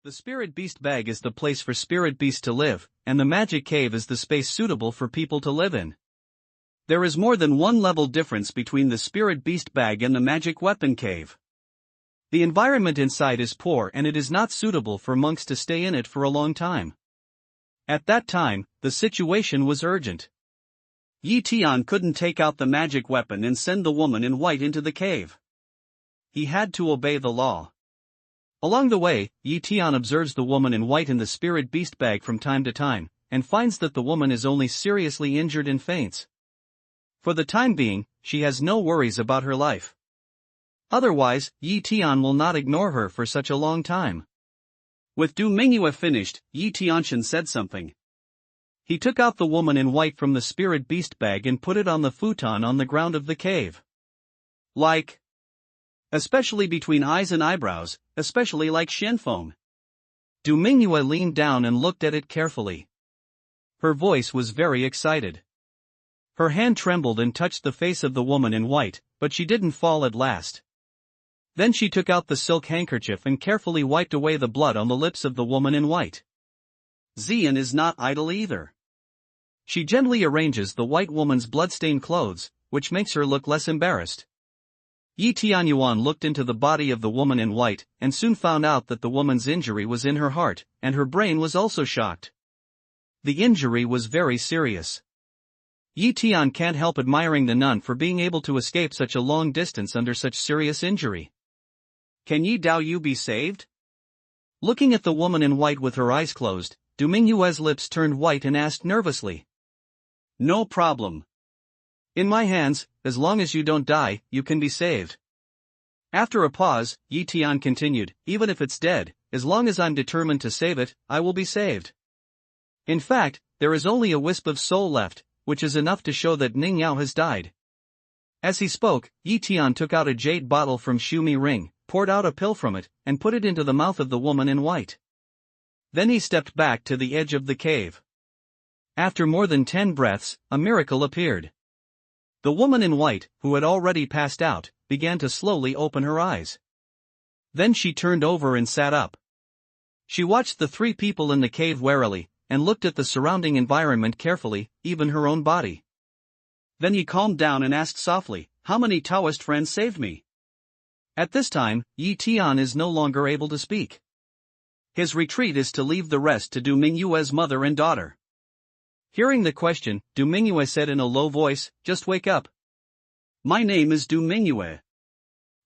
The Spirit Beast Bag is the place for Spirit Beast to live, and the Magic Cave is the space suitable for people to live in. There is more than one level difference between the Spirit Beast Bag and the Magic Weapon Cave. The environment inside is poor and it is not suitable for monks to stay in it for a long time. At that time, the situation was urgent. Tian couldn't take out the magic weapon and send the woman in white into the cave. He had to obey the law. Along the way, Tian observes the woman in white in the Spirit Beast Bag from time to time, and finds that the woman is only seriously injured and faints. For the time being, she has no worries about her life. Otherwise, Tian will not ignore her for such a long time. With Du Mingyue finished, Tianxian said something. He took out the woman in white from the Spirit Beast Bag and put it on the futon on the ground of the cave. Especially between eyes and eyebrows, especially like Shenfeng. Du Mingyue leaned down and looked at it carefully. Her voice was very excited. Her hand trembled and touched the face of the woman in white, but she didn't fall at last. Then she took out the silk handkerchief and carefully wiped away the blood on the lips of the woman in white. Xian is not idle either. She gently arranges the white woman's bloodstained clothes, which makes her look less embarrassed. Tianyuan looked into the body of the woman in white, and soon found out that the woman's injury was in her heart, and her brain was also shocked. The injury was very serious. Tian can't help admiring the nun for being able to escape such a long distance under such serious injury. Can Yi Dao Yu be saved? Looking at the woman in white with her eyes closed, Du Mingyue's lips turned white and asked nervously. No problem. In my hands, as long as you don't die, you can be saved. After a pause, Tian continued, even if it's dead, as long as I'm determined to save it, I will be saved. In fact, there is only a wisp of soul left, which is enough to show that Ning Yao has died. As he spoke, Tian took out a jade bottle from Shu Mi Ring, poured out a pill from it, and put it into the mouth of the woman in white. Then he stepped back to the edge of the cave. After more than 10 breaths, a miracle appeared. The woman in white, who had already passed out, began to slowly open her eyes. Then she turned over and sat up. She watched the 3 people in the cave warily, and looked at the surrounding environment carefully, even her own body. Then he calmed down and asked softly, how many Taoist friends saved me? At this time, Tian is no longer able to speak. His retreat is to leave the rest to Du Mingyue's mother and daughter. Hearing the question, Du Mingyue said in a low voice, just wake up. My name is Du Mingyue.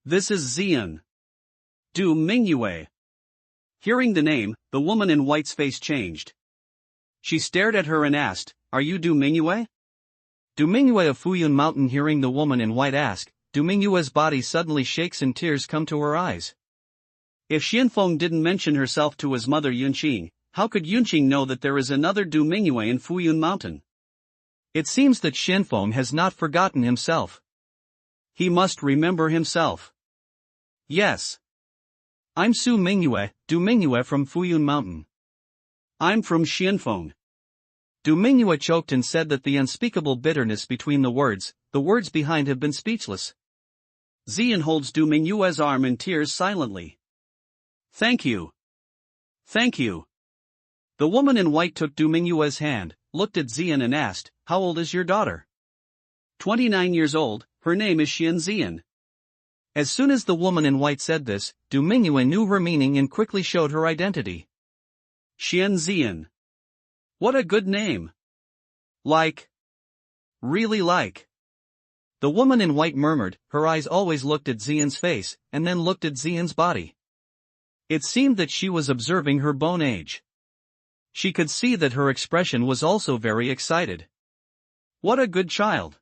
This is Xian. Du Mingyue. Hearing the name, the woman in white's face changed. She stared at her and asked, are you Du Mingyue? Du Mingyue of Fuyun Mountain. Hearing the woman in white ask, Du Mingyue's body suddenly shakes and tears come to her eyes. If Xianfeng didn't mention herself to his mother Yunqing, how could Yunqing know that there is another Du Mingyue in Fuyun Mountain? It seems that Xianfeng has not forgotten himself. He must remember himself. Yes. I'm Su Mingyue, Du Mingyue from Fuyun Mountain. I'm from Xianfeng. Du Mingyue choked and said that the unspeakable bitterness between the words behind have been speechless. Xian holds Du Mingyue's arm and tears silently. Thank you. Thank you. The woman in white took Du Mingyue's hand, looked at Xian and asked, how old is your daughter? 29 years old, her name is Xian Xian. As soon as the woman in white said this, Du Mingyue knew her meaning and quickly showed her identity. Xian Xian. What a good name. Really like. The woman in white murmured, her eyes always looked at Xian's face, and then looked at Xian's body. It seemed that she was observing her bone age. She could see that her expression was also very excited. What a good child.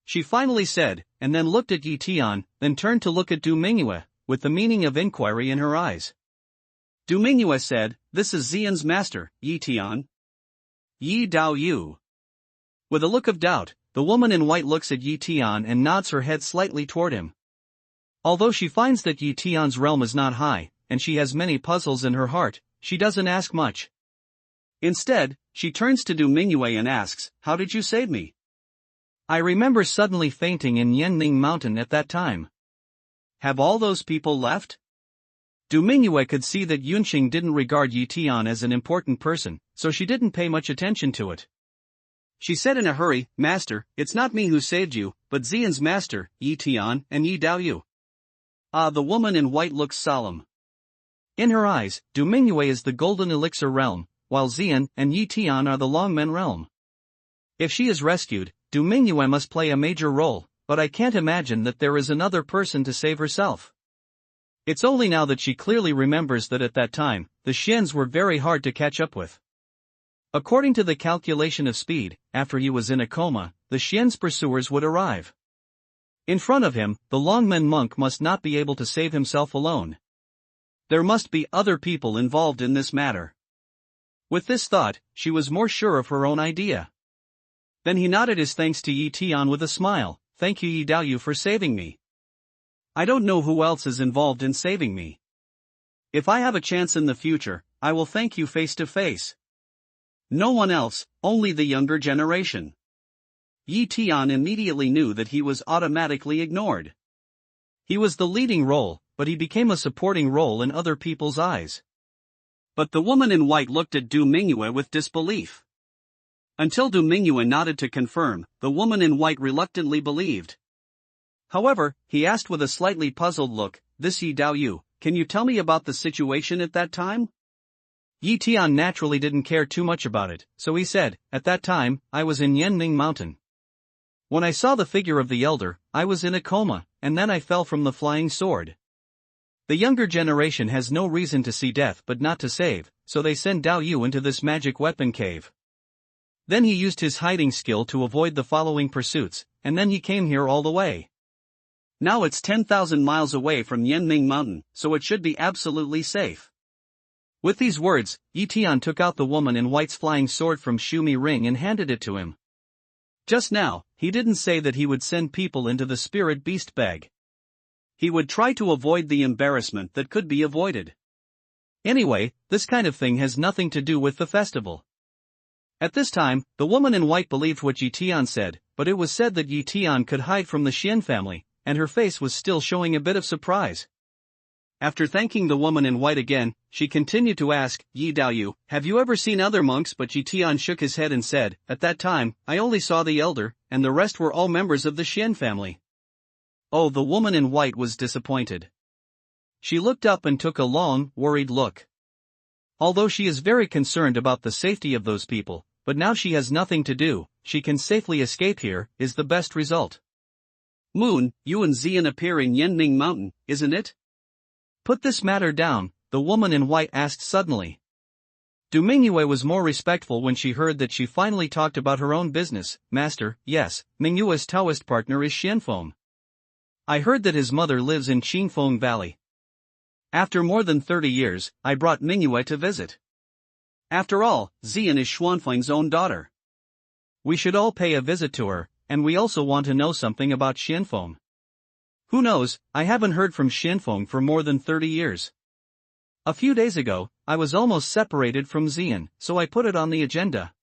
She finally said, and then looked at Tian, then turned to look at Du Mingyue, with the meaning of inquiry in her eyes. Du Mingyue said, this is Xian's master, Tian. Yi Dao Yu. With a look of doubt, the woman in white looks at Tian and nods her head slightly toward him. Although she finds that Tian's realm is not high, and she has many puzzles in her heart, she doesn't ask much. Instead, she turns to Du Mingyue and asks, how did you save me? I remember suddenly fainting in Yanning Mountain at that time. Have all those people left? Du Mingyue could see that Yunqing didn't regard Yi Tian as an important person, so she didn't pay much attention to it. She said in a hurry, "Master, it's not me who saved you, but Xian's master, Yi Tian, and Yi Daoyu." Ah, the woman in white looks solemn. In her eyes, Du Mingyue is the golden elixir realm, while Xian and Yi Tian are the Longmen realm. If she is rescued, Du Mingyue must play a major role, but I can't imagine that there is another person to save herself. It's only now that she clearly remembers that at that time, the Xians were very hard to catch up with. According to the calculation of speed, after he was in a coma, the Xian's pursuers would arrive. In front of him, the Longmen monk must not be able to save himself alone. There must be other people involved in this matter. With this thought, she was more sure of her own idea. Then he nodded his thanks to Yi Tian with a smile. "Thank you, Yi Daoyu, for saving me. I don't know who else is involved in saving me. If I have a chance in the future, I will thank you face to face. No one else, only the younger generation." Yi Tian immediately knew that he was automatically ignored. He was the leading role, but he became a supporting role in other people's eyes. But the woman in white looked at Du Mingyue with disbelief. Until Du Mingyue nodded to confirm, the woman in white reluctantly believed. However, he asked with a slightly puzzled look, "This Yi Daoyu, can you tell me about the situation at that time?" Yi Tian naturally didn't care too much about it, so he said, "At that time, I was in Yanning Mountain. When I saw the figure of the elder, I was in a coma, and then I fell from the flying sword. The younger generation has no reason to see death but not to save, so they send Daoyu into this magic weapon cave. Then he used his hiding skill to avoid the following pursuits, and then he came here all the way. Now it's 10,000 miles away from Yanning Mountain, so it should be absolutely safe." With these words, Yi Tian took out the woman in white's flying sword from Shumi Ring and handed it to him. Just now, he didn't say that he would send people into the spirit beast bag. He would try to avoid the embarrassment that could be avoided. Anyway, this kind of thing has nothing to do with the festival. At this time, the woman in white believed what Yi Tian said, but it was said that Yi Tian could hide from the Xian family, and her face was still showing a bit of surprise. After thanking the woman in white again, she continued to ask, "Yi Daoyu, have you ever seen other monks?" But Yi Tian shook his head and said, "At that time, I only saw the elder, and the rest were all members of the Xian family." Oh, the woman in white was disappointed. She looked up and took a long, worried look. Although she is very concerned about the safety of those people, but now she has nothing to do, she can safely escape here, is the best result. "Moon, you and Xian appear in Yanning Mountain, isn't it?" "Put this matter down," the woman in white asked suddenly. Du Mingyue was more respectful when she heard that she finally talked about her own business. "Master, yes, Mingyue's Taoist partner is Xianfeng. I heard that his mother lives in Qingfeng Valley. After more than 30 years, I brought Mingyue to visit. After all, Xian is Xuanfeng's own daughter. We should all pay a visit to her, and we also want to know something about Xianfeng. Who knows, I haven't heard from Xianfeng for more than 30 years. A few days ago, I was almost separated from Xian, so I put it on the agenda.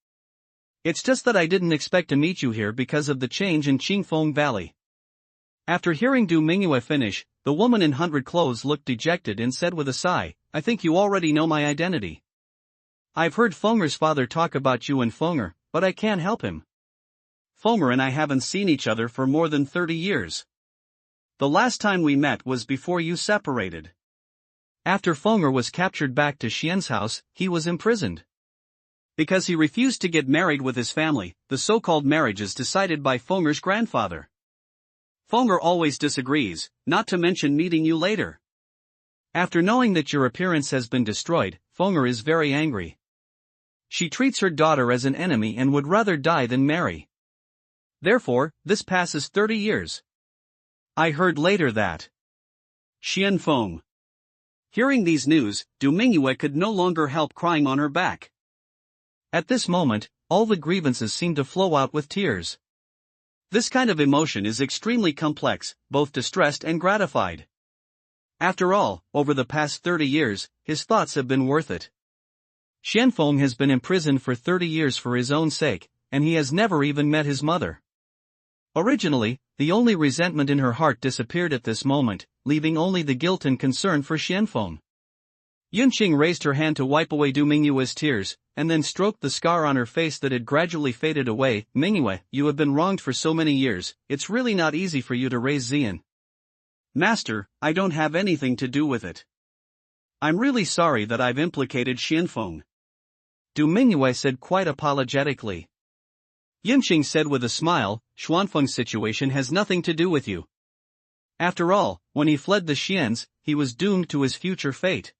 It's just that I didn't expect to meet you here because of the change in Qingfeng Valley." After hearing Du Mingyue finish, the woman in 100 clothes looked dejected and said with a sigh, "I think you already know my identity. I've heard Fenger's father talk about you and Fenger, but I can't help him. Fenger and I haven't seen each other for more than 30 years. The last time we met was before you separated. After Fenger was captured back to Xian's house, he was imprisoned. Because he refused to get married with his family, the so-called marriages decided by Fenger's grandfather. Fenger always disagrees, not to mention meeting you later. After knowing that your appearance has been destroyed, Fenger is very angry. She treats her daughter as an enemy and would rather die than marry. Therefore, this passes 30 years. I heard later that Xianfeng." Hearing these news, Du Mingyue could no longer help crying on her back. At this moment, all the grievances seemed to flow out with tears. This kind of emotion is extremely complex, both distressed and gratified. After all, over the past 30 years, his thoughts have been worth it. Xianfeng has been imprisoned for 30 years for his own sake, and he has never even met his mother. Originally, the only resentment in her heart disappeared at this moment, leaving only the guilt and concern for Xianfeng. Yunqing raised her hand to wipe away Du Mingyue's tears, and then stroked the scar on her face that had gradually faded away. Mingyue, you have been wronged for so many years, it's really not easy for you to raise Xian. Master, I don't have anything to do with it. I'm really sorry that I've implicated Xianfeng. Du Mingyue said quite apologetically. Yunqing said with a smile, Xuanfeng's situation has nothing to do with you. After all, when he fled the Xians, he was doomed to his future fate.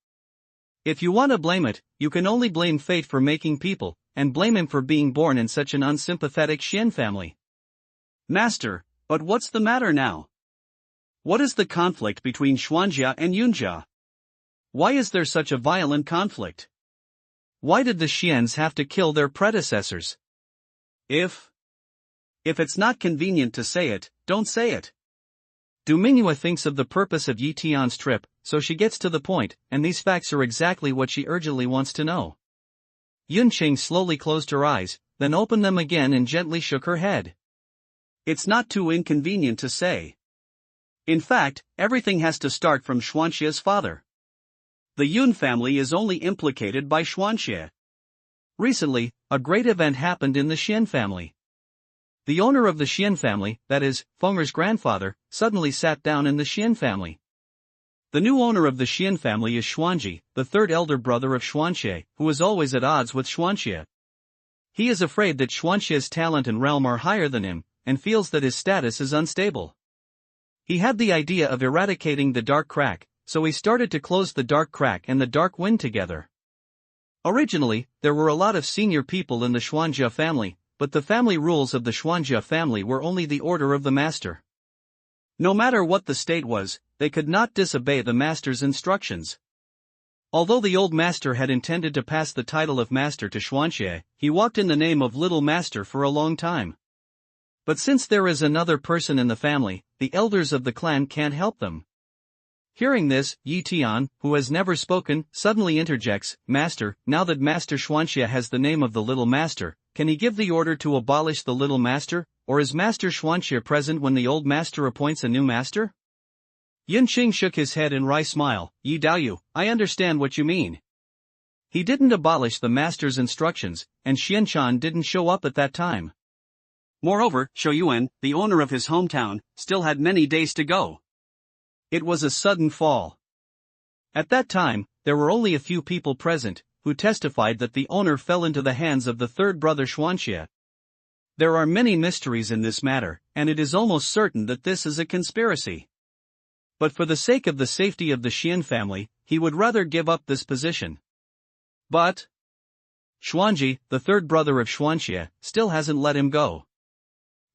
If you want to blame it, you can only blame fate for making people, and blame him for being born in such an unsympathetic Xian family. Master, but what's the matter now? What is the conflict between Xuanjia and Yunjia? Why is there such a violent conflict? Why did the Xians have to kill their predecessors? If it's not convenient to say it, don't say it. Du Mingyue thinks of the purpose of Yi Tian's trip, so she gets to the point, and these facts are exactly what she urgently wants to know. Yunqing slowly closed her eyes, then opened them again and gently shook her head. It's not too inconvenient to say. In fact, everything has to start from Xuanxia's father. The Yun family is only implicated by Xuanxia. Recently, a great event happened in the Xian family. The owner of the Xian family, that is, Fenger's grandfather, suddenly sat down in the Xian family. The new owner of the Xian family is Xuanji, the third elder brother of Xuanxie, who is always at odds with Xuanxia. He is afraid that Xuanxia's talent and realm are higher than him, and feels that his status is unstable. He had the idea of eradicating the dark crack, so he started to close the dark crack and the dark wind together. Originally, there were a lot of senior people in the Xuanjia family, but the family rules of the Xuanjia family were only the order of the master. No matter what the state was, they could not disobey the master's instructions. Although the old master had intended to pass the title of master to Xuanxie, he walked in the name of little master for a long time. But since there is another person in the family, the elders of the clan can't help them. Hearing this, Yi Tian, who has never spoken, suddenly interjects, Master, now that Master Xuanxia has the name of the little master, can he give the order to abolish the little master, or is Master Xuanxia present when the old master appoints a new master? Yunqing shook his head in wry smile, Yi Daoyu, I understand what you mean. He didn't abolish the master's instructions, and Xianchan didn't show up at that time. Moreover, Shouyuan, the owner of his hometown, still had many days to go. It was a sudden fall. At that time, there were only a few people present, who testified that the owner fell into the hands of the third brother Xuanxia. There are many mysteries in this matter, and it is almost certain that this is a conspiracy. But for the sake of the safety of the Xian family, he would rather give up this position. But Xuanji, the third brother of Xuanxia, still hasn't let him go.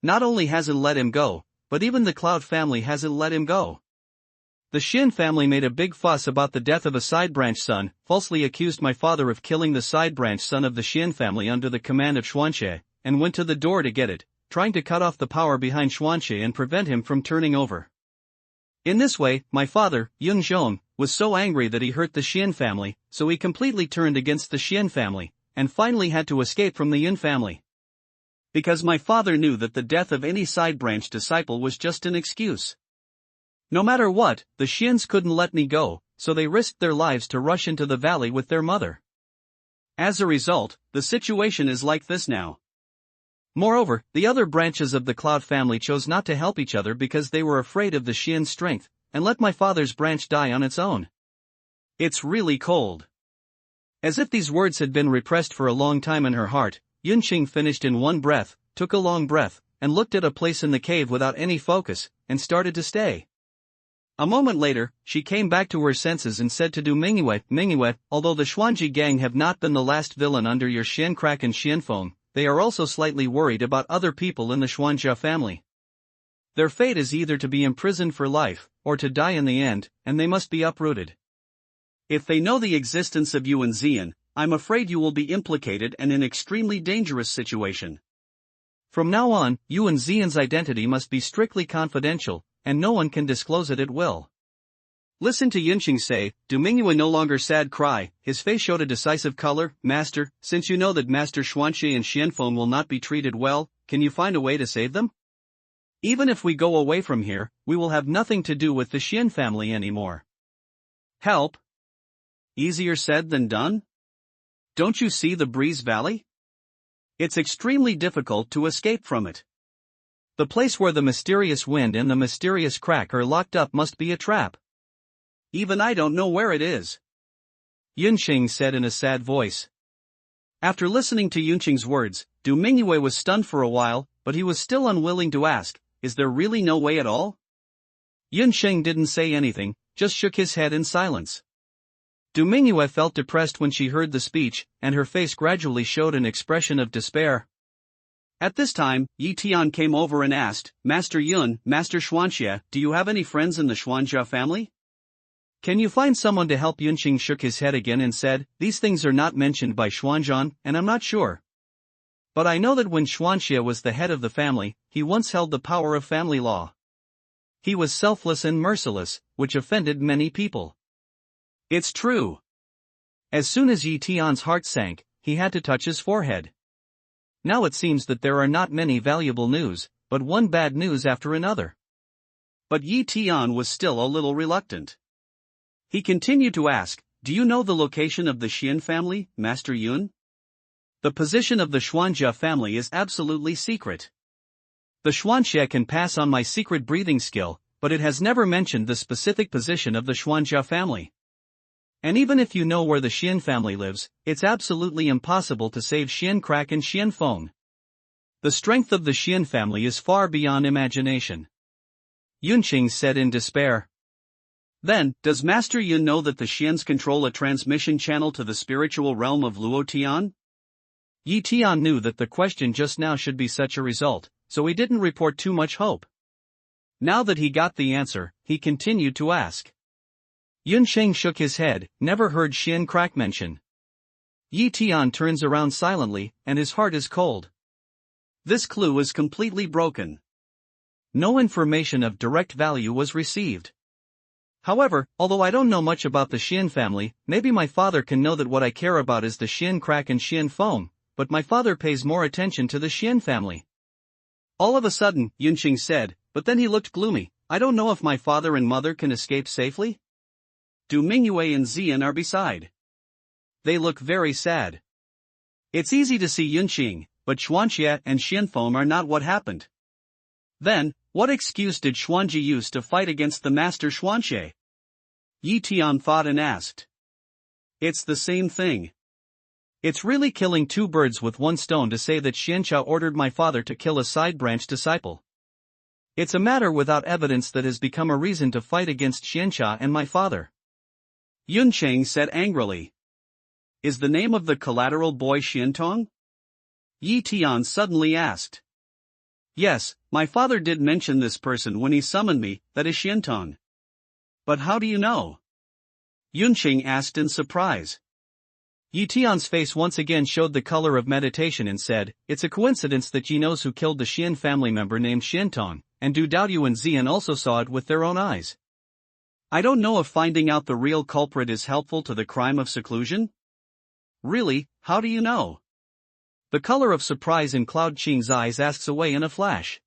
Not only hasn't let him go, but even the Cloud family hasn't let him go. The Xian family made a big fuss about the death of a side-branch son, falsely accused my father of killing the side-branch son of the Xian family under the command of Xuanxie, and went to the door to get it, trying to cut off the power behind Xuanxie and prevent him from turning over. In this way, my father, Yun Zhong, was so angry that he hurt the Xian family, so he completely turned against the Xian family, and finally had to escape from the Yun family. Because my father knew that the death of any side-branch disciple was just an excuse. No matter what, the Xians couldn't let me go, so they risked their lives to rush into the valley with their mother. As a result, the situation is like this now. Moreover, the other branches of the Cloud family chose not to help each other because they were afraid of the Xian's strength, and let my father's branch die on its own. It's really cold. As if these words had been repressed for a long time in her heart, Yunqing finished in one breath, took a long breath, and looked at a place in the cave without any focus, and started to stay. A moment later, she came back to her senses and said to Du Mingyue, although the Xuanji gang have not been the last villain under your Xian Crack and Xianfeng, they are also slightly worried about other people in the Xuanjia family. Their fate is either to be imprisoned for life, or to die in the end, and they must be uprooted. If they know the existence of you and Xian, I'm afraid you will be implicated and in an extremely dangerous situation. From now on, you and Xian's identity must be strictly confidential, and no one can disclose it at will. Listen to Yunqing say, Du Mingyue no longer sad cry, his face showed a decisive color, Master, since you know that Master Xuanxie and Xianfeng will not be treated well, can you find a way to save them? Even if we go away from here, we will have nothing to do with the Xian family anymore. Help! Easier said than done? Don't you see the Breeze Valley? It's extremely difficult to escape from it. The place where the mysterious wind and the mysterious crack are locked up must be a trap. Even I don't know where it is. Yunqing said in a sad voice. After listening to Yunqing's words, Du Mingyue was stunned for a while, but he was still unwilling to ask, is there really no way at all? Yunqing didn't say anything, just shook his head in silence. Du Mingyue felt depressed when she heard the speech, and her face gradually showed an expression of despair. At this time, Yi Tian came over and asked, Master Yun, Master Xuanxie, do you have any friends in the Xuanjia family? Can you find someone to help? Yunqing shook his head again and said, these things are not mentioned by Xuanzhan, and I'm not sure. But I know that when Xuanxie was the head of the family, he once held the power of family law. He was selfless and merciless, which offended many people. It's true. As soon as Yi Tian's heart sank, he had to touch his forehead. Now it seems that there are not many valuable news, but one bad news after another. But Yi Tian was still a little reluctant. He continued to ask, do you know the location of the Xian family, Master Yun? The position of the Xuanjia family is absolutely secret. The Xuanxie can pass on my secret breathing skill, but it has never mentioned the specific position of the Xuanjia family. And even if you know where the Xian family lives, it's absolutely impossible to save Xian Crack and Xian Feng. The strength of the Xian family is far beyond imagination. Yunqing said in despair. Then, does Master Yun know that the Xians control a transmission channel to the spiritual realm of Luo Tian? Yi Tian knew that the question just now should be such a result, so he didn't report too much hope. Now that he got the answer, he continued to ask. Yunqing shook his head, never heard Xian Crack mention. Yi Tian turns around silently, and his heart is cold. This clue is completely broken. No information of direct value was received. However, although I don't know much about the Xian family, maybe my father can know that what I care about is the Xian Crack and Xian Feng, but my father pays more attention to the Xian family. All of a sudden, Yunqing said, but then he looked gloomy, I don't know if my father and mother can escape safely? Du Mingyue and Xian are beside. They look very sad. It's easy to see Yunqing, but Xuanxie and Xianfeng are not what happened. Then, what excuse did Xuanji use to fight against the Master Xuanxie? Yi Tian thought and asked. It's the same thing. It's really killing two birds with one stone to say that Xianxia ordered my father to kill a side branch disciple. It's a matter without evidence that has become a reason to fight against Xianxia and my father. Yunqing said angrily. Is the name of the collateral boy Xiantong? Yi Tian suddenly asked. Yes, my father did mention this person when he summoned me, that is Xiantong. But how do you know? Yunqing asked in surprise. Yi Tian's face once again showed the color of meditation and said, it's a coincidence that Yi knows who killed the Xian family member named Xiantong, and Du Daoyu and Xian also saw it with their own eyes. I don't know if finding out the real culprit is helpful to the crime of seclusion? Really, how do you know? The color of surprise in Cloud Qing's eyes asks away in a flash.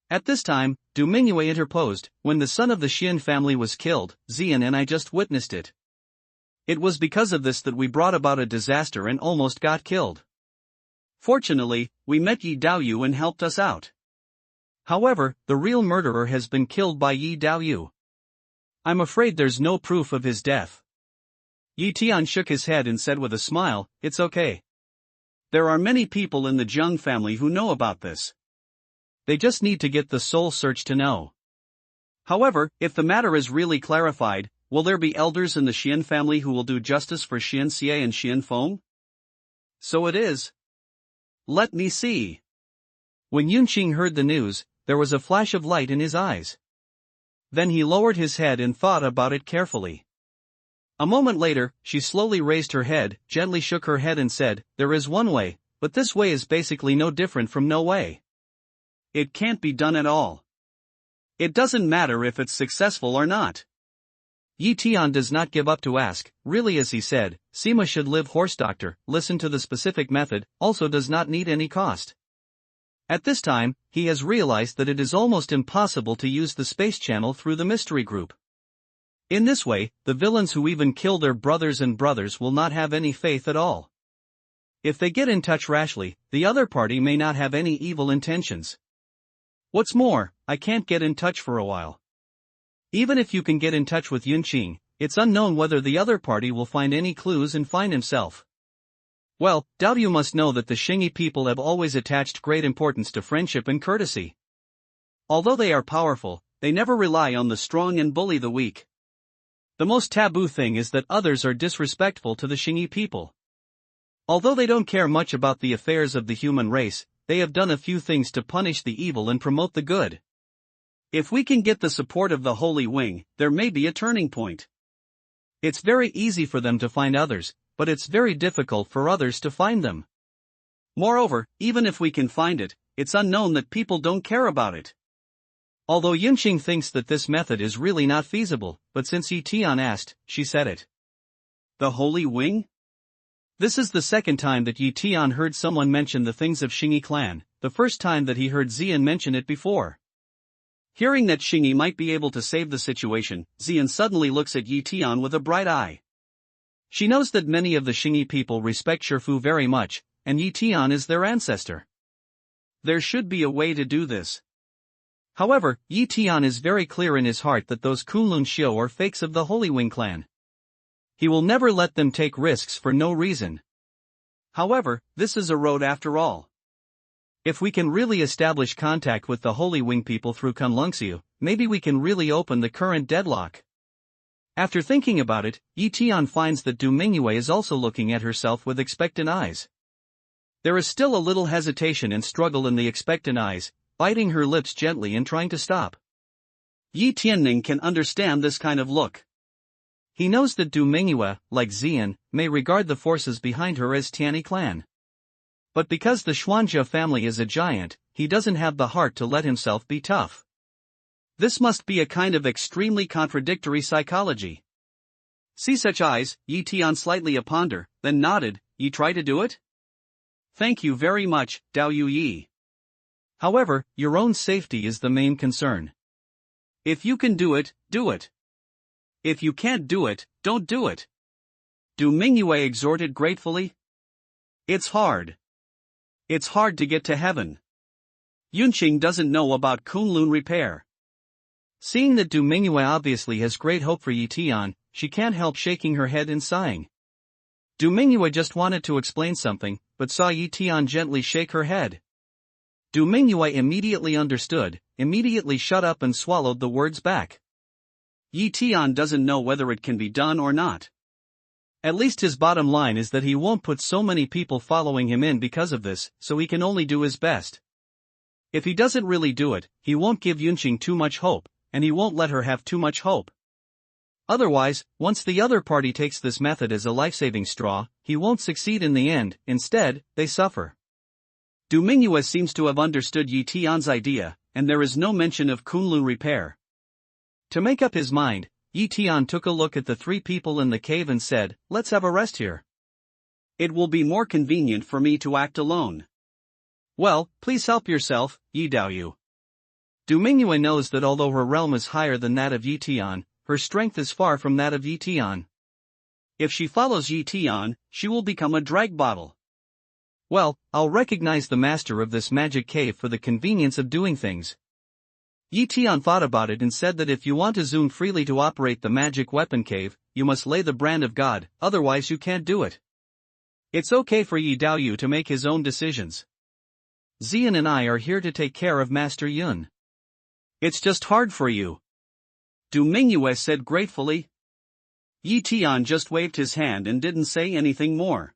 At this time, Du Mingyue interposed, when the son of the Xian family was killed, Xian and I just witnessed it. It was because of this that we brought about a disaster and almost got killed. Fortunately, we met Yi Daoyu and helped us out. However, the real murderer has been killed by Yi Daoyu. I'm afraid there's no proof of his death. Yi Tian shook his head and said with a smile, it's okay. There are many people in the Zheng family who know about this. They just need to get the soul search to know. However, if the matter is really clarified, will there be elders in the Xian family who will do justice for Xian Xie and Xian Feng? So it is. Let me see. When Yunqing heard the news, there was a flash of light in his eyes. Then he lowered his head and thought about it carefully. A moment later, she slowly raised her head, gently shook her head and said, there is one way, but this way is basically no different from no way. It can't be done at all. It doesn't matter if it's successful or not. Yi Tian does not give up to ask, really, as he said, Sima should live horse doctor, listen to the specific method, also does not need any cost. At this time, he has realized that it is almost impossible to use the space channel through the mystery group. In this way, the villains who even kill their brothers will not have any faith at all. If they get in touch rashly, the other party may not have any evil intentions. What's more, I can't get in touch for a while. Even if you can get in touch with Yunqing, it's unknown whether the other party will find any clues and find himself. Well, Dao you must know that the Xingyi people have always attached great importance to friendship and courtesy. Although they are powerful, they never rely on the strong and bully the weak. The most taboo thing is that others are disrespectful to the Xingyi people. Although they don't care much about the affairs of the human race, they have done a few things to punish the evil and promote the good. If we can get the support of the Holy Wing, there may be a turning point. It's very easy for them to find others, but it's very difficult for others to find them. Moreover, even if we can find it, it's unknown that people don't care about it. Although Yunqing thinks that this method is really not feasible, but since Tian asked, she said it. The Holy Wing? This is the second time that Tian heard someone mention the things of Xingyi clan, the first time that he heard Xian mention it before. Hearing that Xingyi might be able to save the situation, Xian suddenly looks at Tian with a bright eye. She knows that many of the Xingyi people respect Shifu very much, and Tian is their ancestor. There should be a way to do this. However, Tian is very clear in his heart that those Kunlun Xiu are fakes of the Holy Wing clan. He will never let them take risks for no reason. However, this is a road after all. If we can really establish contact with the Holy Wing people through Kunlunxiu, maybe we can really open the current deadlock. After thinking about it, Tian finds that Du Mingyue is also looking at herself with expectant eyes. There is still a little hesitation and struggle in the expectant eyes, biting her lips gently and trying to stop. Yi Tianning can understand this kind of look. He knows that Du Mingyue, like Xian, may regard the forces behind her as Tianyi clan. But because the Xuanjia family is a giant, he doesn't have the heart to let himself be tough. This must be a kind of extremely contradictory psychology. See such eyes, Yi Tian slightly ponder, then nodded. You try to do it? Thank you very much, Dao Yu Yi. However, your own safety is the main concern. If you can do it, do it. If you can't do it, don't do it. Du Mingyue exhorted gratefully. It's hard. It's hard to get to heaven. Yunqing doesn't know about Kunlun repair. Seeing that Du Mingyue obviously has great hope for Yi Tian, she can't help shaking her head and sighing. Du Mingyue just wanted to explain something, but saw Yi Tian gently shake her head. Du Mingyue immediately understood, immediately shut up and swallowed the words back. Yi Tian doesn't know whether it can be done or not. At least his bottom line is that he won't put so many people following him in because of this, so he can only do his best. If he doesn't really do it, he won't give Yunqing too much hope, and he won't let her have too much hope. Otherwise, once the other party takes this method as a life-saving straw, he won't succeed in the end. Instead, they suffer. Du Mingyue seems to have understood Yi Tian's idea, and there is no mention of Kunlun repair. To make up his mind, Yi Tian took a look at the three people in the cave and said, "Let's have a rest here. It will be more convenient for me to act alone." Well, please help yourself, Yi Daoyu. Du Mingyue knows that although her realm is higher than that of Yi Tian, her strength is far from that of Yi Tian. If she follows Yi Tian, she will become a drag bottle. Well, I'll recognize the master of this magic cave for the convenience of doing things. Yi Tian thought about it and said that if you want to zoom freely to operate the magic weapon cave, you must lay the brand of God, otherwise you can't do it. It's okay for Yi Daoyu to make his own decisions. Xian and I are here to take care of Master Yun. It's just hard for you. Du Mingyue said gratefully. Yi Tian just waved his hand and didn't say anything more.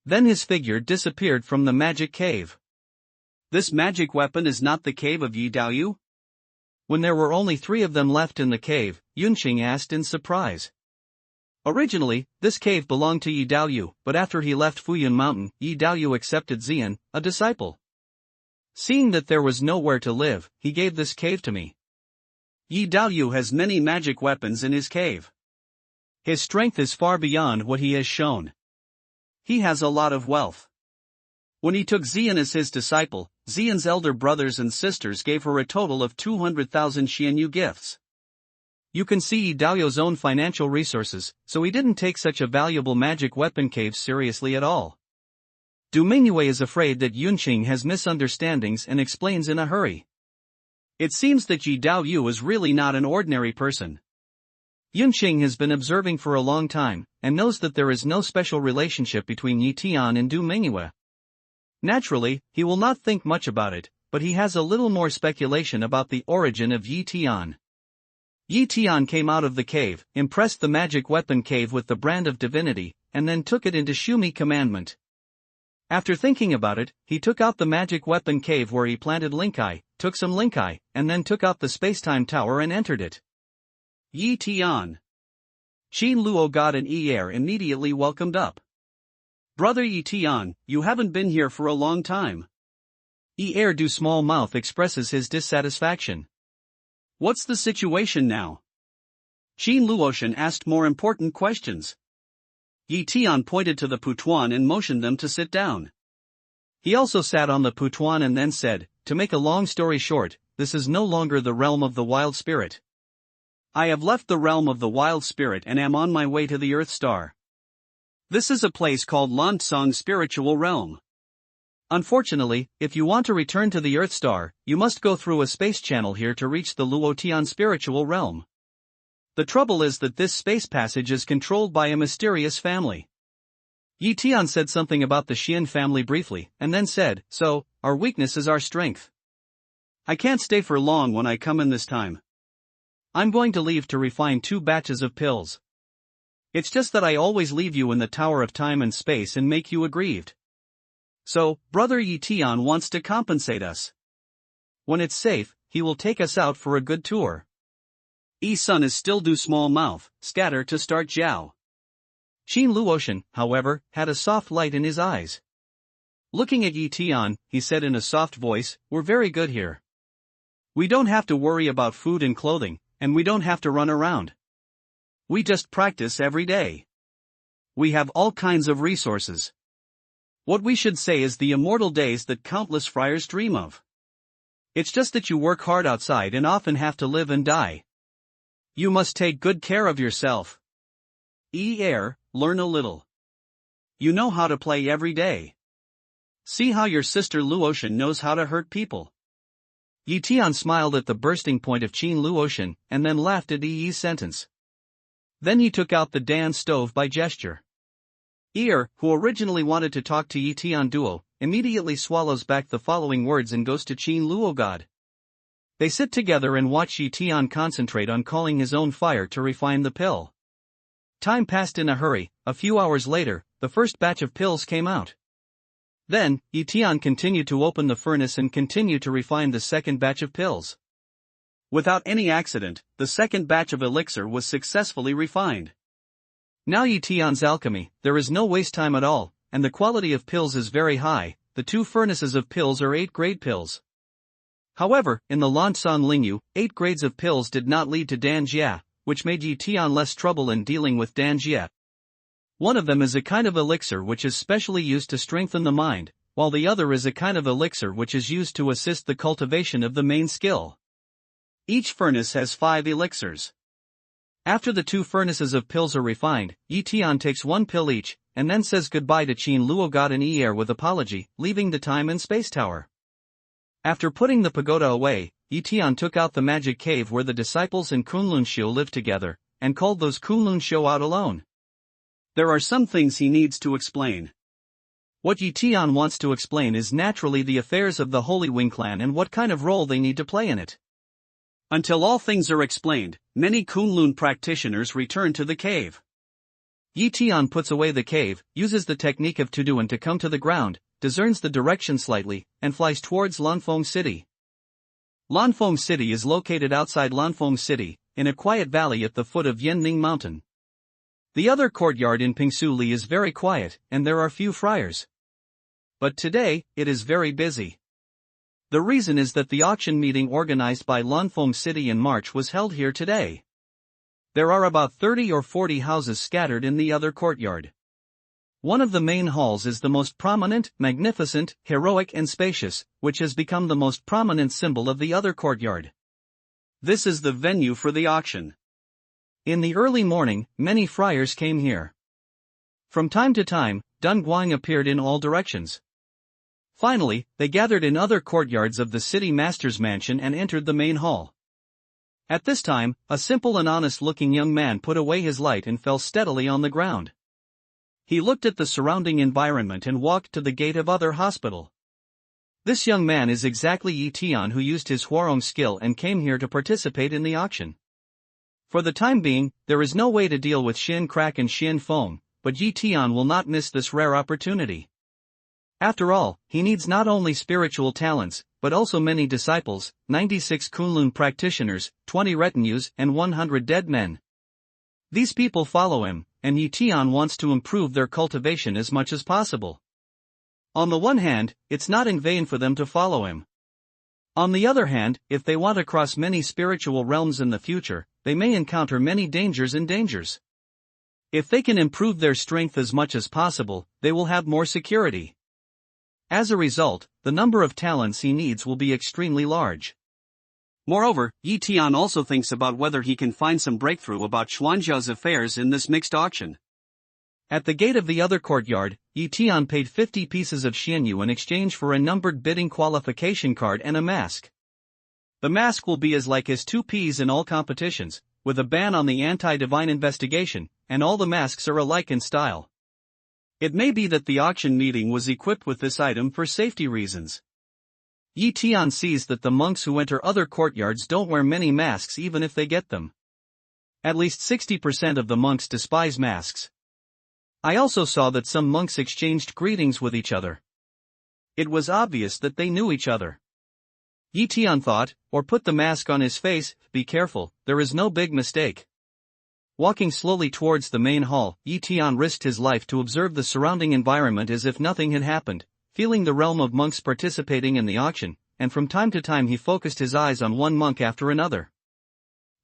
Then his figure disappeared from the magic cave. This magic weapon is not the cave of Yi Daoyu? When there were only 3 of them left in the cave, Yunqing asked in surprise. Originally, this cave belonged to Yi Daoyu, but after he left Fuyun Mountain, Yi Daoyu accepted Xian, a disciple. Seeing that there was nowhere to live, he gave this cave to me. Yi Daoyu has many magic weapons in his cave. His strength is far beyond what he has shown. He has a lot of wealth. When he took Xian as his disciple, Xian's elder brothers and sisters gave her a total of 200,000 Xianyu gifts. You can see Yi Daoyou's own financial resources, so he didn't take such a valuable magic weapon cave seriously at all. Du Mingyue is afraid that Yunqing has misunderstandings and explains in a hurry. It seems that Yi Daoyu is really not an ordinary person. Yunqing has been observing for a long time, and knows that there is no special relationship between Yi Tian and Du Mingyue. Naturally, he will not think much about it, but he has a little more speculation about the origin of Yi Tian. Yi Tian came out of the cave, impressed the magic weapon cave with the brand of divinity, and then took it into Shumi commandment. After thinking about it, he took out the magic weapon cave where he planted Linkai, took some Linkai, and then took out the spacetime tower and entered it. Yi Tian. Qin Luo God and Yi Er immediately welcomed up. Brother Yi Tian, you haven't been here for a long time. Yi Er Du small mouth expresses his dissatisfaction. What's the situation now? Qin Luoshan asked more important questions. Yi Tian pointed to the Putuan and motioned them to sit down. He also sat on the Putuan and then said, to make a long story short, this is no longer the realm of the wild spirit. I have left the realm of the wild spirit and am on my way to the Earth Star. This is a place called Lansong Spiritual Realm. Unfortunately, if you want to return to the Earth Star, you must go through a space channel here to reach the Luotian spiritual realm. The trouble is that this space passage is controlled by a mysterious family. Yi Tian said something about the Xian family briefly, and then said, so, our weakness is our strength. I can't stay for long when I come in this time. I'm going to leave to refine 2 batches of pills. It's just that I always leave you in the Tower of Time and Space and make you aggrieved. So, Brother Yi Tian wants to compensate us. When it's safe, he will take us out for a good tour. Yi Sun is still Du small mouth, scatter to start Jiao. Qin Luoshan, however, had a soft light in his eyes. Looking at Yi Tian, he said in a soft voice, we're very good here. We don't have to worry about food and clothing, and we don't have to run around. We just practice every day. We have all kinds of resources. What we should say is the immortal days that countless friars dream of. It's just that you work hard outside and often have to live and die. You must take good care of yourself. Yi Er, learn a little. You know how to play every day. See how your sister Luoshan knows how to hurt people. Yi Tian smiled at the bursting point of Qin Luoshan, and then laughed at Yi's sentence. Then he took out the Dan stove by gesture. Er, who originally wanted to talk to Yi Tian duo, immediately swallows back the following words and goes to Qin Luo God. They sit together and watch Yi Tian concentrate on calling his own fire to refine the pill. Time passed in a hurry. A few hours later, the first batch of pills came out. Then, Yi Tian continued to open the furnace and continued to refine the second batch of pills. Without any accident, the second batch of elixir was successfully refined. Now Yi Tian's alchemy, there is no waste time at all, and the quality of pills is very high. The 2 furnaces of pills are 8-grade pills. However, in the Lansong Lingyu, 8 grades of pills did not lead to Danjia, which made Yi Tian less trouble in dealing with Danjia. One of them is a kind of elixir which is specially used to strengthen the mind, while the other is a kind of elixir which is used to assist the cultivation of the main skill. Each furnace has 5 elixirs. After the 2 furnaces of pills are refined, Yi Tian takes 1 pill each, and then says goodbye to Qin Luo God and Yi Er with apology, leaving the time and space tower. After putting the pagoda away, Yi Tian took out the magic cave where the disciples and Kunlun Xiu lived together, and called those Kunlun Xiu out alone. There are some things he needs to explain. What Yi Tian wants to explain is naturally the affairs of the Holy Wing clan and what kind of role they need to play in it. Until all things are explained, many Kunlun practitioners return to the cave. Yi Tian puts away the cave, uses the technique of Tuduan to come to the ground, discerns the direction slightly, and flies towards Lanfeng City. Lanfeng City is located outside Lanfeng City, in a quiet valley at the foot of Yanning Mountain. The other courtyard in Pingsu Li is very quiet, and there are few friars. But today, it is very busy. The reason is that the auction meeting organized by Lanfeng City in March was held here today. There are about 30 or 40 houses scattered in the other courtyard. One of the main halls is the most prominent, magnificent, heroic and spacious, which has become the most prominent symbol of the other courtyard. This is the venue for the auction. In the early morning, many friars came here. From time to time, Dun Guang appeared in all directions. Finally, they gathered in other courtyards of the city master's mansion and entered the main hall. At this time, a simple and honest-looking young man put away his light and fell steadily on the ground. He looked at the surrounding environment and walked to the gate of other hospital. This young man is exactly Yi Tian, who used his Huarong skill and came here to participate in the auction. For the time being, there is no way to deal with Xin Crack and Xin Feng, but Yi Tian will not miss this rare opportunity. After all, he needs not only spiritual talents, but also many disciples, 96 Kunlun practitioners, 20 retinues and 100 dead men. These people follow him, and Yi Tian wants to improve their cultivation as much as possible. On the one hand, it's not in vain for them to follow him. On the other hand, if they want to cross many spiritual realms in the future, they may encounter many dangers and dangers. If they can improve their strength as much as possible, they will have more security. As a result, the number of talents he needs will be extremely large. Moreover, Yi Tian also thinks about whether he can find some breakthrough about Xuanjia's affairs in this mixed auction. At the gate of the other courtyard, Yi Tian paid 50 pieces of Xianyu in exchange for a numbered bidding qualification card and a mask. The mask will be as like as 2 peas in all competitions, with a ban on the anti-divine investigation, and all the masks are alike in style. It may be that the auction meeting was equipped with this item for safety reasons. Yi Tian sees that the monks who enter other courtyards don't wear many masks even if they get them. At least 60% of the monks despise masks. I also saw that some monks exchanged greetings with each other. It was obvious that they knew each other. Yi Tian thought, or put the mask on his face, be careful, there is no big mistake. Walking slowly towards the main hall, Yi Tian risked his life to observe the surrounding environment as if nothing had happened, feeling the realm of monks participating in the auction, and from time to time he focused his eyes on one monk after another.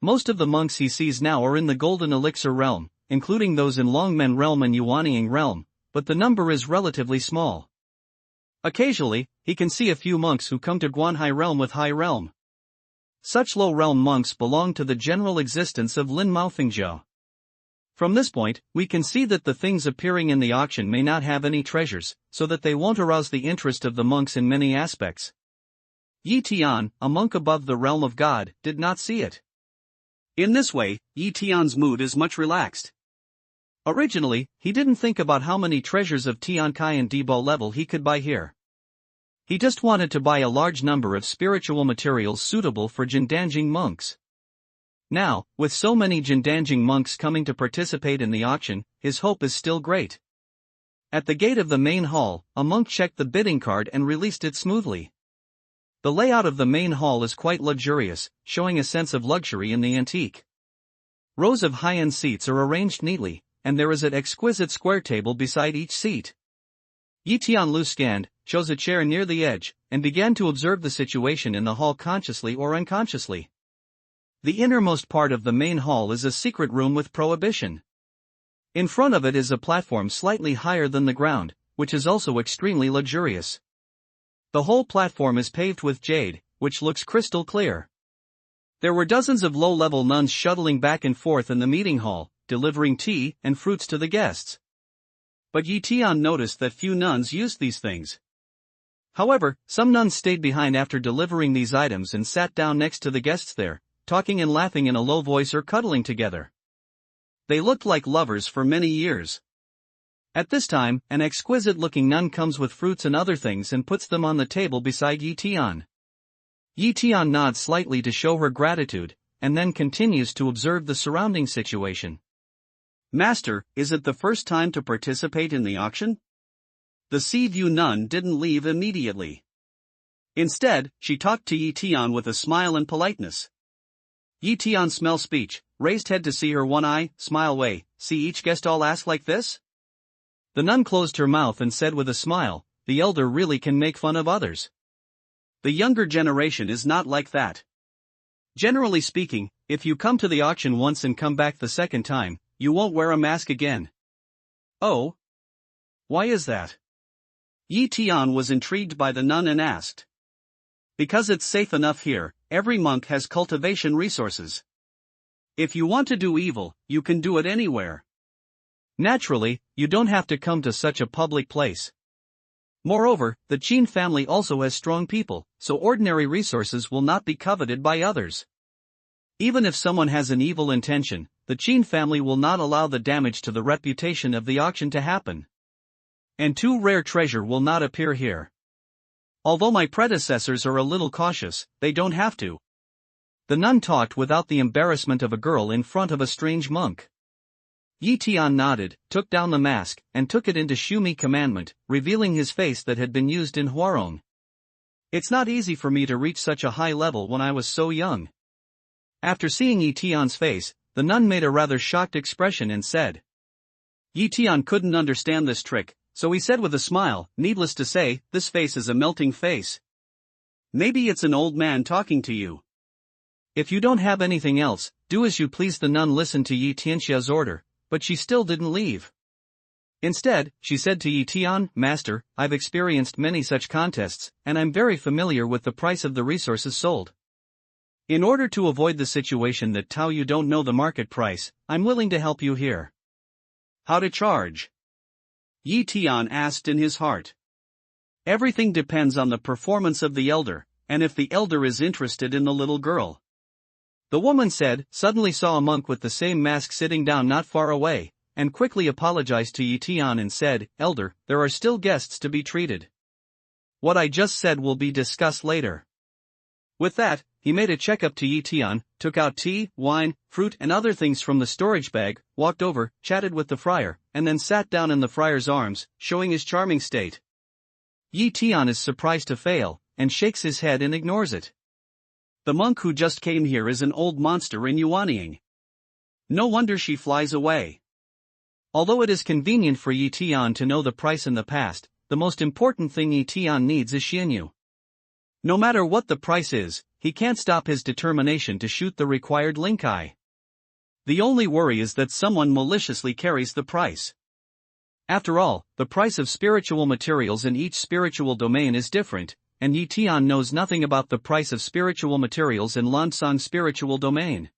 Most of the monks he sees now are in the Golden Elixir realm, including those in Longmen realm and Yuanying realm, but the number is relatively small. Occasionally, he can see a few monks who come to Guanhai realm with high realm. Such low realm monks belong to the general existence of Lin Maofingzhou. From this point, we can see that the things appearing in the auction may not have any treasures, so that they won't arouse the interest of the monks in many aspects. Yi Tian, a monk above the realm of God, did not see it. In this way, Yi Tian's mood is much relaxed. Originally, he didn't think about how many treasures of Tiankai and Debo level he could buy here. He just wanted to buy a large number of spiritual materials suitable for Jindanjing monks. Now, with so many Jindanjing monks coming to participate in the auction, his hope is still great. At the gate of the main hall, a monk checked the bidding card and released it smoothly. The layout of the main hall is quite luxurious, showing a sense of luxury in the antique. Rows of high-end seats are arranged neatly, and there is an exquisite square table beside each seat. Yi Tianlu scanned, chose a chair near the edge, and began to observe the situation in the hall consciously or unconsciously. The innermost part of the main hall is a secret room with prohibition. In front of it is a platform slightly higher than the ground, which is also extremely luxurious. The whole platform is paved with jade, which looks crystal clear. There were dozens of low-level nuns shuttling back and forth in the meeting hall, delivering tea and fruits to the guests. But Yi Tian noticed that few nuns used these things. However, some nuns stayed behind after delivering these items and sat down next to the guests there, talking and laughing in a low voice or cuddling together. They looked like lovers for many years. At this time, an exquisite-looking nun comes with fruits and other things and puts them on the table beside Yi Tian. Yi Tian nods slightly to show her gratitude, and then continues to observe the surrounding situation. Master, is it the first time to participate in the auction? The Sea View nun didn't leave immediately. Instead, she talked to Yi Tian with a smile and politeness. Yi Tian smelled speech, raised head to see her one eye, smile way, see each guest all ask like this? The nun closed her mouth and said with a smile, the elder really can make fun of others. The younger generation is not like that. Generally speaking, if you come to the auction once and come back the second time, you won't wear a mask again. Oh? Why is that? Yi Tian was intrigued by the nun and asked. Because it's safe enough here, every monk has cultivation resources. If you want to do evil, you can do it anywhere. Naturally, you don't have to come to such a public place. Moreover, the Tian family also has strong people, so ordinary resources will not be coveted by others. Even if someone has an evil intention, the Tian family will not allow the damage to the reputation of the auction to happen. And too rare treasure will not appear here. Although my predecessors are a little cautious, they don't have to. The nun talked without the embarrassment of a girl in front of a strange monk. Tian nodded, took down the mask, and took it into Shumi commandment, revealing his face that had been used in Huarong. It's not easy for me to reach such a high level when I was so young. After seeing Tian's face, the nun made a rather shocked expression and said. Tian couldn't understand this trick, so he said with a smile, needless to say, this face is a melting face. Maybe it's an old man talking to you. If you don't have anything else, do as you please. The nun listened to Tianxia's order, but she still didn't leave. Instead, she said to Tian, Master, I've experienced many such contests, and I'm very familiar with the price of the resources sold. In order to avoid the situation that Tao you don't know the market price, I'm willing to help you here. How to charge? Tian asked in his heart. Everything depends on the performance of the elder, and if the elder is interested in the little girl. The woman said, suddenly saw a monk with the same mask sitting down not far away, and quickly apologized to Tian and said, Elder, there are still guests to be treated. What I just said will be discussed later. With that, he made a checkup to Tian, took out tea, wine, fruit and other things from the storage bag, walked over, chatted with the friar, and then sat down in the friar's arms, showing his charming state. Tian is surprised to fail, and shakes his head and ignores it. The monk who just came here is an old monster in Yuanying. No wonder she flies away. Although it is convenient for Tian to know the price in the past, the most important thing Tian needs is Xianyu. No matter what the price is, he can't stop his determination to shoot the required link eye. The only worry is that someone maliciously carries the price. After all, the price of spiritual materials in each spiritual domain is different, and Tian knows nothing about the price of spiritual materials in Lansang spiritual domain.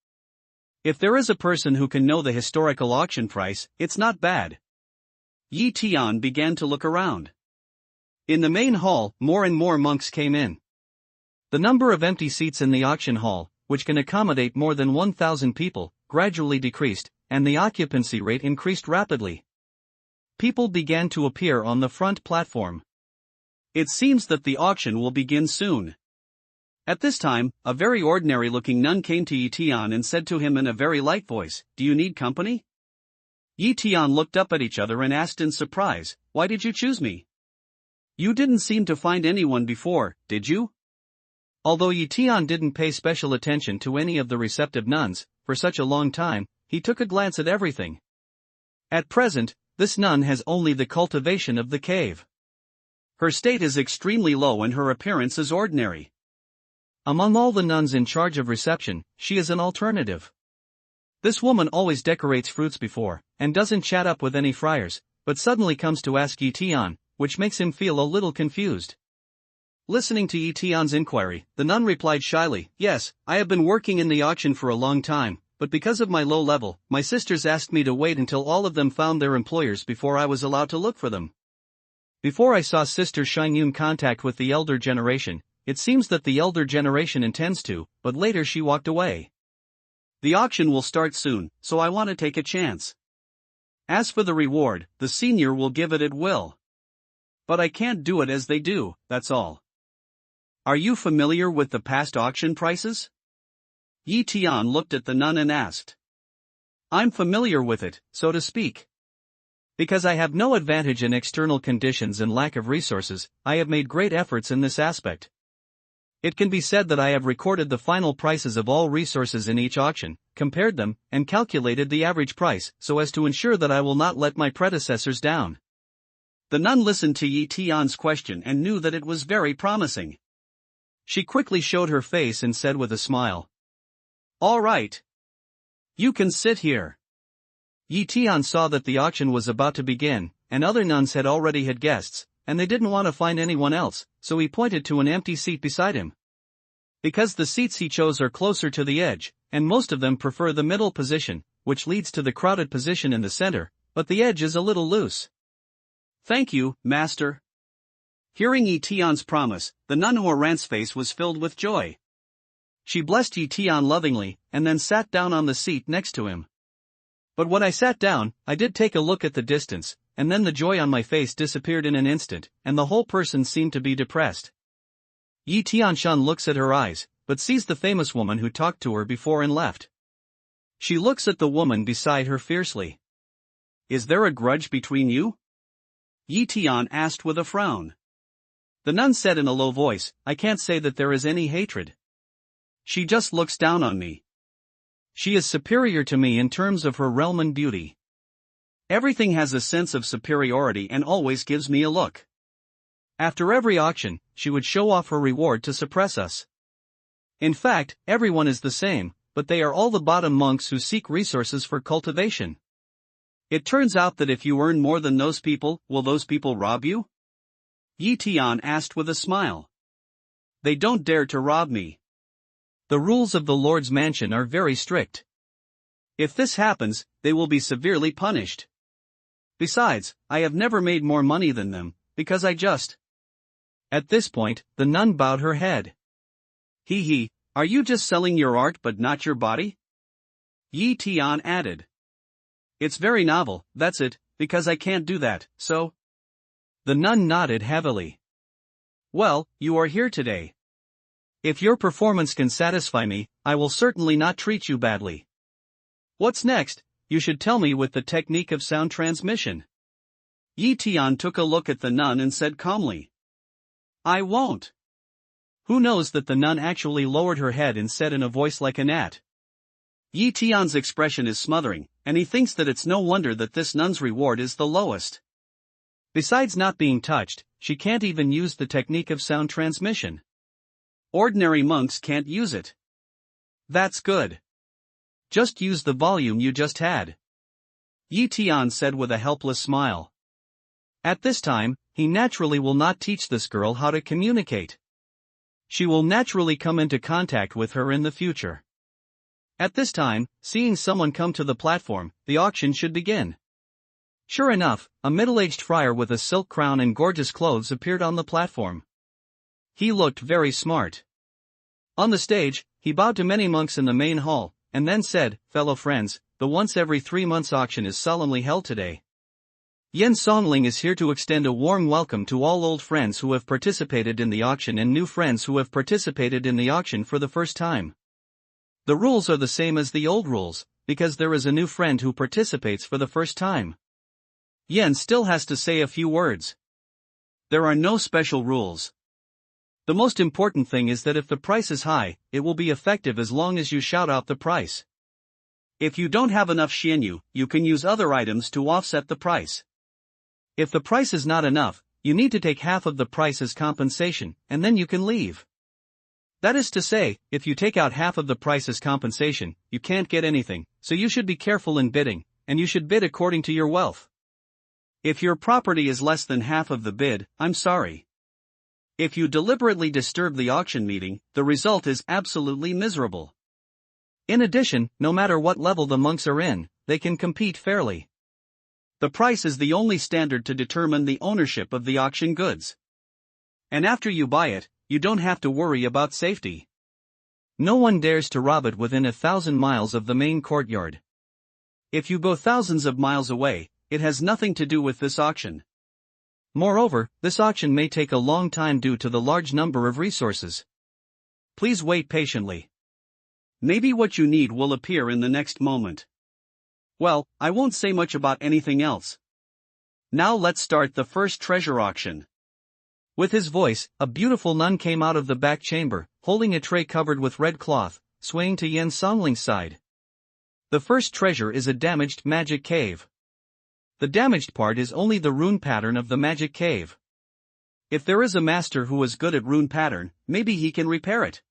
If there is a person who can know the historical auction price, it's not bad. Tian began to look around. In the main hall, more and more monks came in. The number of empty seats in the auction hall, which can accommodate more than 1,000 people, gradually decreased, and the occupancy rate increased rapidly. People began to appear on the front platform. It seems that the auction will begin soon. At this time, a very ordinary-looking nun came to Tian and said to him in a very light voice, Do you need company? Tian looked up at each other and asked in surprise, Why did you choose me? You didn't seem to find anyone before, did you? Although Tian didn't pay special attention to any of the receptive nuns, for such a long time, he took a glance at everything. At present, this nun has only the cultivation of the cave. Her state is extremely low and her appearance is ordinary. Among all the nuns in charge of reception, she is an alternative. This woman always decorates fruits before, and doesn't chat up with any friars, but suddenly comes to ask Tian, which makes him feel a little confused. Listening to Tian's inquiry, the nun replied shyly, Yes, I have been working in the auction for a long time, but because of my low level, my sisters asked me to wait until all of them found their employers before I was allowed to look for them. Before I saw Sister Xinyun contact with the elder generation, it seems that the elder generation intends to, but later she walked away. The auction will start soon, so I want to take a chance. As for the reward, the senior will give it at will. But I can't do it as they do, that's all. Are you familiar with the past auction prices? Tian looked at the nun and asked. I'm familiar with it, so to speak. Because I have no advantage in external conditions and lack of resources, I have made great efforts in this aspect. It can be said that I have recorded the final prices of all resources in each auction, compared them, and calculated the average price, so as to ensure that I will not let my predecessors down. The nun listened to Tian's question and knew that it was very promising. She quickly showed her face and said with a smile. All right. You can sit here. Tian saw that the auction was about to begin, and other nuns had already had guests, and they didn't want to find anyone else, so he pointed to an empty seat beside him. Because the seats he chose are closer to the edge, and most of them prefer the middle position, which leads to the crowded position in the center, but the edge is a little loose. Thank you, master. Hearing Yi Tian's promise, the nun Huarant's face was filled with joy. She blessed Yi Tian lovingly, and then sat down on the seat next to him. But when I sat down, I did take a look at the distance, and then the joy on my face disappeared in an instant, and the whole person seemed to be depressed. Yi Tianshan looks at her eyes, but sees the famous woman who talked to her before and left. She looks at the woman beside her fiercely. Is there a grudge between you? Yi Tian asked with a frown. The nun said in a low voice, I can't say that there is any hatred. She just looks down on me. She is superior to me in terms of her realm and beauty. Everything has a sense of superiority and always gives me a look. After every auction, she would show off her reward to suppress us. In fact, everyone is the same, but they are all the bottom monks who seek resources for cultivation. It turns out that if you earn more than those people, will those people rob you? Yi Tian asked with a smile. They don't dare to rob me. The rules of the Lord's mansion are very strict. If this happens, they will be severely punished. Besides, I have never made more money than them, because I just... At this point, the nun bowed her head. He, are you just selling your art but not your body? Yi Tian added. It's very novel, that's it, because I can't do that, so... The nun nodded heavily. Well, you are here today. If your performance can satisfy me, I will certainly not treat you badly. What's next? You should tell me with the technique of sound transmission. Yi Tian took a look at the nun and said calmly. I won't. Who knows that the nun actually lowered her head and said in a voice like a gnat. Yi Tian's expression is smothering, and he thinks that it's no wonder that this nun's reward is the lowest. Besides not being touched, she can't even use the technique of sound transmission. Ordinary monks can't use it. That's good. Just use the volume you just had. Yi Tian said with a helpless smile. At this time, he naturally will not teach this girl how to communicate. She will naturally come into contact with her in the future. At this time, seeing someone come to the platform, the auction should begin. Sure enough, a middle-aged friar with a silk crown and gorgeous clothes appeared on the platform. He looked very smart. On the stage, he bowed to many monks in the main hall, and then said, fellow friends, the once every 3 months auction is solemnly held today. Yen Songling is here to extend a warm welcome to all old friends who have participated in the auction and new friends who have participated in the auction for the first time. The rules are the same as the old rules, because there is a new friend who participates for the first time. Yen still has to say a few words. There are no special rules. The most important thing is that if the price is high, it will be effective as long as you shout out the price. If you don't have enough xianyu, you can use other items to offset the price. If the price is not enough, you need to take half of the price as compensation, and then you can leave. That is to say, if you take out half of the price as compensation, you can't get anything, so you should be careful in bidding, and you should bid according to your wealth. If your property is less than half of the bid, I'm sorry. If you deliberately disturb the auction meeting, the result is absolutely miserable. In addition, no matter what level the monks are in, they can compete fairly. The price is the only standard to determine the ownership of the auction goods. And after you buy it, you don't have to worry about safety. No one dares to rob it within 1,000 miles of the main courtyard. If you go thousands of miles away, it has nothing to do with this auction. Moreover, this auction may take a long time due to the large number of resources. Please wait patiently. Maybe what you need will appear in the next moment. Well, I won't say much about anything else. Now let's start the first treasure auction. With his voice, a beautiful nun came out of the back chamber, holding a tray covered with red cloth, swaying to Yen Songling's side. The first treasure is a damaged magic cave. The damaged part is only the rune pattern of the magic cave. If there is a master who is good at rune pattern, maybe he can repair it.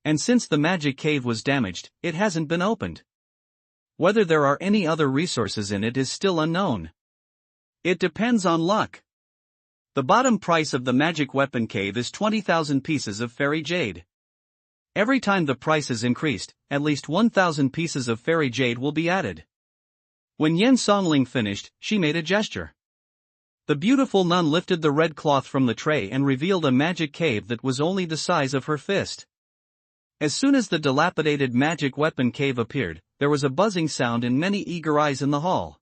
And since the magic cave was damaged, it hasn't been opened. Whether there are any other resources in it is still unknown. It depends on luck. The bottom price of the magic weapon cave is 20,000 pieces of fairy jade. Every time the price is increased, at least 1,000 pieces of fairy jade will be added. When Yen Songling finished, she made a gesture. The beautiful nun lifted the red cloth from the tray and revealed a magic cave that was only the size of her fist. As soon as the dilapidated magic weapon cave appeared, there was a buzzing sound and many eager eyes in the hall.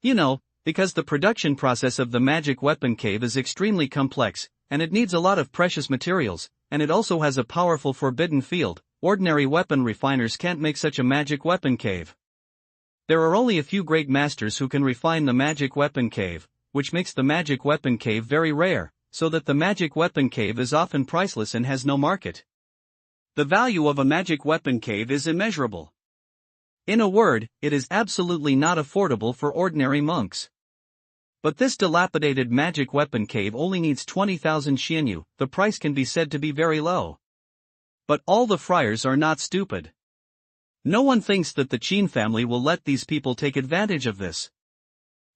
You know, because the production process of the magic weapon cave is extremely complex, and it needs a lot of precious materials, and it also has a powerful forbidden field, ordinary weapon refiners can't make such a magic weapon cave. There are only a few great masters who can refine the magic weapon cave, which makes the magic weapon cave very rare, so that the magic weapon cave is often priceless and has no market. The value of a magic weapon cave is immeasurable. In a word, it is absolutely not affordable for ordinary monks. But this dilapidated magic weapon cave only needs 20,000 xianyu, the price can be said to be very low. But all the friars are not stupid. No one thinks that the Qin family will let these people take advantage of this.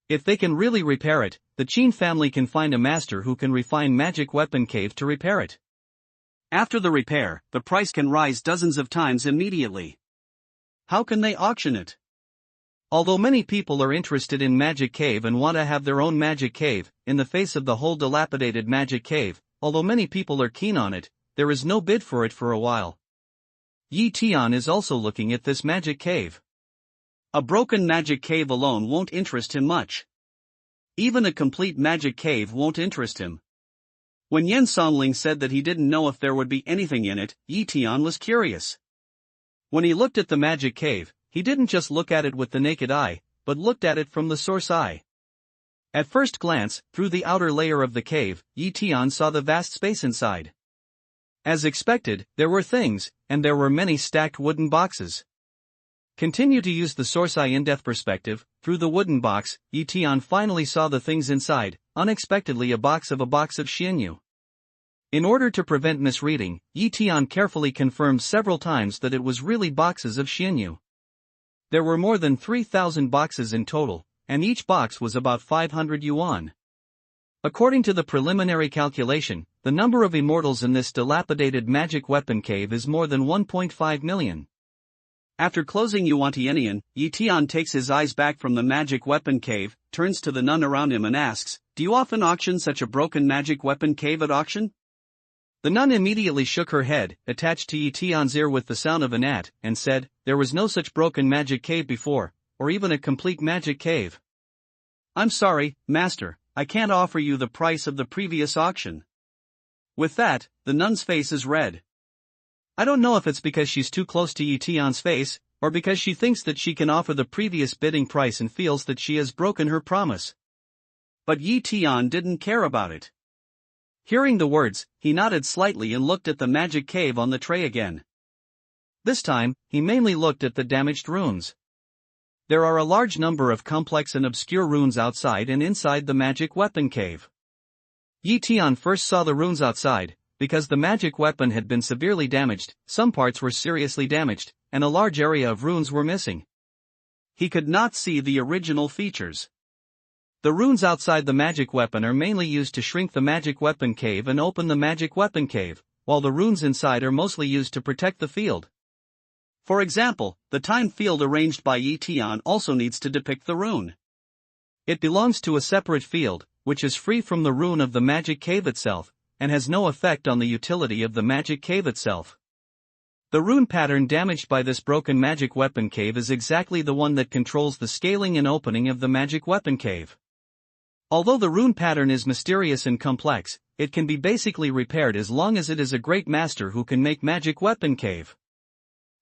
If they can really repair it, the Qin family can find a master who can refine magic weapon cave to repair it. After the repair, the price can rise dozens of times immediately. How can they auction it? Although many people are interested in magic cave and want to have their own magic cave, in the face of the whole dilapidated magic cave, although many people are keen on it, there is no bid for it for a while. Yi Tian is also looking at this magic cave. A broken magic cave alone won't interest him much. Even a complete magic cave won't interest him. When Yen Songling said that he didn't know if there would be anything in it, Yi Tian was curious. When he looked at the magic cave, he didn't just look at it with the naked eye, but looked at it from the source eye. At first glance, through the outer layer of the cave, Yi Tian saw the vast space inside. As expected, there were things, and there were many stacked wooden boxes. Continue to use the source eye in-depth perspective. Through the wooden box, Yi Tian finally saw the things inside, unexpectedly a box of xianyu. In order to prevent misreading, Yi Tian carefully confirmed several times that it was really boxes of xianyu. There were more than 3,000 boxes in total, and each box was about 500 yuan. According to the preliminary calculation, the number of immortals in this dilapidated magic weapon cave is more than 1.5 million. After closing Yuan Tianian, Yi Tian takes his eyes back from the magic weapon cave, turns to the nun around him and asks, "Do you often auction such a broken magic weapon cave at auction?" The nun immediately shook her head, attached to Yi Tian's ear with the sound of a gnat, and said, "There was no such broken magic cave before, or even a complete magic cave. I'm sorry, master, I can't offer you the price of the previous auction." With that, the nun's face is red. I don't know if it's because she's too close to Yi Tian's face, or because she thinks that she can offer the previous bidding price and feels that she has broken her promise. But Yi Tian didn't care about it. Hearing the words, he nodded slightly and looked at the magic cave on the tray again. This time, he mainly looked at the damaged runes. There are a large number of complex and obscure runes outside and inside the magic weapon cave. Yi Tian first saw the runes outside, because the magic weapon had been severely damaged, some parts were seriously damaged, and a large area of runes were missing. He could not see the original features. The runes outside the magic weapon are mainly used to shrink the magic weapon cave and open the magic weapon cave, while the runes inside are mostly used to protect the field. For example, the time field arranged by Yi Tian also needs to depict the rune. It belongs to a separate field, which is free from the rune of the magic cave itself, and has no effect on the utility of the magic cave itself. The rune pattern damaged by this broken magic weapon cave is exactly the one that controls the scaling and opening of the magic weapon cave. Although the rune pattern is mysterious and complex, it can be basically repaired as long as it is a great master who can make magic weapon cave.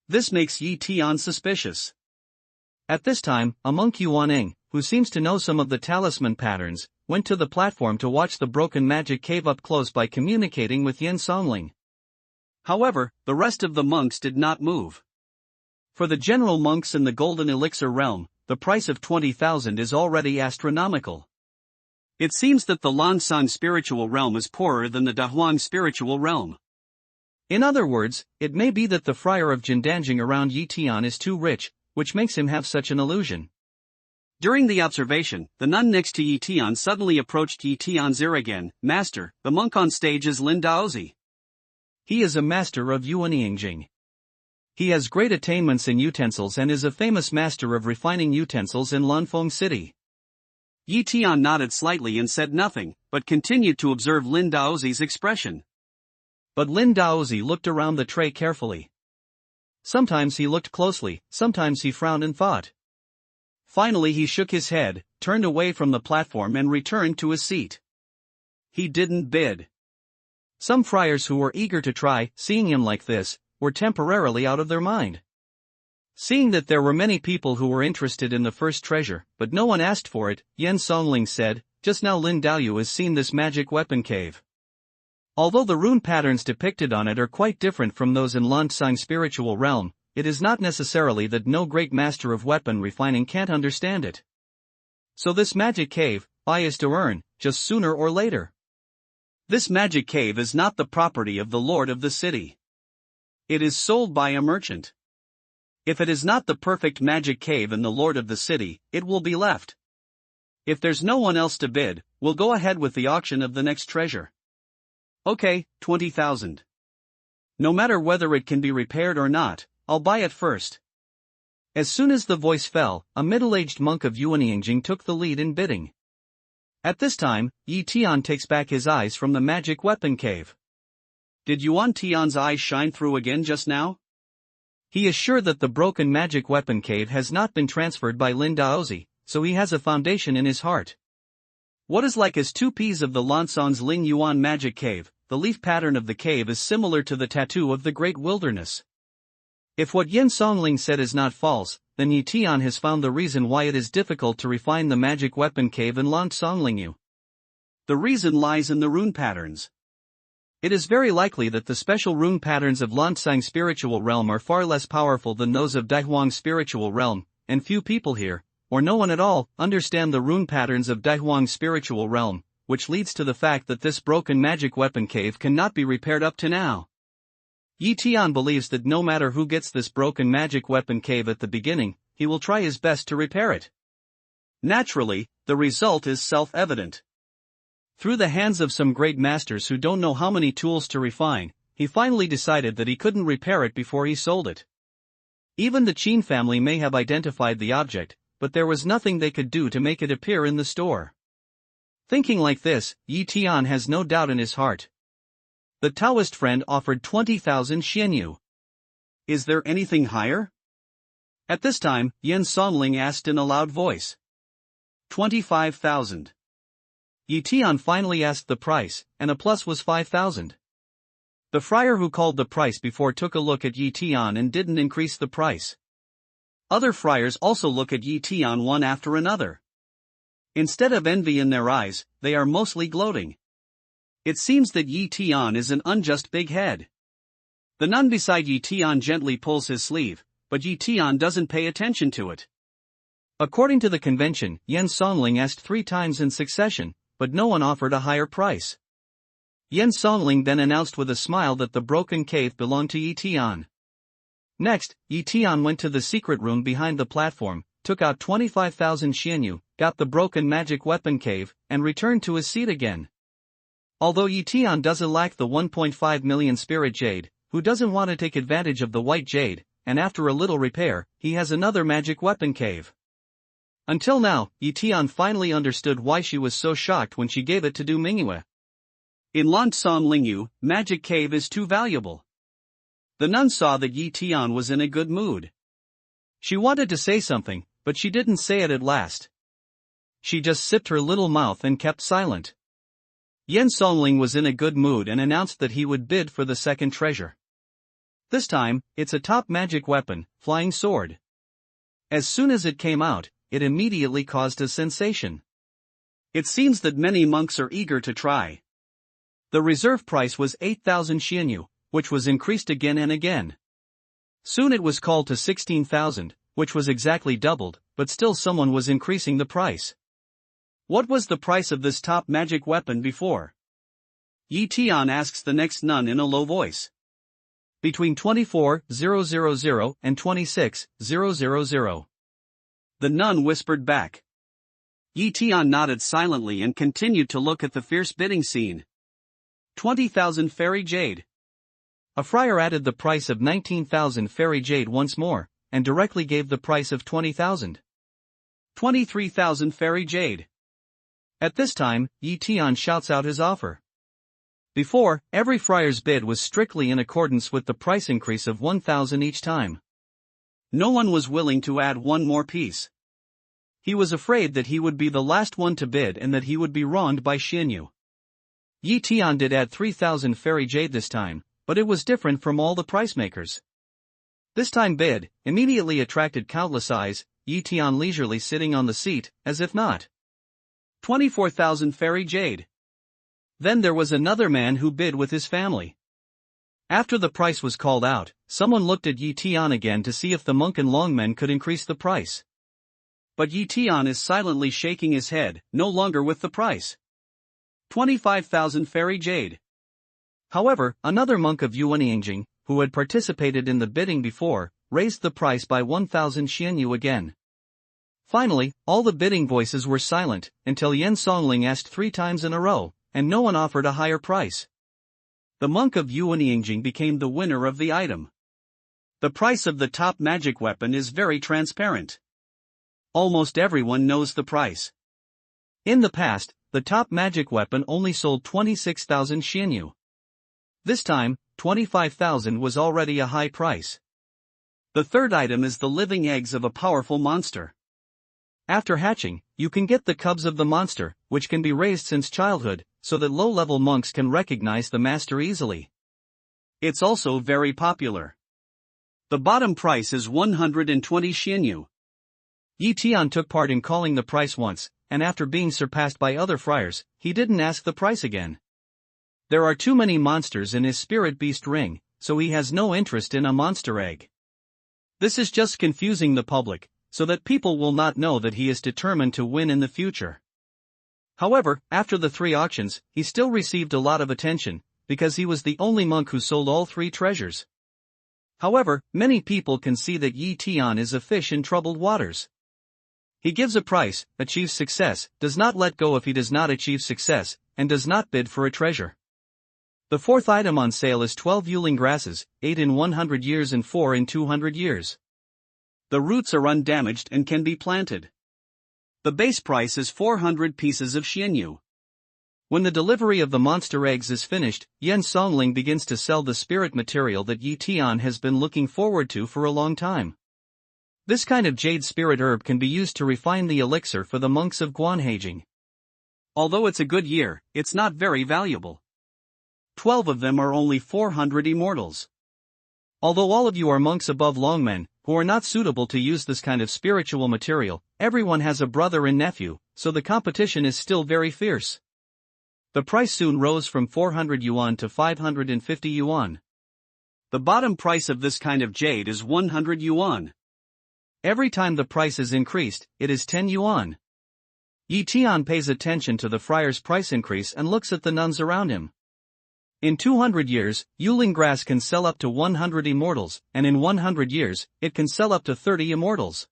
This makes Yi Tian suspicious. At this time, a monk Yuaning, who seems to know some of the talisman patterns, went to the platform to watch the broken magic cave up close by communicating with Yen Songling. However, the rest of the monks did not move. For the general monks in the Golden Elixir realm, the price of 20,000 is already astronomical. It seems that the Lanshan spiritual realm is poorer than the Dahuang spiritual realm. In other words, it may be that the friar of Jindanjing around Yi Tian is too rich, which makes him have such an illusion. During the observation, the nun next to Yi Tian suddenly approached Yi Tian's ear again. "Master, the monk on stage is Lin Daozi." He is a master of yuanyingjing. He has great attainments in utensils and is a famous master of refining utensils in Lanfeng City. Yi Tian nodded slightly and said nothing, but continued to observe Lin Daozi's expression. But Lin Daozi looked around the tray carefully. Sometimes he looked closely, sometimes he frowned and thought. Finally he shook his head, turned away from the platform and returned to his seat. He didn't bid. Some friars who were eager to try, seeing him like this, were temporarily out of their mind. Seeing that there were many people who were interested in the first treasure, but no one asked for it, Yan Songling said, "Just now Lin Daoyu has seen this magic weapon cave. Although the rune patterns depicted on it are quite different from those in Lanfeng spiritual realm, it is not necessarily that no great master of weapon refining can't understand it. So this magic cave, buy is to earn, just sooner or later. This magic cave is not the property of the lord of the city. It is sold by a merchant. If it is not the perfect magic cave and the lord of the city, it will be left. If there's no one else to bid, we'll go ahead with the auction of the next treasure. Okay, 20,000. No matter whether it can be repaired or not, I'll buy it first." As soon as the voice fell, a middle-aged monk of Yuanyingjing took the lead in bidding. At this time, Yi Tian takes back his eyes from the magic weapon cave. Did Yuan Tian's eyes shine through again just now? He is sure that the broken magic weapon cave has not been transferred by Lin Daozi, so he has a foundation in his heart. What is like as 2 Ps of the Lanfeng's Ling Yuan magic cave, the leaf pattern of the cave is similar to the tattoo of the great wilderness. If what Yan Songling said is not false, then Yi Tian has found the reason why it is difficult to refine the magic weapon cave in Lanfeng. The reason lies in the rune patterns. It is very likely that the special rune patterns of Lanfeng spiritual realm are far less powerful than those of Daihuang spiritual realm, and few people here, or no one at all, understand the rune patterns of Daihuang spiritual realm, which leads to the fact that this broken magic weapon cave cannot be repaired up to now. Yi Tian believes that no matter who gets this broken magic weapon cave at the beginning, he will try his best to repair it. Naturally, the result is self-evident. Through the hands of some great masters who don't know how many tools to refine, he finally decided that he couldn't repair it before he sold it. Even the Qin family may have identified the object, but there was nothing they could do to make it appear in the store. Thinking like this, Yi Tian has no doubt in his heart. The Taoist friend offered 20,000 xianyu. Is there anything higher? At this time, Yan Songling asked in a loud voice. 25,000. Yi Tian finally asked the price, and a plus was 5,000. The friar who called the price before took a look at Yi Tian and didn't increase the price. Other friars also look at Yi Tian one after another. Instead of envy in their eyes, they are mostly gloating. It seems that Yi Tian is an unjust big head. The nun beside Yi Tian gently pulls his sleeve, but Yi Tian doesn't pay attention to it. According to the convention, Yan Songling asked 3 times in succession, but no one offered a higher price. Yan Songling then announced with a smile that the broken cave belonged to Yi Tian. Next, Yi Tian went to the secret room behind the platform, took out 25,000 xianyu, got the broken magic weapon cave, and returned to his seat again. Although Yi Tian doesn't lack the 1.5 million spirit jade, who doesn't want to take advantage of the white jade, and after a little repair, he has another magic weapon cave. Until now, Yi Tian finally understood why she was so shocked when she gave it to Du Mingyue. In Lanfeng, magic cave is too valuable. The nun saw that Yi Tian was in a good mood. She wanted to say something, but she didn't say it at last. She just sipped her little mouth and kept silent. Yan Songling was in a good mood and announced that he would bid for the second treasure. This time, it's a top magic weapon, flying sword. As soon as it came out, it immediately caused a sensation. It seems that many monks are eager to try. The reserve price was 8,000 xianyu, which was increased again and again. Soon it was called to 16,000, which was exactly doubled, but still someone was increasing the price. What was the price of this top magic weapon before? Yi Tian asks the next nun in a low voice. Between 24,000 and 26,000. The nun whispered back. Yi Tian nodded silently and continued to look at the fierce bidding scene. 20,000 fairy jade. A friar added the price of 19,000 fairy jade once more, and directly gave the price of 20,000. 23,000 fairy jade. At this time, Tian shouts out his offer. Before, every friar's bid was strictly in accordance with the price increase of 1,000 each time. No one was willing to add one more piece. He was afraid that he would be the last one to bid and that he would be wronged by Xianyu. Tian did add 3,000 fairy jade this time, but it was different from all the price makers. This time bid immediately attracted countless eyes, Tian leisurely sitting on the seat, as if not. 24,000 fairy jade. Then there was another man who bid with his family. After the price was called out, someone looked at Tian again to see if the monk and longmen could increase the price. But Tian is silently shaking his head, no longer with the price. 25,000 fairy jade. However, another monk of Yuanying, who had participated in the bidding before, raised the price by 1,000 xianyu again. Finally, all the bidding voices were silent, until Yan Songling asked 3 times in a row, and no one offered a higher price. The monk of Yuanying became the winner of the item. The price of the top magic weapon is very transparent. Almost everyone knows the price. In the past, the top magic weapon only sold 26,000 xianyu. This time, 25,000 was already a high price. The third item is the living eggs of a powerful monster. After hatching, you can get the cubs of the monster, which can be raised since childhood, so that low-level monks can recognize the master easily. It's also very popular. The bottom price is 120 xianyu. Tian took part in calling the price once, and after being surpassed by other friars, he didn't ask the price again. There are too many monsters in his spirit beast ring, so he has no interest in a monster egg. This is just confusing the public, so that people will not know that he is determined to win in the future. However, after the 3 auctions, he still received a lot of attention, because he was the only monk who sold all 3 treasures. However, many people can see that Tian is a fish in troubled waters. He gives a price, achieves success, does not let go if he does not achieve success, and does not bid for a treasure. The 4th item on sale is 12 Yuling grasses, 8 in 100 years and 4 in 200 years. The roots are undamaged and can be planted. The base price is 400 pieces of xianyu. When the delivery of the monster eggs is finished, Yan Songling begins to sell the spirit material that Tian has been looking forward to for a long time. This kind of jade spirit herb can be used to refine the elixir for the monks of Guanhaging. Although it's a good year, it's not very valuable. 12 of them are only 400 immortals. Although all of you are monks above longmen, who are not suitable to use this kind of spiritual material, everyone has a brother and nephew, so the competition is still very fierce. The price soon rose from 400 yuan to 550 yuan. The bottom price of this kind of jade is 100 yuan. Every time the price is increased, it is 10 yuan. Tian pays attention to the friar's price increase and looks at the nuns around him. In 200 years, Yuling grass can sell up to 100 immortals, and in 100 years, it can sell up to 30 immortals.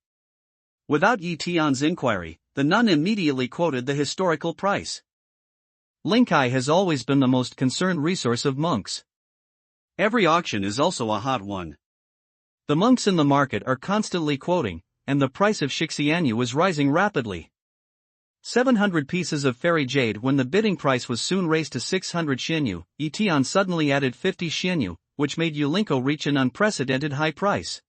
Without Tian's inquiry, the nun immediately quoted the historical price. Linkai has always been the most concerned resource of monks. Every auction is also a hot one. The monks in the market are constantly quoting, and the price of Shixianyu is rising rapidly. 700 pieces of fairy jade. When the bidding price was soon raised to 600 xianyu, Tian suddenly added 50 xianyu, which made Yulinko reach an unprecedented high price.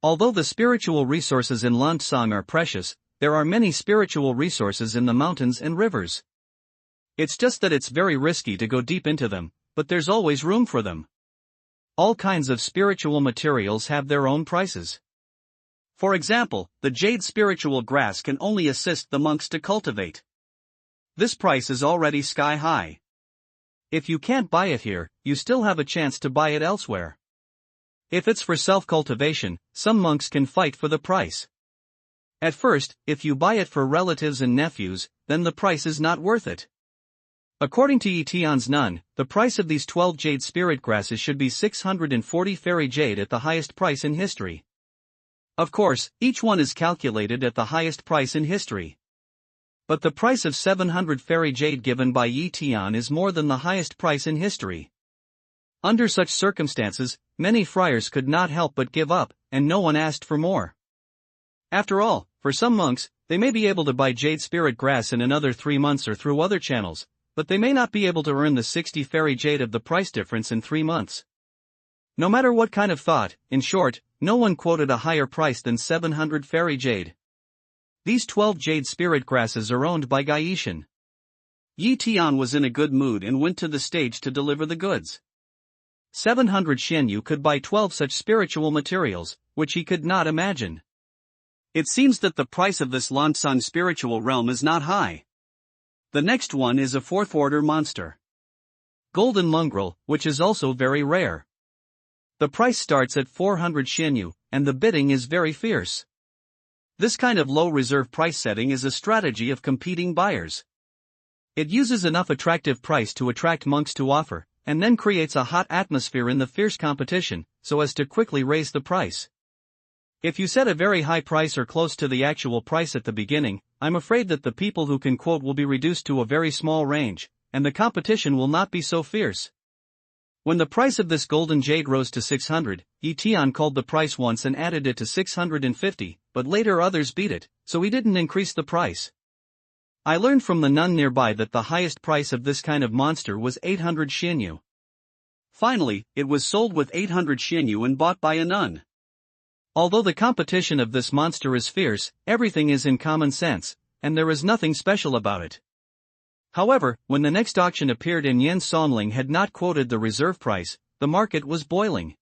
Although the spiritual resources in Lantsang are precious, there are many spiritual resources in the mountains and rivers. It's just that it's very risky to go deep into them, but there's always room for them. All kinds of spiritual materials have their own prices. For example, the jade spiritual grass can only assist the monks to cultivate. This price is already sky high. If you can't buy it here, you still have a chance to buy it elsewhere. If it's for self-cultivation, some monks can fight for the price. At first, if you buy it for relatives and nephews, then the price is not worth it. According to Tian's nun, the price of these 12 jade spirit grasses should be 640 fairy jade at the highest price in history. Of course, each one is calculated at the highest price in history. But the price of 700 fairy jade given by Tian is more than the highest price in history. Under such circumstances, many friars could not help but give up, and no one asked for more. After all, for some monks, they may be able to buy jade spirit grass in another 3 months or through other channels, but they may not be able to earn the 60 fairy jade of the price difference in 3 months. No matter what kind of thought, in short, no one quoted a higher price than 700 fairy jade. These 12 jade spirit grasses are owned by Gaishan. Tian was in a good mood and went to the stage to deliver the goods. 700 Xianyu could buy 12 such spiritual materials, which he could not imagine. It seems that the price of this Lanshan spiritual realm is not high. The next one is a 4th order monster. Golden mongrel, which is also very rare. The price starts at 400 Xianyu, and the bidding is very fierce. This kind of low reserve price setting is a strategy of competing buyers. It uses enough attractive price to attract monks to offer, and then creates a hot atmosphere in the fierce competition, so as to quickly raise the price. If you set a very high price or close to the actual price at the beginning, I'm afraid that the people who can quote will be reduced to a very small range, and the competition will not be so fierce. When the price of this golden jade rose to 600, Tian called the price once and added it to 650, but later others beat it, so he didn't increase the price. I learned from the nun nearby that the highest price of this kind of monster was 800 Xianyu. Finally, it was sold with 800 Xianyu and bought by a nun. Although the competition of this monster is fierce, everything is in common sense, and there is nothing special about it. However, when the next auction appeared and Yan Sonling had not quoted the reserve price, the market was boiling.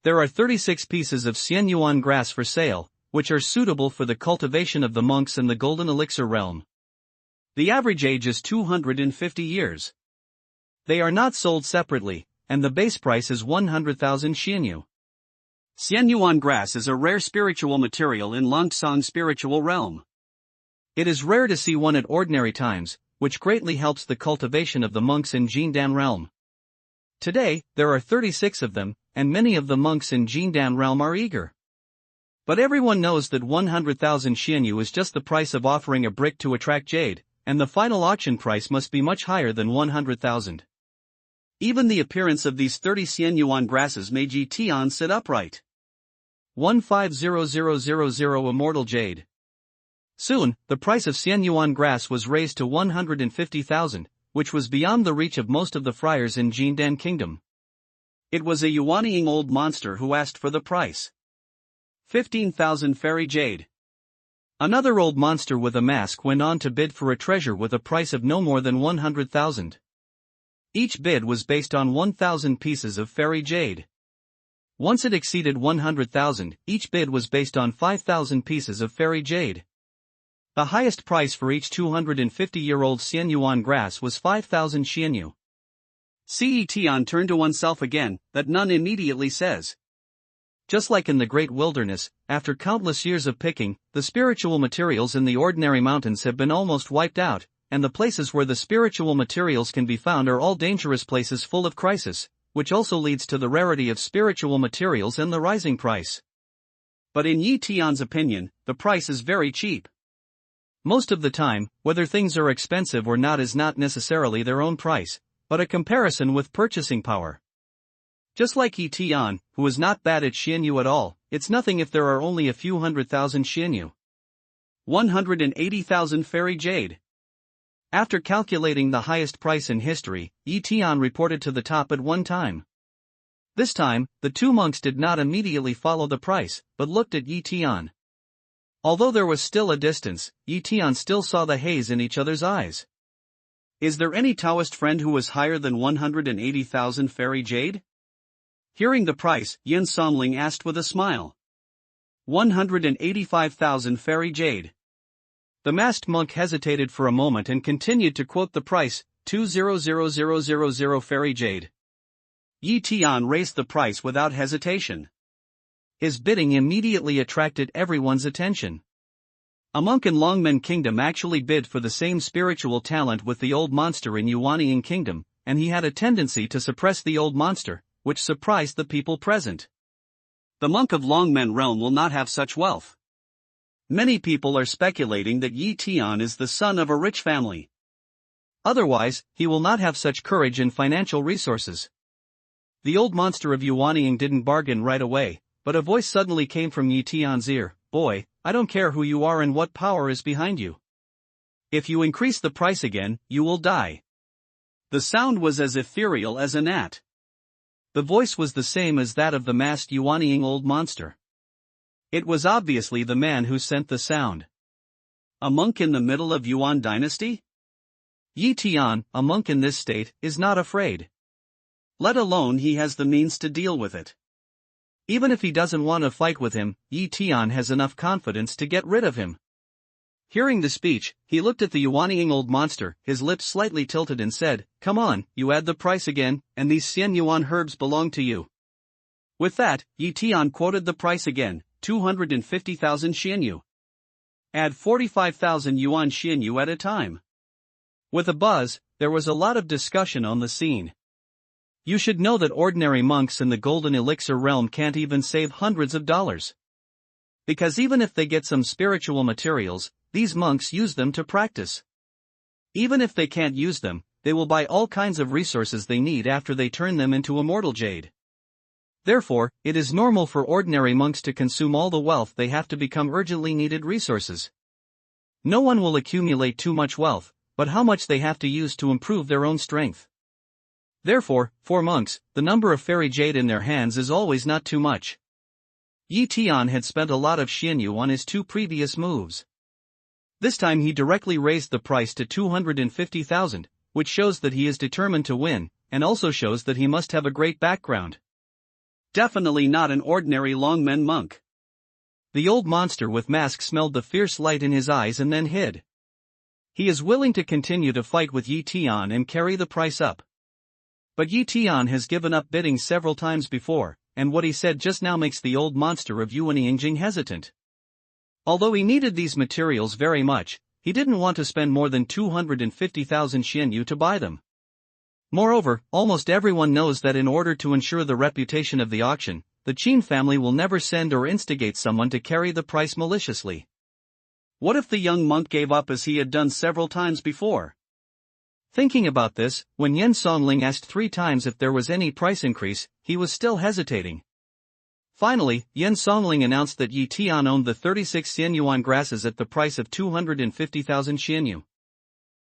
There are 36 pieces of Xianyuan grass for sale, which are suitable for the cultivation of the monks in the golden elixir realm. The average age is 250 years. They are not sold separately, and the base price is 100,000 Xianyu. Xianyuan grass is a rare spiritual material in Lanshan spiritual realm. It is rare to see one at ordinary times, which greatly helps the cultivation of the monks in Jindan realm. Today, there are 36 of them, and many of the monks in Jindan realm are eager. But everyone knows that 100,000 Xianyu is just the price of offering a brick to attract jade, and the final auction price must be much higher than 100,000. Even the appearance of these 30 Xianyuan grasses made Tian sit upright. 150000 Immortal Jade. Soon, the price of Xianyuan grass was raised to 150,000, which was beyond the reach of most of the friars in Jindan Kingdom. It was a yuanying old monster who asked for the price. 15,000 fairy jade. Another old monster with a mask went on to bid for a treasure with a price of no more than 100,000. Each bid was based on 1,000 pieces of fairy jade. Once it exceeded 100,000, each bid was based on 5,000 pieces of fairy jade. The highest price for each 250-year-old Xianyuan grass was 5,000 Xianyu. Tian turned to oneself again, that nun immediately says. Just like in the great wilderness, after countless years of picking, the spiritual materials in the ordinary mountains have been almost wiped out, and the places where the spiritual materials can be found are all dangerous places full of crisis, which also leads to the rarity of spiritual materials and the rising price. But in Tian's opinion, the price is very cheap. Most of the time, whether things are expensive or not is not necessarily their own price, but a comparison with purchasing power. Just like Tian, who is not bad at Xianyu at all, it's nothing if there are only a few 100,000 Xianyu. 180,000 fairy jade. After calculating the highest price in history, Tian reported to the top at one time. This time, the two monks did not immediately follow the price, but looked at Tian. Although there was still a distance, Tian still saw the haze in each other's eyes. Is there any Taoist friend who was higher than 180,000 fairy jade? Hearing the price, Yan Somling asked with a smile. 185,000 fairy jade. The masked monk hesitated for a moment and continued to quote the price, 200,000 fairy jade. Tian raised the price without hesitation. His bidding immediately attracted everyone's attention. A monk in Longmen Kingdom actually bid for the same spiritual talent with the old monster in Yuanying Kingdom, and he had a tendency to suppress the old monster, which surprised the people present. The monk of Longmen realm will not have such wealth. Many people are speculating that Tian is the son of a rich family. Otherwise, he will not have such courage and financial resources. The old monster of Yuanying didn't bargain right away, but a voice suddenly came from Yi Tian's ear. Boy, I don't care who you are and what power is behind you. If you increase the price again, you will die. The sound was as ethereal as a gnat. The voice was the same as that of the masked Yuanying old monster. It was obviously the man who sent the sound. A monk in the middle of Yuan dynasty? Yi Tian, a monk in this state, is not afraid. Let alone he has the means to deal with it. Even if he doesn't want to fight with him, Yi Tian has enough confidence to get rid of him. Hearing the speech, he looked at the Yuanying old monster, his lips slightly tilted and said, Come on, you add the price again, and these 1000 yuan herbs belong to you. With that, Yi Tian quoted the price again, 250,000 xianyu. Add 45,000 yuan xianyu at a time. With a buzz, there was a lot of discussion on the scene. You should know that ordinary monks in the golden elixir realm can't even save hundreds of dollars. Because even if they get some spiritual materials, these monks use them to practice. Even if they can't use them, they will buy all kinds of resources they need after they turn them into immortal jade. Therefore, it is normal for ordinary monks to consume all the wealth they have to become urgently needed resources. No one will accumulate too much wealth, but how much they have to use to improve their own strength. Therefore, for monks, the number of fairy jade in their hands is always not too much. Yi Tian had spent a lot of xianyu on his two previous moves. This time he directly raised the price to 250,000, which shows that he is determined to win, and also shows that he must have a great background. Definitely not an ordinary longmen monk. The old monster with mask smelled the fierce light in his eyes and then hid. He is willing to continue to fight with Yi Tian and carry the price up. But Yi Tian has given up bidding several times before, and what he said just now makes the old monster of Yuanying hesitant. Although he needed these materials very much, he didn't want to spend more than 250,000 xianyu to buy them. Moreover, almost everyone knows that in order to ensure the reputation of the auction, the Qin family will never send or instigate someone to carry the price maliciously. What if the young monk gave up as he had done several times before? Thinking about this, when Yan Songling asked 3 times if there was any price increase, he was still hesitating. Finally, Yan Songling announced that Yi Tian owned the 36 yuan grasses at the price of 250,000 xianyu.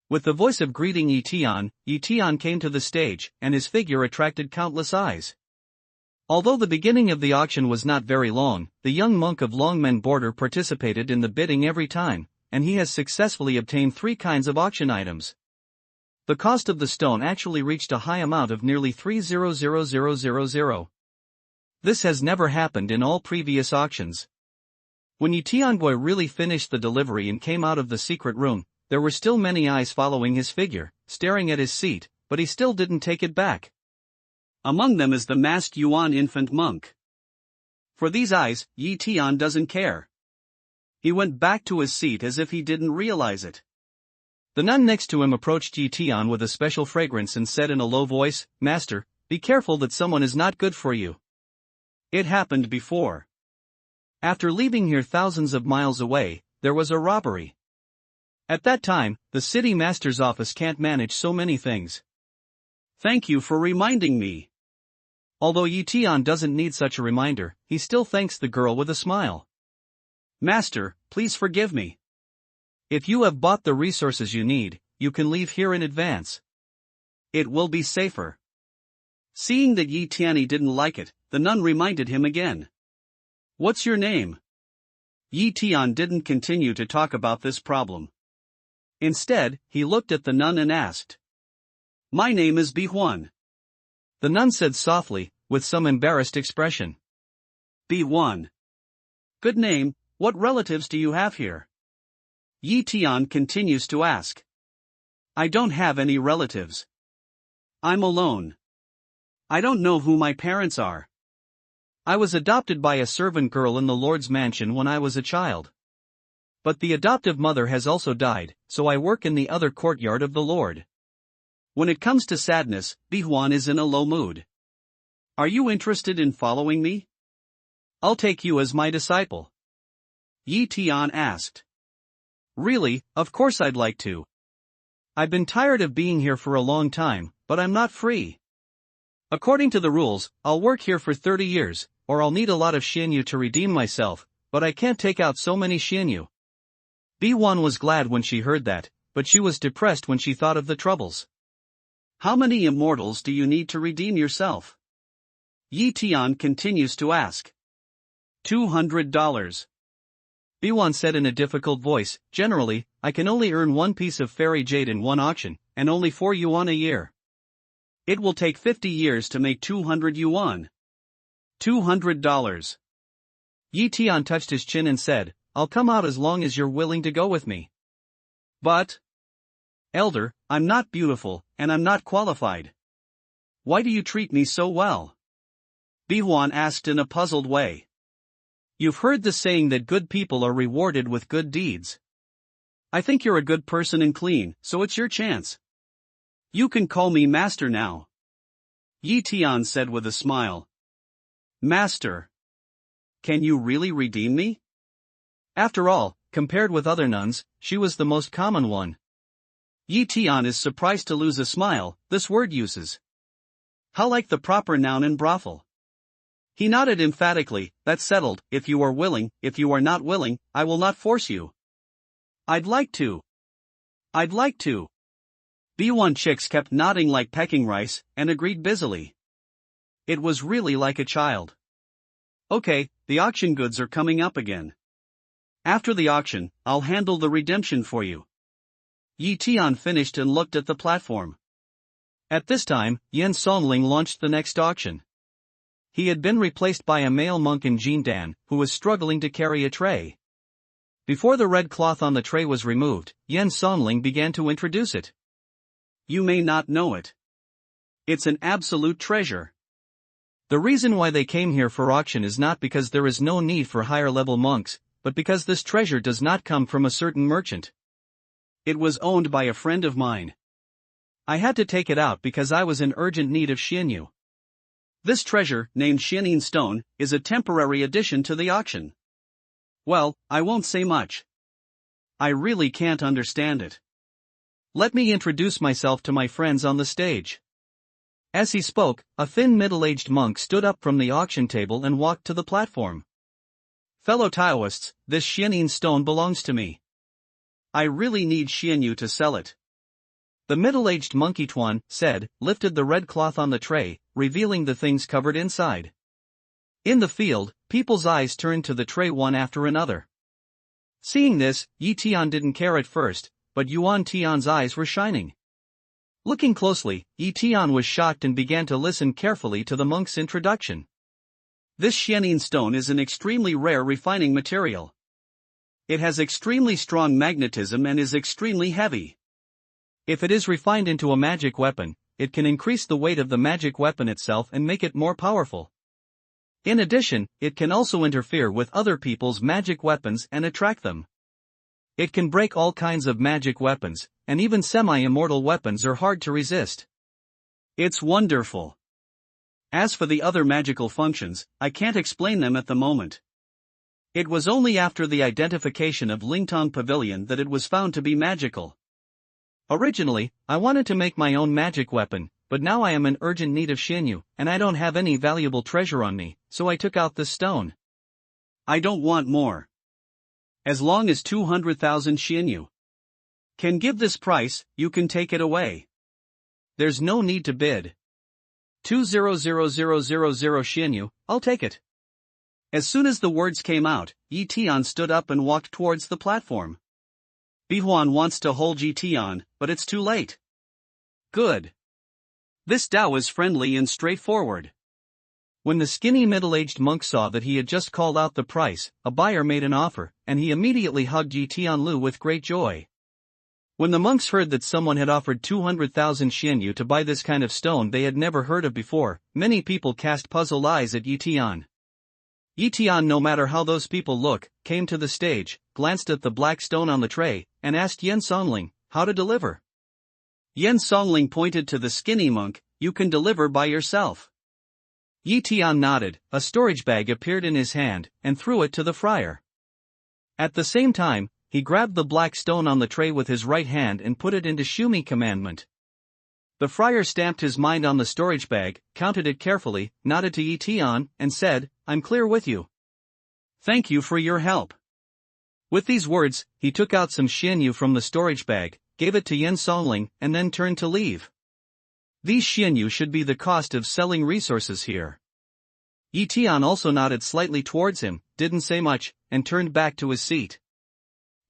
With the voice of greeting Yi Tian came to the stage, and his figure attracted countless eyes. Although the beginning of the auction was not very long, the young monk of Longmen Border participated in the bidding every time, and he has successfully obtained 3 kinds of auction items. The cost of the stone actually reached a high amount of nearly 300,000. This has never happened in all previous auctions. When Yi Tianguo really finished the delivery and came out of the secret room, there were still many eyes following his figure, staring at his seat, but he still didn't take it back. Among them is the masked Yuan infant monk. For these eyes, Yi Tian doesn't care. He went back to his seat as if he didn't realize it. The nun next to him approached Yi Tian with a special fragrance and said in a low voice, Master, be careful that someone is not good for you. It happened before. After leaving here thousands of miles away, there was a robbery. At that time, the city master's office can't manage so many things. Thank you for reminding me. Although Yi Tian doesn't need such a reminder, he still thanks the girl with a smile. Master, please forgive me. If you have bought the resources you need, you can leave here in advance. It will be safer. Seeing that Yi Tian didn't like it, the nun reminded him again. What's your name? Yi Tian didn't continue to talk about this problem. Instead, he looked at the nun and asked. My name is Bi-Huan. The nun said softly, with some embarrassed expression. Bi-Huan. Good name, what relatives do you have here? Yi Tian continues to ask. I don't have any relatives. I'm alone. I don't know who my parents are. I was adopted by a servant girl in the Lord's mansion when I was a child. But the adoptive mother has also died, so I work in the other courtyard of the Lord. When it comes to sadness, Bi-Huan is in a low mood. Are you interested in following me? I'll take you as my disciple. Yi Tian asked. Really, of course I'd like to. I've been tired of being here for a long time, but I'm not free. According to the rules, I'll work here for 30 years, or I'll need a lot of xianyu to redeem myself, but I can't take out so many xianyu. B1 was glad when she heard that, but she was depressed when she thought of the troubles. How many immortals do you need to redeem yourself? Tian continues to ask. $200. B1 said in a difficult voice, generally, I can only earn one piece of fairy jade in one auction, and only 4 yuan a year. It will take 50 years to make 200 yuan. $200. Tian touched his chin and said, I'll come out as long as you're willing to go with me. But, Elder, I'm not beautiful, and I'm not qualified. Why do you treat me so well? B1 asked in a puzzled way. You've heard the saying that good people are rewarded with good deeds. I think you're a good person and clean, so it's your chance. You can call me Master now. Tian said with a smile. Master. Can you really redeem me? After all, compared with other nuns, she was the most common one. Tian is surprised to lose a smile, this word uses. How like the proper noun in brothel. He nodded emphatically, that's settled, if you are willing, if you are not willing, I will not force you. I'd like to. B1 chicks kept nodding like pecking rice, and agreed busily. It was really like a child. Okay, the auction goods are coming up again. After the auction, I'll handle the redemption for you. Tian finished and looked at the platform. At this time, Yen Songling launched the next auction. He had been replaced by a male monk in Jindan, who was struggling to carry a tray. Before the red cloth on the tray was removed, Yen Songling began to introduce it. You may not know it. It's an absolute treasure. The reason why they came here for auction is not because there is no need for higher-level monks, but because this treasure does not come from a certain merchant. It was owned by a friend of mine. I had to take it out because I was in urgent need of xianyu. This treasure, named Xianin Stone, is a temporary addition to the auction. Well, I won't say much. I really can't understand it. Let me introduce myself to my friends on the stage. As he spoke, a thin middle-aged monk stood up from the auction table and walked to the platform. Fellow Taoists, this Xianin Stone belongs to me. I really need xianyu to sell it. The middle-aged monkey Tian said, lifted the red cloth on the tray, revealing the things covered inside. In the field, people's eyes turned to the tray one after another. Seeing this, Tian didn't care at first, but Yuan Tian's eyes were shining. Looking closely, Tian was shocked and began to listen carefully to the monk's introduction. This Xianin stone is an extremely rare refining material. It has extremely strong magnetism and is extremely heavy. If it is refined into a magic weapon, it can increase the weight of the magic weapon itself and make it more powerful. In addition, it can also interfere with other people's magic weapons and attract them. It can break all kinds of magic weapons, and even semi-immortal weapons are hard to resist. It's wonderful. As for the other magical functions, I can't explain them at the moment. It was only after the identification of Lingtong Pavilion that it was found to be magical. Originally, I wanted to make my own magic weapon, but now I am in urgent need of xianyu, and I don't have any valuable treasure on me, so I took out this stone. I don't want more. As long as 200,000 xianyu can give this price, you can take it away. There's no need to bid. 200,000 xianyu, I'll take it. As soon as the words came out, Tian stood up and walked towards the platform. Bihuan wants to hold Tian, but it's too late. Good. This Tao is friendly and straightforward. When the skinny middle-aged monk saw that he had just called out the price, a buyer made an offer, and he immediately hugged Tianlu with great joy. When the monks heard that someone had offered 200,000 xianyu to buy this kind of stone they had never heard of before, many people cast puzzled eyes at Tian. Tian, no matter how those people look, came to the stage, glanced at the black stone on the tray, and asked Yen Songling how to deliver. Yen Songling pointed to the skinny monk, you can deliver by yourself. Tian nodded, a storage bag appeared in his hand, and threw it to the friar. At the same time, he grabbed the black stone on the tray with his right hand and put it into Shumi commandment. The friar stamped his mind on the storage bag, counted it carefully, nodded to Tian, and said, "I'm clear with you. Thank you for your help." With these words, he took out some xianyu from the storage bag, gave it to Yan Songling, and then turned to leave. These xianyu should be the cost of selling resources here. Tian also nodded slightly towards him, didn't say much, and turned back to his seat.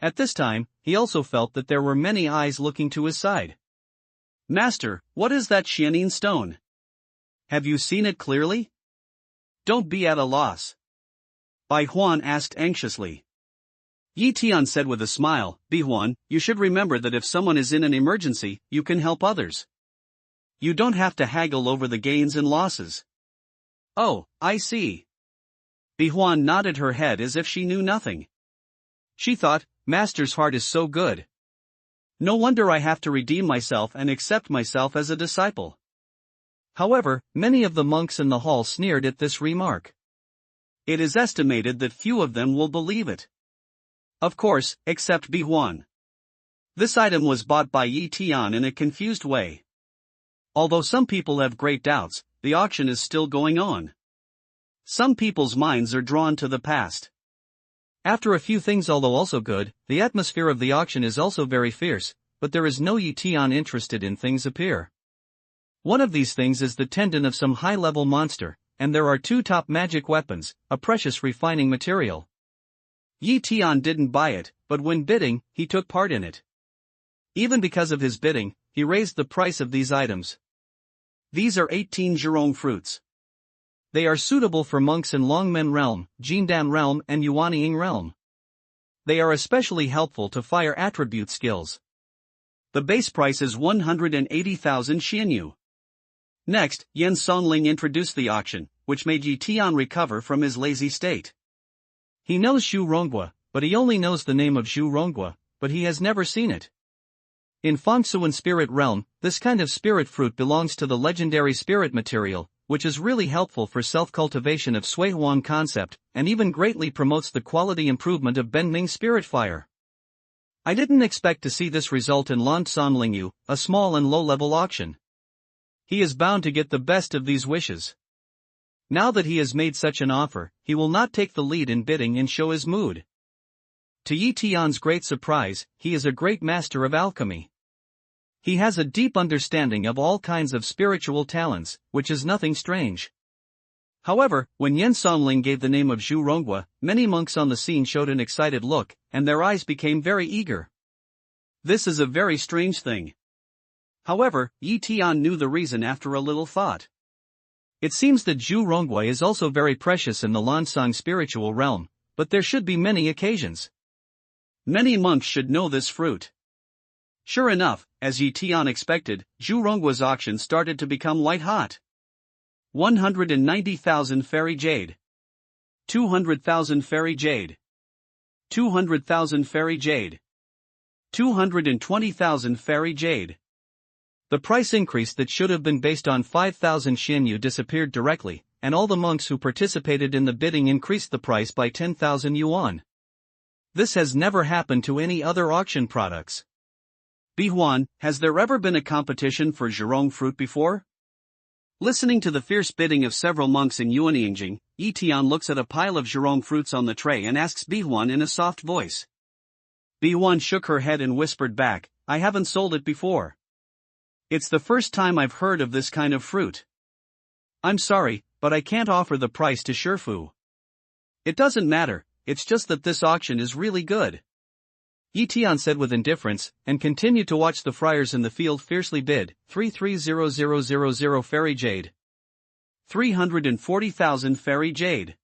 At this time, he also felt that there were many eyes looking to his side. "Master, what is that Xianin stone? Have you seen it clearly? Don't be at a loss." Bai Huan asked anxiously. Tian said with a smile, "Bai Huan, you should remember that if someone is in an emergency, you can help others. You don't have to haggle over the gains and losses." "Oh, I see." Bai Huan nodded her head as if she knew nothing. She thought, Master's heart is so good. No wonder I have to redeem myself and accept myself as a disciple. However, many of the monks in the hall sneered at this remark. It is estimated that few of them will believe it. Of course, except Bai Huan. This item was bought by Tian in a confused way. Although some people have great doubts, the auction is still going on. Some people's minds are drawn to the past. After a few things, although also good, the atmosphere of the auction is also very fierce, but there is no Tian interested in things appear. One of these things is the tendon of some high-level monster, and there are 2 top magic weapons, a precious refining material. Tian didn't buy it, but when bidding, he took part in it. Even because of his bidding, he raised the price of these items. These are 18 Zhurong fruits. They are suitable for monks in Longmen realm, Jindan realm and Yuanying realm. They are especially helpful to fire attribute skills. The base price is 180,000 xianyu. Next, Yan Songling introduced the auction, which made Tian recover from his lazy state. He knows Zhu Ronggua, but he only knows the name of Zhu Ronggua, but he has never seen it. In Fangsuan spirit realm, this kind of spirit fruit belongs to the legendary spirit material, which is really helpful for self-cultivation of Sui Huan concept, and even greatly promotes the quality improvement of Benming spirit fire. I didn't expect to see this result in Lan Sanlingyu, a small and low-level auction. He is bound to get the best of these wishes. Now that he has made such an offer, he will not take the lead in bidding and show his mood. To Tian's great surprise, he is a great master of alchemy. He has a deep understanding of all kinds of spiritual talents, which is nothing strange. However, when Yan Songling gave the name of Zhu Ronggua, many monks on the scene showed an excited look, and their eyes became very eager. This is a very strange thing. However, Tian knew the reason after a little thought. It seems that Zhu Ronggua is also very precious in the Lansang spiritual realm, but there should be many occasions. Many monks should know this fruit. Sure enough, as Tian expected, Zhu Ronggua's auction started to become white-hot. 190,000 fairy jade. 200,000 fairy jade. 200,000 fairy jade. 220,000 fairy jade. The price increase that should have been based on 5,000 xianyu disappeared directly, and all the monks who participated in the bidding increased the price by 10,000 yuan. This has never happened to any other auction products. Bai Huan, has there ever been a competition for Zhurong fruit before? Listening to the fierce bidding of several monks in Yuanying, Tian looks at a pile of Zhurong fruits on the tray and asks Bai Huan in a soft voice. Bai Huan shook her head and whispered back, I haven't sold it before. It's the first time I've heard of this kind of fruit. I'm sorry, but I can't offer the price to Shifu. It doesn't matter, it's just that this auction is really good. Tian said with indifference, and continued to watch the friars in the field fiercely bid, 330000 fairy jade. 340,000 fairy jade.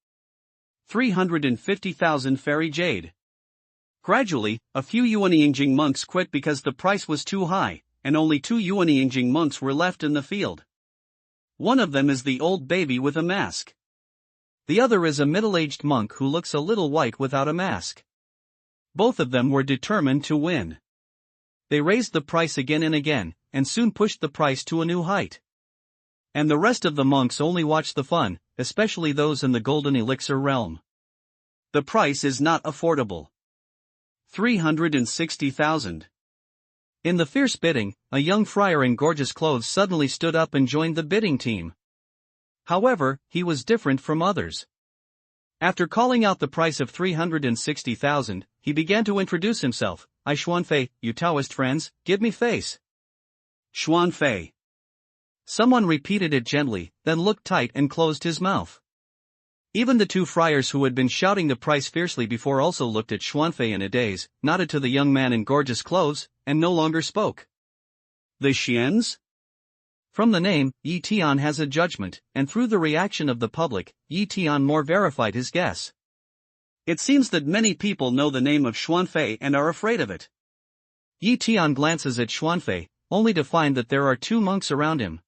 350,000 fairy jade. Gradually, a few Yuanying monks quit because the price was too high, and only 2 Yuanying monks were left in the field. One of them is the old baby with a mask. The other is a middle-aged monk who looks a little white without a mask. Both of them were determined to win. They raised the price again and again, and soon pushed the price to a new height. And the rest of the monks only watched the fun, especially those in the golden elixir realm. The price is not affordable. 360,000. In the fierce bidding, a young friar in gorgeous clothes suddenly stood up and joined the bidding team. However, he was different from others. After calling out the price of 360,000, he began to introduce himself. I Xuanfei, you Taoist friends, give me face. Xuanfei. Someone repeated it gently, then looked tight and closed his mouth. Even the two friars who had been shouting the price fiercely before also looked at Xuanfei in a daze, nodded to the young man in gorgeous clothes, and no longer spoke. The Xians? From the name, Yi Tian has a judgment, and through the reaction of the public, Yi Tian more verified his guess. It seems that many people know the name of Xuanfei and are afraid of it. Yi Tian glances at Xuanfei, only to find that there are two monks around him.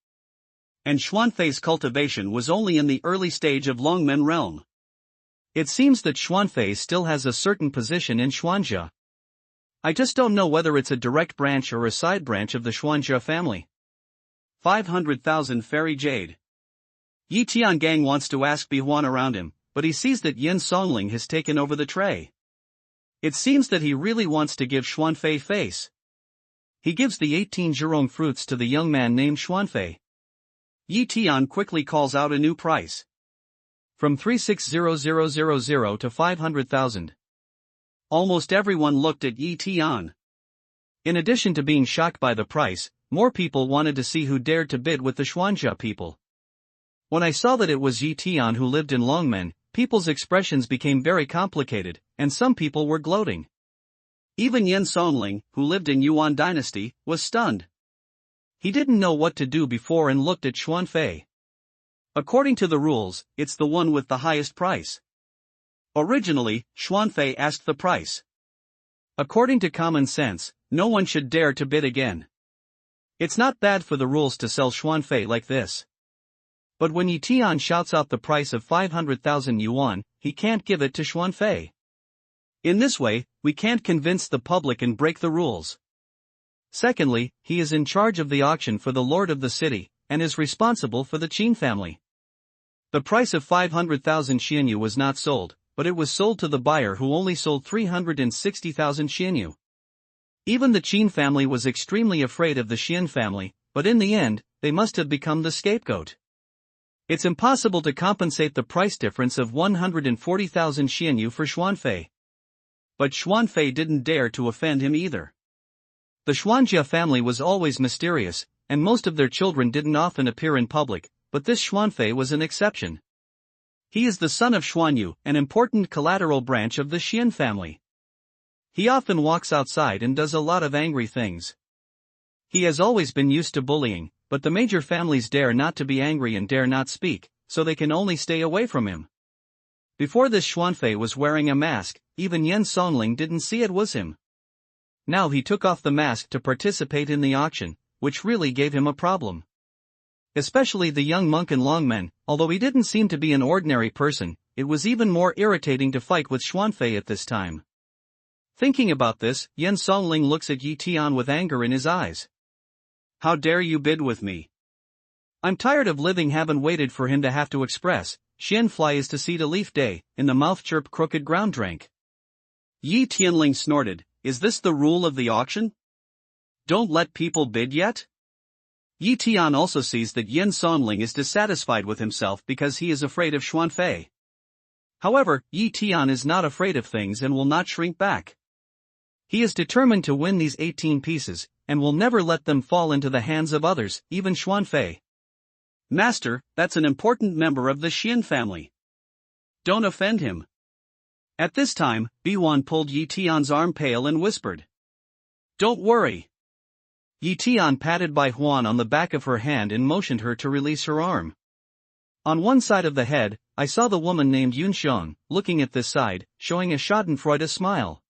And Xuanfei's cultivation was only in the early stage of Longmen realm. It seems that Xuanfei still has a certain position in Xuanjia. I just don't know whether it's a direct branch or a side branch of the Xuanjia family. 500,000 fairy jade. Yi Tian Gang wants to ask Bihuan around him, but he sees that Yin Songling has taken over the tray. It seems that he really wants to give Xuanfei face. He gives the 18 Zhurong fruits to the young man named Xuanfei. Yi Tian quickly calls out a new price. From 360,000 to 500,000. Almost everyone looked at Yi Tian. In addition to being shocked by the price, more people wanted to see who dared to bid with the Xuanjia people. When I saw that it was Yi Tian who lived in Longmen, people's expressions became very complicated, and some people were gloating. Even Yin Songling, who lived in Yuan dynasty, was stunned. He didn't know what to do before and looked at Xuanfei. According to the rules, it's the one with the highest price. Originally, Xuanfei asked the price. According to common sense, no one should dare to bid again. It's not bad for the rules to sell Xuanfei like this. But when Yi Tian shouts out the price of 500,000 yuan, he can't give it to Xuanfei. In this way, we can't convince the public and break the rules. Secondly, he is in charge of the auction for the lord of the city, and is responsible for the Qin family. The price of 500,000 xianyu was not sold, but it was sold to the buyer who only sold 360,000 xianyu. Even the Qin family was extremely afraid of the Xian family, but in the end, they must have become the scapegoat. It's impossible to compensate the price difference of 140,000 xianyu for Xuanfei. But Xuanfei didn't dare to offend him either. The Xuanjia family was always mysterious, and most of their children didn't often appear in public, but this Xuanfei was an exception. He is the son of Xuanyu, an important collateral branch of the Xian family. He often walks outside and does a lot of angry things. He has always been used to bullying, but the major families dare not to be angry and dare not speak, so they can only stay away from him. Before this Xuanfei was wearing a mask, even Yin Songling didn't see it was him. Now he took off the mask to participate in the auction, which really gave him a problem. Especially the young monk in Longmen, although he didn't seem to be an ordinary person, it was even more irritating to fight with Xuanfei at this time. Thinking about this, Yin Songling looks at Yi Tian with anger in his eyes. How dare you bid with me? I'm tired of living haven't waited for him to have to express, Xian fly is to seed a leaf day, in the mouth chirp crooked ground drank. Yi Tianling snorted, is this the rule of the auction? Don't let people bid yet? Yi Tian also sees that Yin Songling is dissatisfied with himself because he is afraid of Xuanfei. However, Yi Tian is not afraid of things and will not shrink back. He is determined to win these 18 pieces, and will never let them fall into the hands of others, even Xuanfei. Master, that's an important member of the Xian family. Don't offend him. At this time, Bihuan pulled Yi Tian's arm pale and whispered. Don't worry. Yi Tian patted Bai Huan on the back of her hand and motioned her to release her arm. On one side of the head, I saw the woman named Yun Xiong, looking at this side, showing a schadenfreude smile.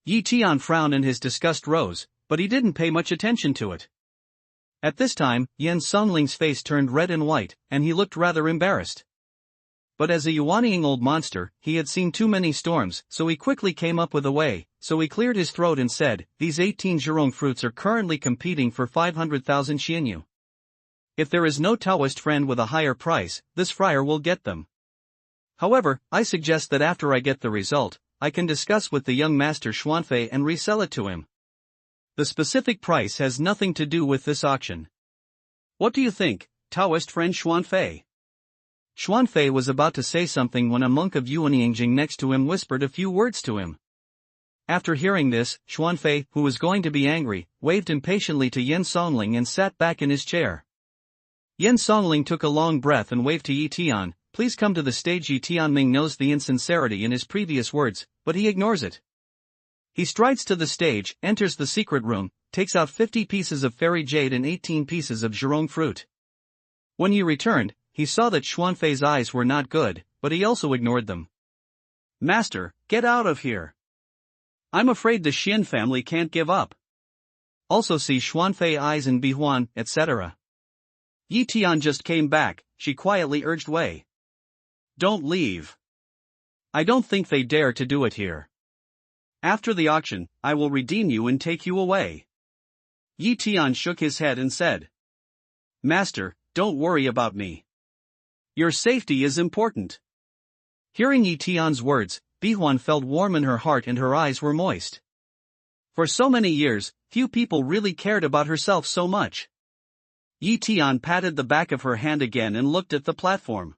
Yi Tian frowned and his disgust rose, but he didn't pay much attention to it. At this time, Yin Songling's face turned red and white, and he looked rather embarrassed. But as a yuanying old monster, he had seen too many storms, so he quickly came up with a way, so he cleared his throat and said, these 18 Zhurong fruits are currently competing for 500,000 xianyu. If there is no Taoist friend with a higher price, this friar will get them. However, I suggest that after I get the result, I can discuss with the young master Xuanfei and resell it to him. The specific price has nothing to do with this auction. What do you think, Taoist friend Xuanfei? Xuanfei was about to say something when a monk of Yuanyingjing next to him whispered a few words to him. After hearing this, Xuanfei, who was going to be angry, waved impatiently to Yan Songling and sat back in his chair. Yan Songling took a long breath and waved to Yi Tian. Please come to the stage. Yi Tianming knows the insincerity in his previous words, but he ignores it. He strides to the stage, enters the secret room, takes out 50 pieces of fairy jade and 18 pieces of zhurong fruit. When he returned, he saw that Xuanfei's eyes were not good, but he also ignored them. Master, get out of here. I'm afraid the Xin family can't give up. Also see Xuanfei eyes in Bihuan, etc. Yi Tian just came back, she quietly urged Wei. Don't leave. I don't think they dare to do it here. After the auction, I will redeem you and take you away. Yi Tian shook his head and said. Master, don't worry about me. Your safety is important. Hearing Yi Tian's words, Bihuan felt warm in her heart and her eyes were moist. For so many years, few people really cared about herself so much. Yi Tian patted the back of her hand again and looked at the platform.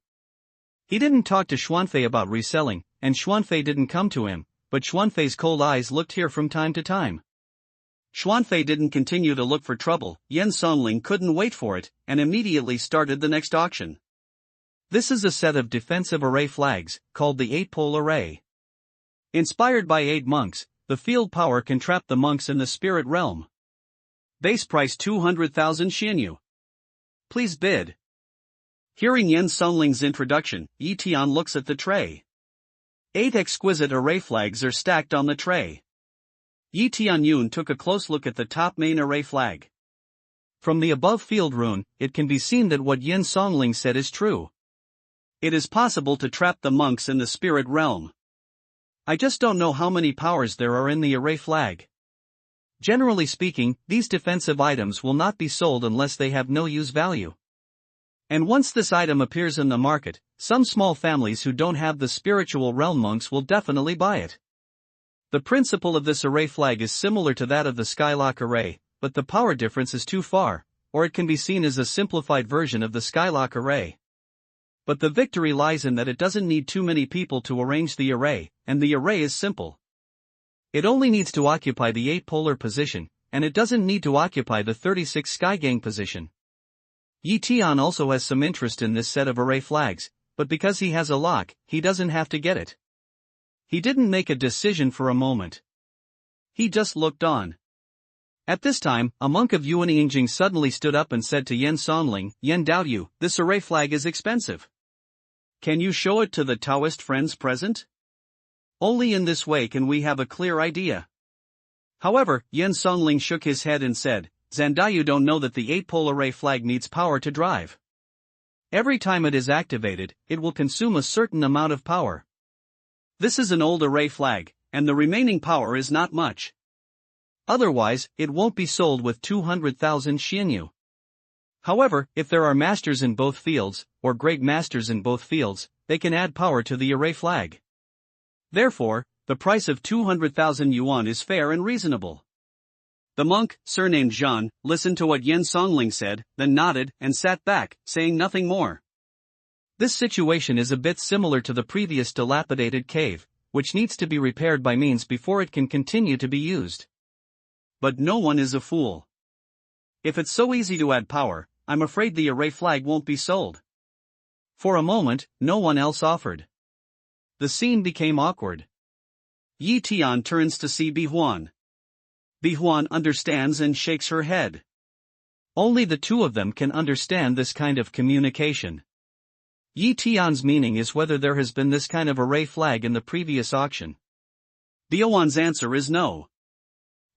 He didn't talk to Xuanfei about reselling, and Xuanfei didn't come to him, but Xuanfei's cold eyes looked here from time to time. Xuanfei didn't continue to look for trouble. Yan Songling couldn't wait for it, and immediately started the next auction. This is a set of defensive array flags, called the 8-pole array. Inspired by 8 monks, the field power can trap the monks in the spirit realm. Base price 200,000 Xianyu. Please bid. Hearing Yan Songling's introduction, Yi Tian looks at the tray. 8 exquisite array flags are stacked on the tray. Yi Tianyun took a close look at the top main array flag. From the above field rune, it can be seen that what Yan Songling said is true. It is possible to trap the monks in the spirit realm. I just don't know how many powers there are in the array flag. Generally speaking, these defensive items will not be sold unless they have no use value. And once this item appears in the market, some small families who don't have the spiritual realm monks will definitely buy it. The principle of this array flag is similar to that of the Skylock array, but the power difference is too far, or it can be seen as a simplified version of the Skylock array. But the victory lies in that it doesn't need too many people to arrange the array, and the array is simple. It only needs to occupy the 8 polar position, and it doesn't need to occupy the 36 Skygang position. Yi Tian also has some interest in this set of array flags, but because he has a lock, he doesn't have to get it. He didn't make a decision for a moment. He just looked on. At this time, a monk of Yuanyingjing suddenly stood up and said to Yan Songling, Yan Daoyu, this array flag is expensive. Can you show it to the Taoist friends present? Only in this way can we have a clear idea. However, Yan Songling shook his head and said, Zandayu don't know that the 8-pole array flag needs power to drive. Every time it is activated, it will consume a certain amount of power. This is an old array flag, and the remaining power is not much. Otherwise, it won't be sold with 200,000 Xianyu. However, if there are masters in both fields, or great masters in both fields, they can add power to the array flag. Therefore, the price of 200,000 yuan is fair and reasonable. The monk, surnamed Zhan, listened to what Yan Songling said, then nodded and sat back, saying nothing more. This situation is a bit similar to the previous dilapidated cave, which needs to be repaired by means before it can continue to be used. But no one is a fool. If it's so easy to add power, I'm afraid the array flag won't be sold. For a moment, no one else offered. The scene became awkward. Yi Tian turns to see Bihuan. Bihuan understands and shakes her head. Only the two of them can understand this kind of communication. Yi Tian's meaning is whether there has been this kind of array flag in the previous auction. Bihuan's answer is no.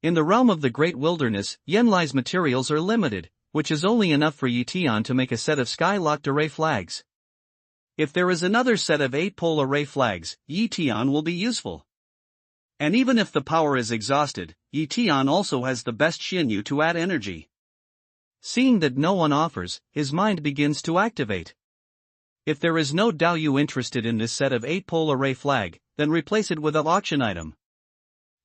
In the realm of the Great Wilderness, Yanlai's materials are limited, which is only enough for Yi Tian to make a set of sky-locked array flags. If there is another set of 8-pole array flags, Yi Tian will be useful. And even if the power is exhausted, Yi Tian also has the best Xianyu to add energy. Seeing that no one offers, his mind begins to activate. If there is no Daoyu interested in this set of 8-pole array flag, then replace it with an auction item.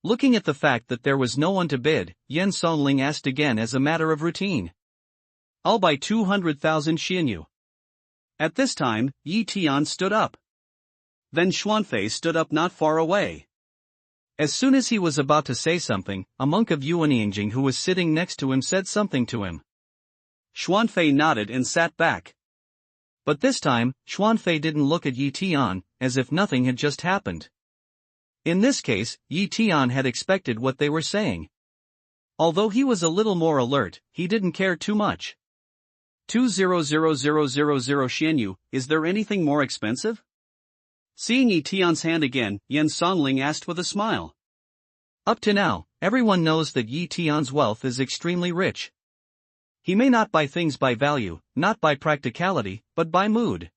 Looking at the fact that there was no one to bid, Yan Songling asked again as a matter of routine. I'll buy 200,000 Xianyu. At this time, Yi Tian stood up. Then Xuanfei stood up not far away. As soon as he was about to say something, a monk of Yuanyingjing who was sitting next to him said something to him. Xuanfei nodded and sat back. But this time, Xuanfei didn't look at Yi Tian, as if nothing had just happened. In this case, Yi Tian had expected what they were saying. Although he was a little more alert, he didn't care too much. 200,000 Xianyu, is there anything more expensive? Seeing Yi Tian's hand again, Yan Songling asked with a smile. Up to now, everyone knows that Yi Tian's wealth is extremely rich. He may not buy things by value, not by practicality, but by mood.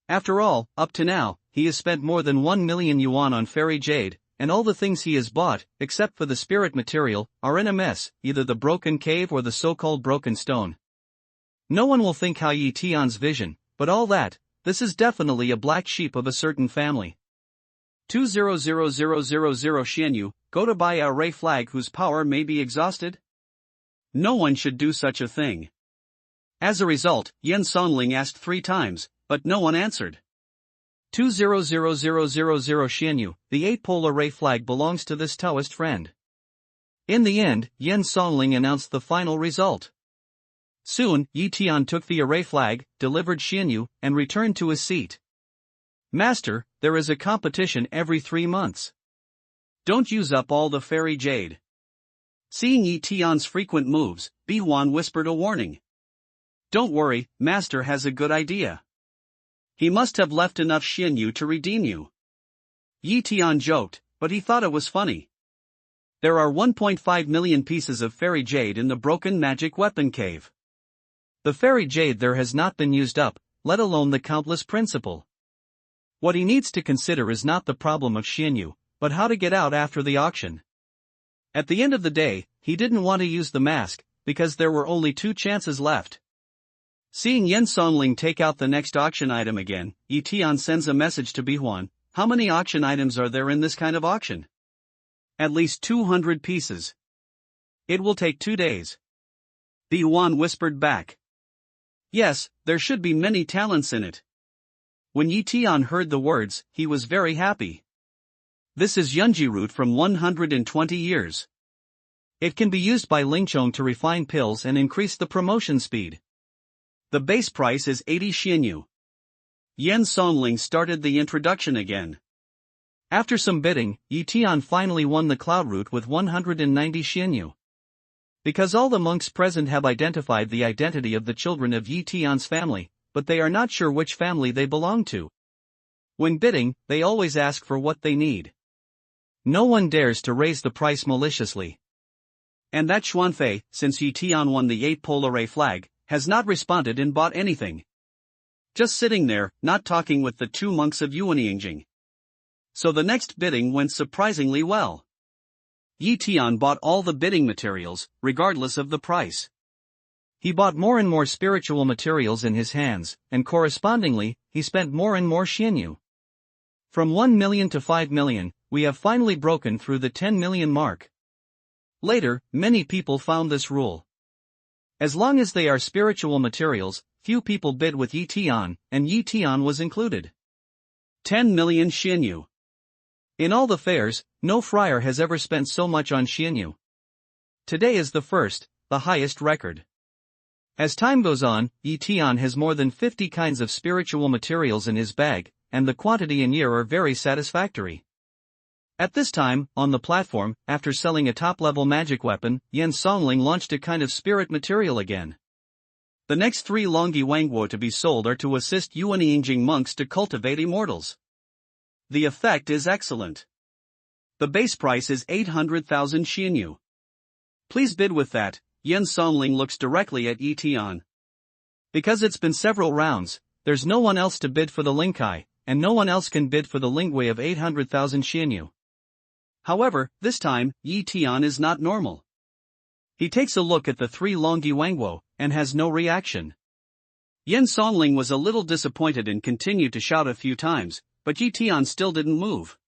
After all, up to now, he has spent more than 1 million yuan on fairy jade, and all the things he has bought, except for the spirit material, are in a mess, either the broken cave or the so-called broken stone. No one will think how Yi Tian's vision, but all that, this is definitely a black sheep of a certain family. 200,000 Xianyu, go to buy a array flag whose power may be exhausted? No one should do such a thing. As a result, Yan Songling asked 3 times, but no one answered. 200,000 Xianyu, the 8-pole array flag belongs to this Taoist friend. In the end, Yan Songling announced the final result. Soon, Yi Tian took the array flag, delivered Xianyu, and returned to his seat. Master, there is a competition every 3 months. Don't use up all the fairy jade. Seeing Yi Tian's frequent moves, Bihuan whispered a warning. Don't worry, Master has a good idea. He must have left enough Xianyu to redeem you. Yi Tian joked, but he thought it was funny. There are 1.5 million pieces of fairy jade in the broken magic weapon cave. The fairy jade there has not been used up, let alone the countless principle. What he needs to consider is not the problem of Xianyu, but how to get out after the auction. At the end of the day, he didn't want to use the mask, because there were only 2 chances left. Seeing Yan Songling take out the next auction item again, Yi Tian sends a message to Bihuan, how many auction items are there in this kind of auction? At least 200 pieces. It will take 2 days. Bihuan whispered back. Yes, there should be many talents in it. When Yi Tian heard the words, he was very happy. This is Yunji root from 120 years. It can be used by Lingchong to refine pills and increase the promotion speed. The base price is 80 Xianyu. Yan Songling started the introduction again. After some bidding, Yi Tian finally won the cloud route with 190 Xianyu. Because all the monks present have identified the identity of the children of Yi Tian's family, but they are not sure which family they belong to. When bidding, they always ask for what they need. No one dares to raise the price maliciously. And that Xuanfei, since Yi Tian won the 8-pole array flag, has not responded and bought anything. Just sitting there, not talking with the 2 monks of Yuanyingjing. So the next bidding went surprisingly well. Yi Tian bought all the bidding materials, regardless of the price. He bought more and more spiritual materials in his hands, and correspondingly, he spent more and more Xianyu. From 1 million to 5 million, we have finally broken through the 10 million mark. Later, many people found this rule. As long as they are spiritual materials, few people bid with Yi Tian, and Yi Tian was included. 10 million Xianyu. In all the fairs, no friar has ever spent so much on Xianyu. Today is the first, the highest record. As time goes on, Yi Tian has more than 50 kinds of spiritual materials in his bag, and the quantity and year are very satisfactory. At this time, on the platform, after selling a top-level magic weapon, Yan Songling launched a kind of spirit material again. The next 3 Longyi Wangguo to be sold are to assist Yuanyingjing monks to cultivate immortals. The effect is excellent. The base price is 800,000 Xianyu. Please bid with that. Yan Songling looks directly at Yi Tian. Because it's been several rounds, there's no one else to bid for the Lingkai, and no one else can bid for the Lingwei of 800,000 Xianyu. However, this time, Yi Tian is not normal. He takes a look at the 3 Longyi Wangguo, and has no reaction. Yan Songling was a little disappointed and continued to shout a few times, but Yi Tian still didn't move.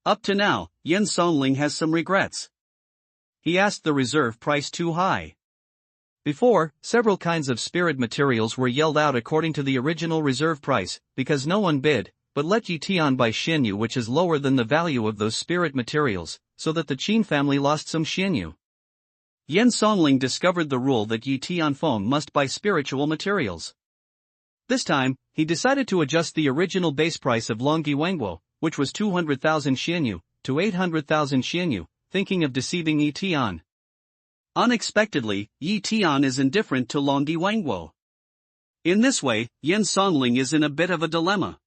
Up to now, Yen Songling has some regrets. He asked the reserve price too high. Before, several kinds of spirit materials were yelled out according to the original reserve price, because no one bid, but let Yi Tian buy Xianyu, which is lower than the value of those spirit materials, so that the Qin family lost some Xianyu. Yen Songling discovered the rule that Yi Tian Feng must buy spiritual materials. This time, he decided to adjust the original base price of Longyi Wangguo, which was 200,000 Xianyu, to 800,000 Xianyu, thinking of deceiving Yi Tian. Unexpectedly, Yi Tian is indifferent to Longyi Wangguo. In this way, Yen Songling is in a bit of a dilemma.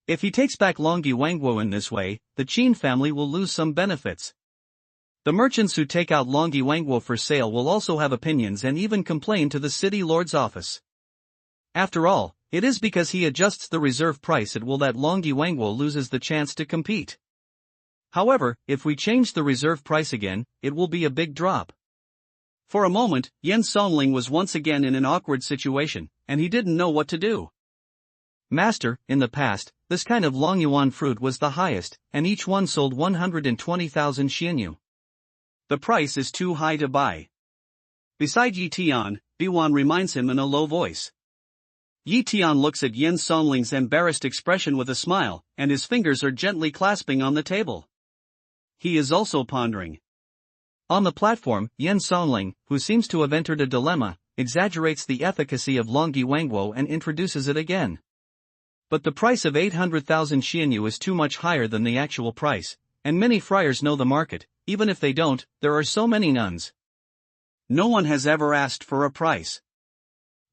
If he takes back Longyi Wangguo in this way, the Qin family will lose some benefits. The merchants who take out Longyi Wangguo for sale will also have opinions and even complain to the city lord's office. After all, it is because he adjusts the reserve price it will that Longyi Wangguo loses the chance to compete. However, if we change the reserve price again, it will be a big drop. For a moment, Yen Songling was once again in an awkward situation, and he didn't know what to do. Master, in the past, this kind of Longyuan fruit was the highest, and each one sold 120,000 Xianyu. The price is too high to buy. Beside Yi Tian, Biwan reminds him in a low voice. Yi Tian looks at Yen Songling's embarrassed expression with a smile, and his fingers are gently clasping on the table. He is also pondering. On the platform, Yen Songling, who seems to have entered a dilemma, exaggerates the efficacy of Longyi Wangguo and introduces it again. But the price of 800,000 Xianyu is too much higher than the actual price, and many friars know the market. Even if they don't, there are so many nuns. No one has ever asked for a price.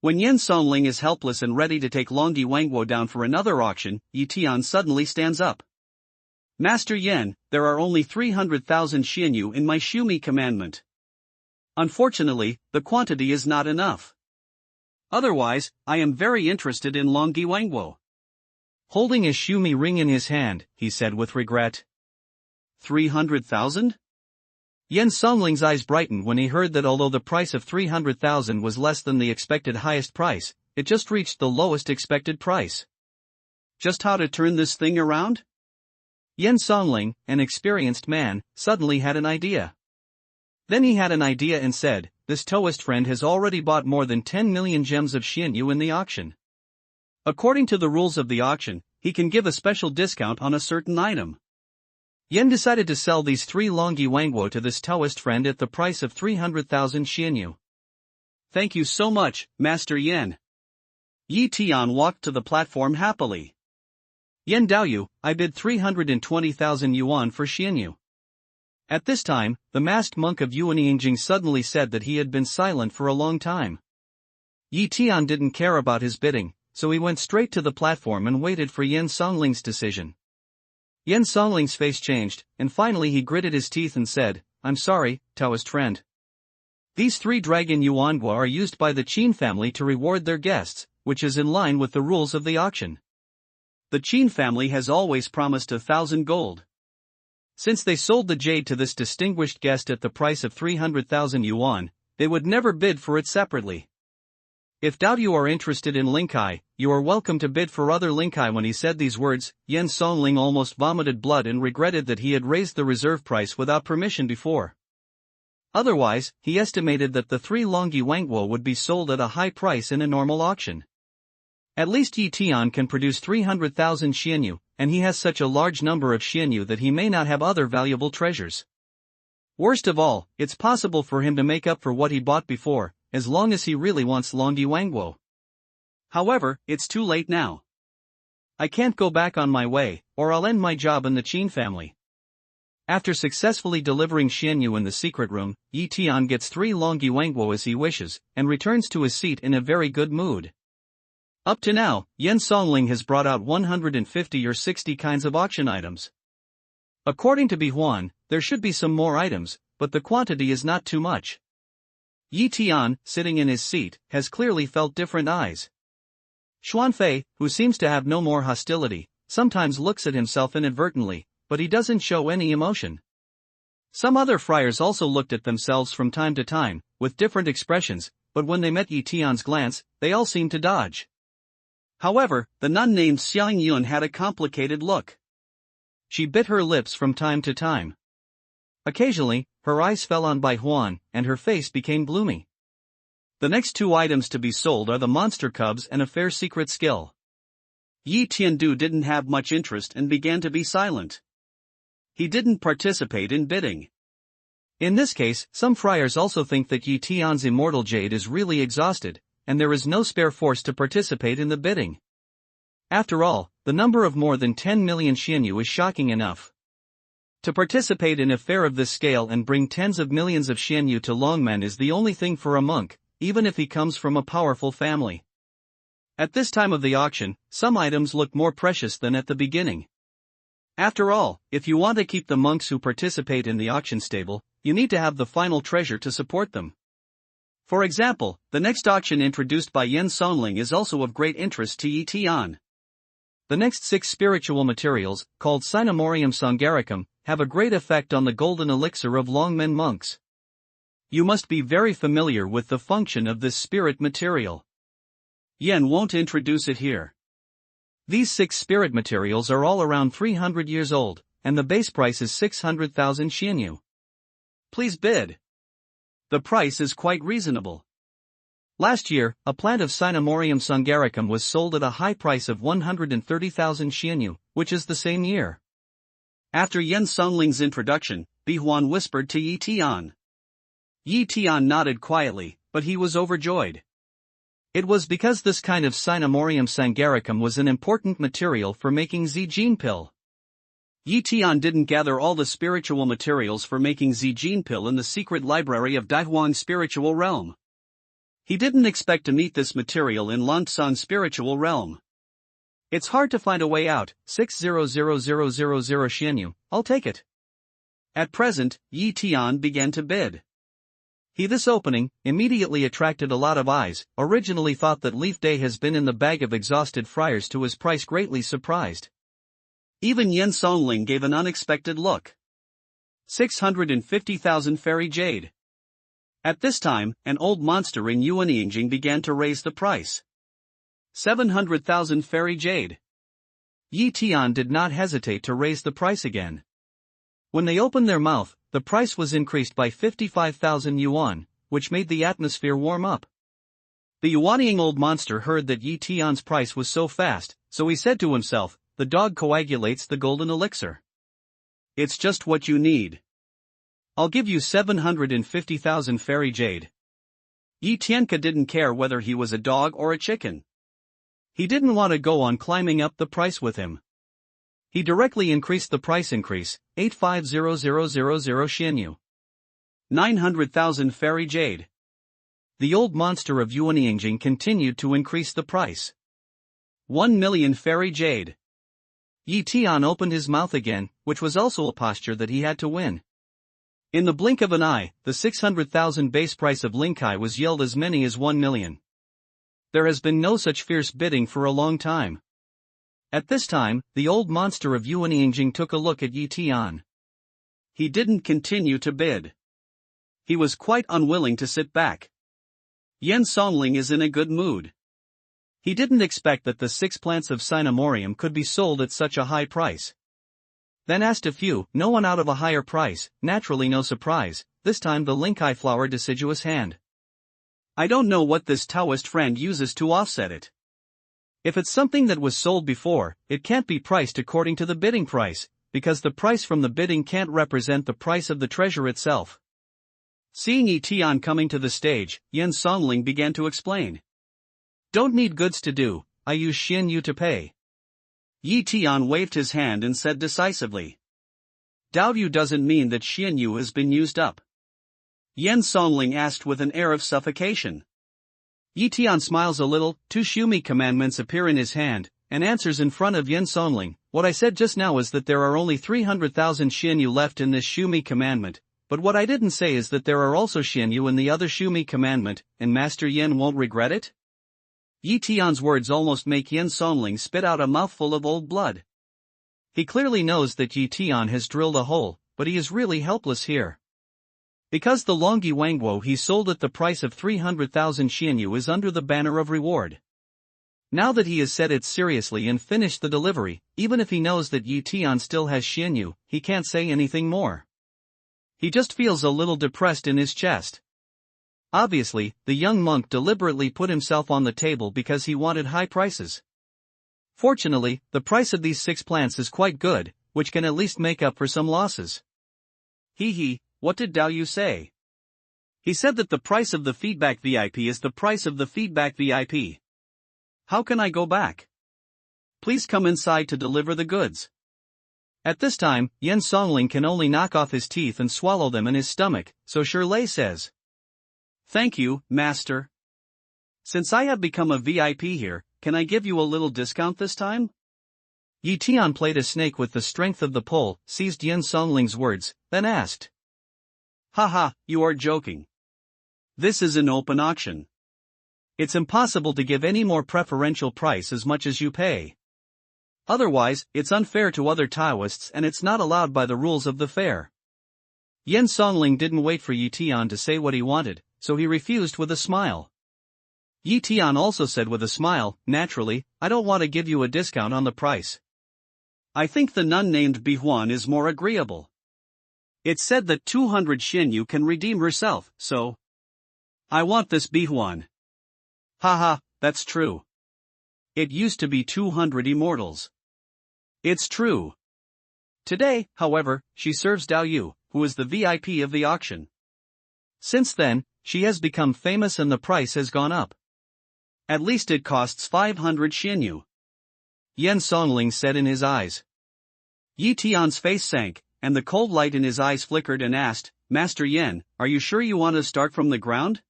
When Yen Songling is helpless and ready to take Longyi Wangguo down for another auction, Yi Tian suddenly stands up. Master Yen, there are only 300,000 Xianyu in my Shumi commandment. Unfortunately, the quantity is not enough. Otherwise, I am very interested in Longyi Wangguo. Holding his Shumi ring in his hand, he said with regret. 300,000? Yen Songling's eyes brightened when he heard that although the price of 300,000 was less than the expected highest price, it just reached the lowest expected price. Just how to turn this thing around? Yen Songling, an experienced man, suddenly had an idea. Then he had an idea and said, this Taoist friend has already bought more than 10 million gems of Xianyu in the auction. According to the rules of the auction, he can give a special discount on a certain item. Yen decided to sell these 3 Longyi Wangguo to this Taoist friend at the price of 300,000 Xianyu. Thank you so much, Master Yen. Yi Tian walked to the platform happily. Yen Daoyu, I bid 320,000 yuan for Xianyu. At this time, the masked monk of Yuanyingjing suddenly said that he had been silent for a long time. Yi Tian didn't care about his bidding, so he went straight to the platform and waited for Yen Songling's decision. Yen Songling's face changed, and finally he gritted his teeth and said, I'm sorry, Taoist friend. These 3 dragon yuanguo are used by the Qin family to reward their guests, which is in line with the rules of the auction. The Qin family has always promised 1,000 gold. Since they sold the jade to this distinguished guest at the price of 300,000 yuan, they would never bid for it separately. If you are interested in Linkai, you are welcome to bid for other Linkai. When he said these words, Yen Songling almost vomited blood and regretted that he had raised the reserve price without permission before. Otherwise, he estimated that the 3 Longyi Wangguo would be sold at a high price in a normal auction. At least Yi Tian can produce 300,000 Xianyu, and he has such a large number of Xianyu that he may not have other valuable treasures. Worst of all, it's possible for him to make up for what he bought before, as long as he really wants Longyi Wangguo. However, it's too late now. I can't go back on my way, or I'll end my job in the Qin family. After successfully delivering Xianyu in the secret room, Yi Tian gets 3 Longyi Wangguo as he wishes, and returns to his seat in a very good mood. Up to now, Yen Songling has brought out 150 or 60 kinds of auction items. According to Bihuan, there should be some more items, but the quantity is not too much. Yi Tian, sitting in his seat, has clearly felt different eyes. Xuanfei, who seems to have no more hostility, sometimes looks at himself inadvertently, but he doesn't show any emotion. Some other friars also looked at themselves from time to time, with different expressions, but when they met Yi Tian's glance, they all seemed to dodge. However, the nun named Xiang Yun had a complicated look. She bit her lips from time to time. Occasionally, her eyes fell on Bai Huan, and her face became gloomy. The next two items to be sold are the monster cubs and a fair secret skill. Yi Tiandu didn't have much interest and began to be silent. He didn't participate in bidding. In this case, some friars also think that Yi Tian's immortal jade is really exhausted, and there is no spare force to participate in the bidding. After all, the number of more than 10 million Xianyu is shocking enough. To participate in a fair of this scale and bring tens of millions of Xianyu to Longmen is the only thing for a monk, even if he comes from a powerful family. At this time of the auction, some items look more precious than at the beginning. After all, if you want to keep the monks who participate in the auction stable, you need to have the final treasure to support them. For example, the next auction introduced by Yan Songling is also of great interest to Yi Tian. The next 6 spiritual materials, called Sinomorium Songaricum, have a great effect on the golden elixir of Longmen monks. You must be very familiar with the function of this spirit material. Yan won't introduce it here. These 6 spirit materials are all around 300 years old, and the base price is 600,000 Xianyu. Please bid. The price is quite reasonable. Last year, a plant of Sinomorium Songaricum was sold at a high price of 130,000 Xianyu, which is the same year. After Yan Songling's introduction, Bihuan whispered to Yi Tian. Yi Tian nodded quietly, but he was overjoyed. It was because this kind of Sinomorium Songaricum was an important material for making Zijin pill. Yi Tian didn't gather all the spiritual materials for making Zijin pill in the secret library of Daihuang's spiritual realm. He didn't expect to meet this material in Langsan's spiritual realm. It's hard to find a way out. 600,000 Xianyu, I'll take it. At present, Yi Tian began to bid. This opening immediately attracted a lot of eyes. Originally thought that Leaf Day has been in the bag of exhausted friars to his price greatly surprised. Even Yan Songling gave an unexpected look. 650,000 fairy jade. At this time, an old monster in Yuanyingjing began to raise the price. 700,000 fairy jade. Yi Tian did not hesitate to raise the price again. When they opened their mouth, the price was increased by 55,000 yuan, which made the atmosphere warm up. The Yuanying old monster heard that Yi Tian's price was so fast, so he said to himself, "The dog coagulates the golden elixir. It's just what you need. I'll give you 750,000 fairy jade." Yi Tianka didn't care whether he was a dog or a chicken. He didn't want to go on climbing up the price with him. He directly increased the price increase, 85,000 Xianyu. 900,000 fairy jade. The old monster of Yuanyingjing continued to increase the price. 1 million fairy jade. Yi Tian opened his mouth again, which was also a posture that he had to win. In the blink of an eye, the 600,000 base price of Linkai was yelled as many as 1 million. There has been no such fierce bidding for a long time. At this time, the old monster of Yuanyingjing took a look at Yi Tian. He didn't continue to bid. He was quite unwilling to sit back. Yan Songling is in a good mood. He didn't expect that the 6 plants of Sinomorium could be sold at such a high price. Then asked a few, no one out of a higher price, naturally no surprise, this time the Linkai flower deciduous hand. I don't know what this Taoist friend uses to offset it. If it's something that was sold before, it can't be priced according to the bidding price, because the price from the bidding can't represent the price of the treasure itself. Seeing Yi Tian coming to the stage, Yan Songling began to explain. Don't need goods to do, I use Xianyu to pay. Yi Tian waved his hand and said decisively. Daoyu doesn't mean that Xianyu has been used up. Yan Songling asked with an air of suffocation. Yi Tian smiles a little, 2 Xumi commandments appear in his hand, and answers in front of Yan Songling. What I said just now is that there are only 300,000 Xianyu left in this Xumi commandment, but what I didn't say is that there are also Xianyu in the other Xumi commandment, and Master Yan won't regret it? Yi Tian's words almost make Yan Songling spit out a mouthful of old blood. He clearly knows that Yi Tian has drilled a hole, but he is really helpless here. Because the Longyi Wangguo he sold at the price of 300,000 Xianyu is under the banner of reward. Now that he has said it seriously and finished the delivery, even if he knows that Tian still has Xianyu, he can't say anything more. He just feels a little depressed in his chest. Obviously, the young monk deliberately put himself on the table because he wanted high prices. Fortunately, the price of these 6 plants is quite good, which can at least make up for some losses. What did Dao Yu say? He said that the price of the feedback VIP is the price of the feedback VIP. How can I go back? Please come inside to deliver the goods. At this time, Yan Songling can only knock off his teeth and swallow them in his stomach, so Shirley says, "Thank you, master. Since I have become a VIP here, can I give you a little discount this time?" Yi Tian played a snake with the strength of the pole, seized Yan Songling's words, then asked, "Haha, you are joking. This is an open auction. It's impossible to give any more preferential price as much as you pay. Otherwise, it's unfair to other Taoists and it's not allowed by the rules of the fair." Yan Songling didn't wait for Yi Tian to say what he wanted, so he refused with a smile. Yi Tian also said with a smile, "Naturally, I don't want to give you a discount on the price. I think the nun named Bihuan is more agreeable. It's said that 200 Xinyu can redeem herself, so I want this Bihuan." Haha, that's true. It used to be 200 Immortals. It's true. Today, however, she serves Dao Yu, who is the VIP of the auction. Since then, she has become famous and the price has gone up. At least it costs 500 Xinyu. Yan Songling said in his eyes. Yi Tian's face sank, and the cold light in his eyes flickered and asked, "Master Yan, are you sure you want to start from the ground?"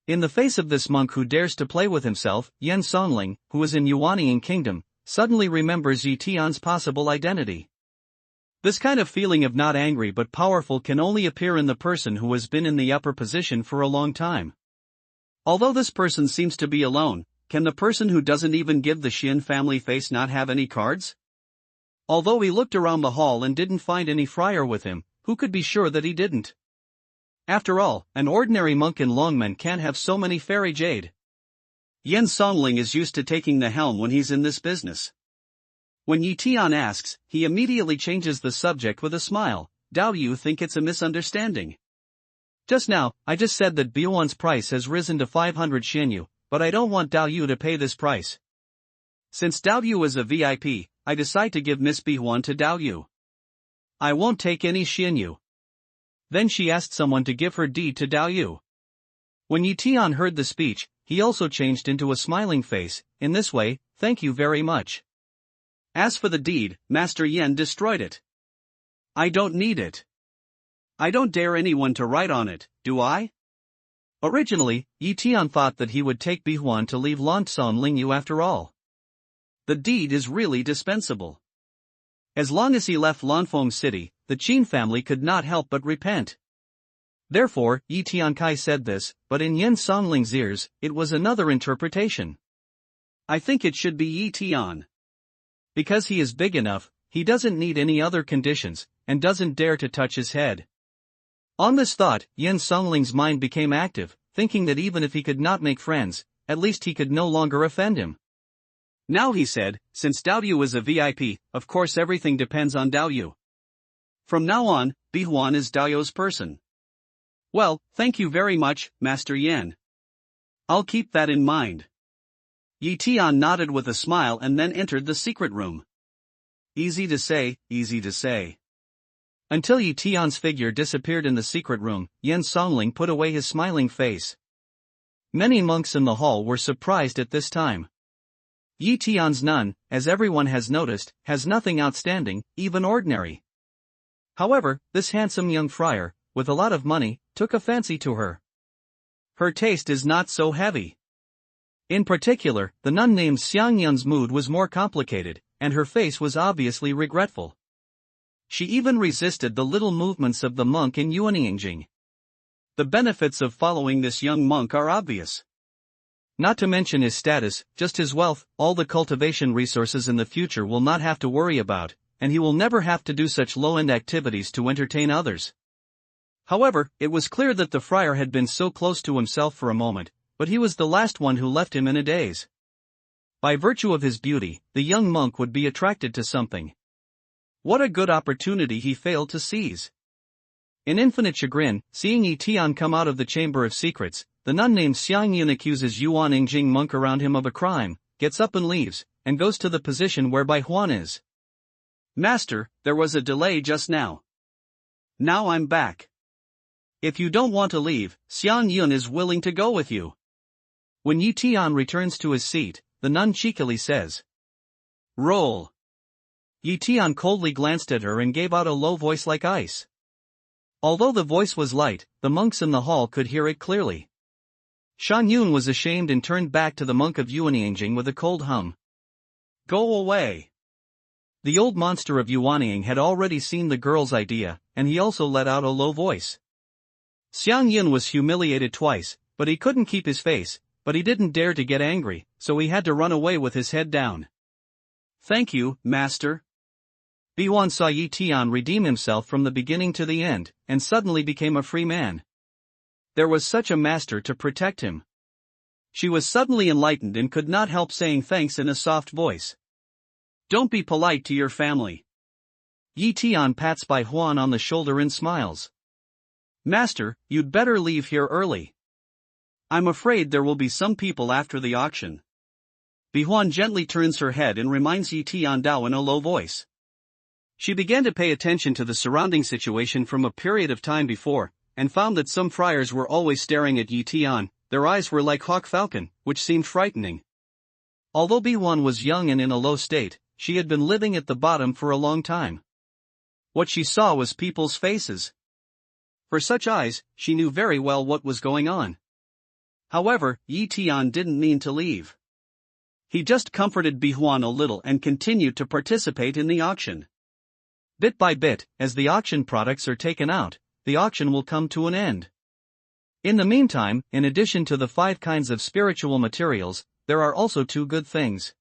In the face of this monk who dares to play with himself, Yan Songling, who is in Yuanying Kingdom, suddenly remembers Yi Tian's possible identity. This kind of feeling of not angry but powerful can only appear in the person who has been in the upper position for a long time. Although this person seems to be alone, can the person who doesn't even give the Xin family face not have any cards? Although he looked around the hall and didn't find any friar with him, who could be sure that he didn't? After all, an ordinary monk in Longmen can't have so many fairy jade. Yan Songling is used to taking the helm when he's in this business. When Yi Tian asks, he immediately changes the subject with a smile. "Dao Yu think it's a misunderstanding. Just now, I just said that Bihuan's price has risen to 500 Xinyu, but I don't want Dao Yu to pay this price. Since Dao Yu is a VIP, I decide to give Miss Bihuan to Dao Yu. I won't take any Xinyu." Then she asked someone to give her deed to Dao Yu. When Yi Tian heard the speech, he also changed into a smiling face. "In this way, thank you very much. As for the deed, Master Yan destroyed it. I don't need it. I don't dare anyone to write on it, do I?" Originally, Yi Tian thought that he would take Bihuan to leave Longson Lingyu after all. The deed is really dispensable. As long as he left Lanfeng City, the Qin family could not help but repent. Therefore, Yi Tiankai said this, but in Yan Songling's ears, it was another interpretation. "I think it should be Yi Tian. Because he is big enough, he doesn't need any other conditions, and doesn't dare to touch his head." On this thought, Yan Songling's mind became active, thinking that even if he could not make friends, at least he could no longer offend him. Now he said, "Since Dao Yu is a VIP, of course everything depends on Dao Yu. From now on, Bihuan is Dao Yu's person." "Well, thank you very much, Master Yan. I'll keep that in mind." Yi Tian nodded with a smile and then entered the secret room. Easy to say, easy to say. Until Yi Tian's figure disappeared in the secret room, Yan Songling put away his smiling face. Many monks in the hall were surprised at this time. Yi Tian's nun, as everyone has noticed, has nothing outstanding, even ordinary. However, this handsome young friar, with a lot of money, took a fancy to her. Her taste is not so heavy. In particular, the nun named Xiangyun's mood was more complicated, and her face was obviously regretful. She even resisted the little movements of the monk in Yuanying. The benefits of following this young monk are obvious. Not to mention his status, just his wealth, all the cultivation resources in the future will not have to worry about, and he will never have to do such low-end activities to entertain others. However, it was clear that the friar had been so close to himself for a moment, but he was the last one who left him in a daze. By virtue of his beauty, the young monk would be attracted to something. What a good opportunity he failed to seize. In infinite chagrin, seeing Tian come out of the Chamber of Secrets, the nun named Xiang Yun accuses Yuan Yingjing monk around him of a crime, gets up and leaves, and goes to the position whereby Huan is. Master, there was a delay just now. Now I'm back. If you don't want to leave, Xiang Yun is willing to go with you. When Yi Tian returns to his seat, the nun cheekily says, "Roll." Yi Tian coldly glanced at her and gave out a low voice like ice. Although the voice was light, the monks in the hall could hear it clearly. Shan Yun was ashamed and turned back to the monk of Yuanying with a cold hum. "Go away." The old monster of Yuanying had already seen the girl's idea, and he also let out a low voice. Xiang Yun was humiliated twice, but he couldn't keep his face, but he didn't dare to get angry, so he had to run away with his head down. "Thank you, master." Bihuan saw Yi Tian redeem himself from the beginning to the end, and suddenly became a free man. There was such a master to protect him. She was suddenly enlightened and could not help saying thanks in a soft voice. "Don't be polite to your family." Yi Tian pats Bai Huan on the shoulder and smiles. "Master, you'd better leave here early. I'm afraid there will be some people after the auction." Bihuan gently turns her head and reminds Yi Tian Dao in a low voice. She began to pay attention to the surrounding situation from a period of time before, and found that some friars were always staring at Yi Tian. Their eyes were like hawk falcon, which seemed frightening. Although Bihuan was young and in a low state, she had been living at the bottom for a long time. What she saw was people's faces. For such eyes, she knew very well what was going on. However, Yi Tian didn't mean to leave. He just comforted Bihuan a little and continued to participate in the auction. Bit by bit, as the auction products are taken out, the auction will come to an end. In the meantime, in addition to the 5 kinds of spiritual materials, there are also 2 good things.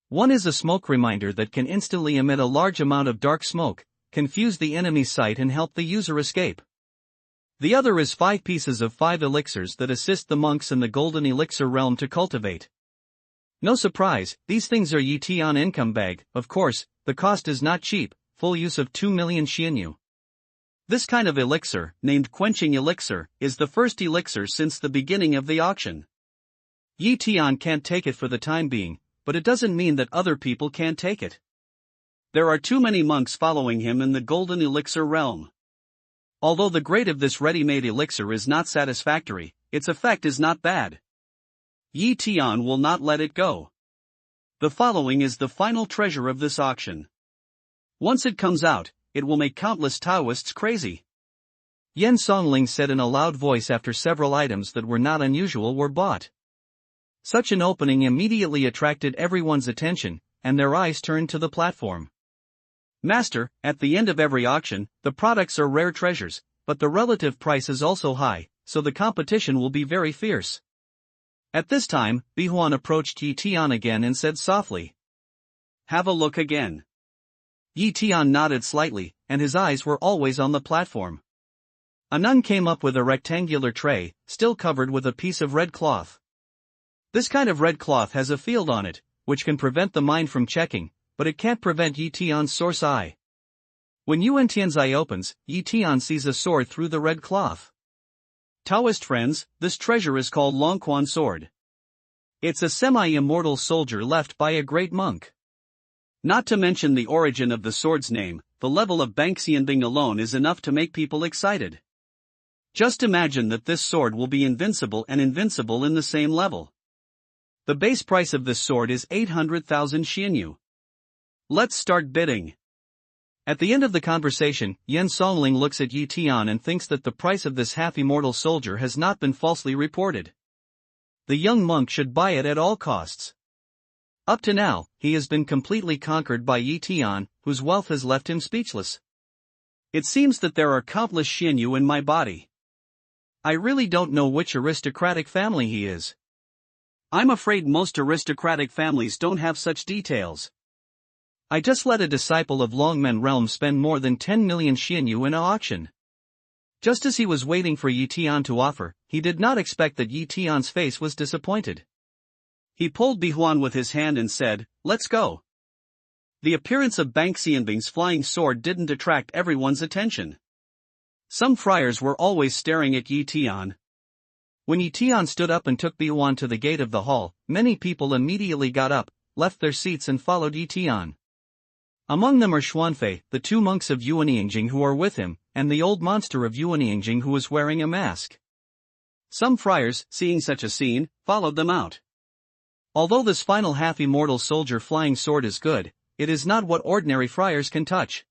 One is a smoke reminder that can instantly emit a large amount of dark smoke, confuse the enemy's sight and help the user escape. The other is 5 pieces of 5 elixirs that assist the monks in the golden elixir realm to cultivate. No surprise, these things are Yi Tian income bag. Of course, the cost is not cheap, full use of 2 million xianyu. This kind of elixir, named Quenching Elixir, is the first elixir since the beginning of the auction. Yi Tian can't take it for the time being, but it doesn't mean that other people can't take it. There are too many monks following him in the golden elixir realm. Although the grade of this ready-made elixir is not satisfactory, its effect is not bad. Yi Tian will not let it go. The following is the final treasure of this auction. Once it comes out, it will make countless Taoists crazy. Yan Songling said in a loud voice after several items that were not unusual were bought. Such an opening immediately attracted everyone's attention, and their eyes turned to the platform. "Master, at the end of every auction, the products are rare treasures, but the relative price is also high, so the competition will be very fierce." At this time, Bihuan approached Yi Tian again and said softly, "Have a look again." Yi Tian nodded slightly, and his eyes were always on the platform. A nun came up with a rectangular tray, still covered with a piece of red cloth. This kind of red cloth has a field on it, which can prevent the mind from checking, but it can't prevent Yi Tian's source eye. When Yuan Tian's eye opens, Yi Tian sees a sword through the red cloth. Taoist friends, this treasure is called Longquan Sword. It's a semi-immortal soldier left by a great monk. Not to mention the origin of the sword's name, the level of Bangxianbing alone is enough to make people excited. Just imagine that this sword will be invincible and invincible in the same level. The base price of this sword is 800,000 xianyu. Let's start bidding. At the end of the conversation, Yan Songling looks at Yi Tian and thinks that the price of this half-immortal soldier has not been falsely reported. The young monk should buy it at all costs. Up to now, he has been completely conquered by Yi Tian, whose wealth has left him speechless. It seems that there are countless xianyu in my body. I really don't know which aristocratic family he is. I'm afraid most aristocratic families don't have such details. I just let a disciple of Longmen Realm spend more than 10 million xianyu in an auction. Just as he was waiting for Yi Tian to offer, he did not expect that Yi Tian's face was disappointed. He pulled Bihuan with his hand and said, "Let's go." The appearance of Bang Xianbing's flying sword didn't attract everyone's attention. Some friars were always staring at Yi Tian. When Yi Tian stood up and took Bihuan to the gate of the hall, many people immediately got up, left their seats and followed Yi Tian. Among them are Xuanfei, the 2 monks of Yuanyingjing who are with him, and the old monster of Yuanyingjing who is wearing a mask. Some friars, seeing such a scene, followed them out. Although this final half-immortal soldier flying sword is good, it is not what ordinary friars can touch.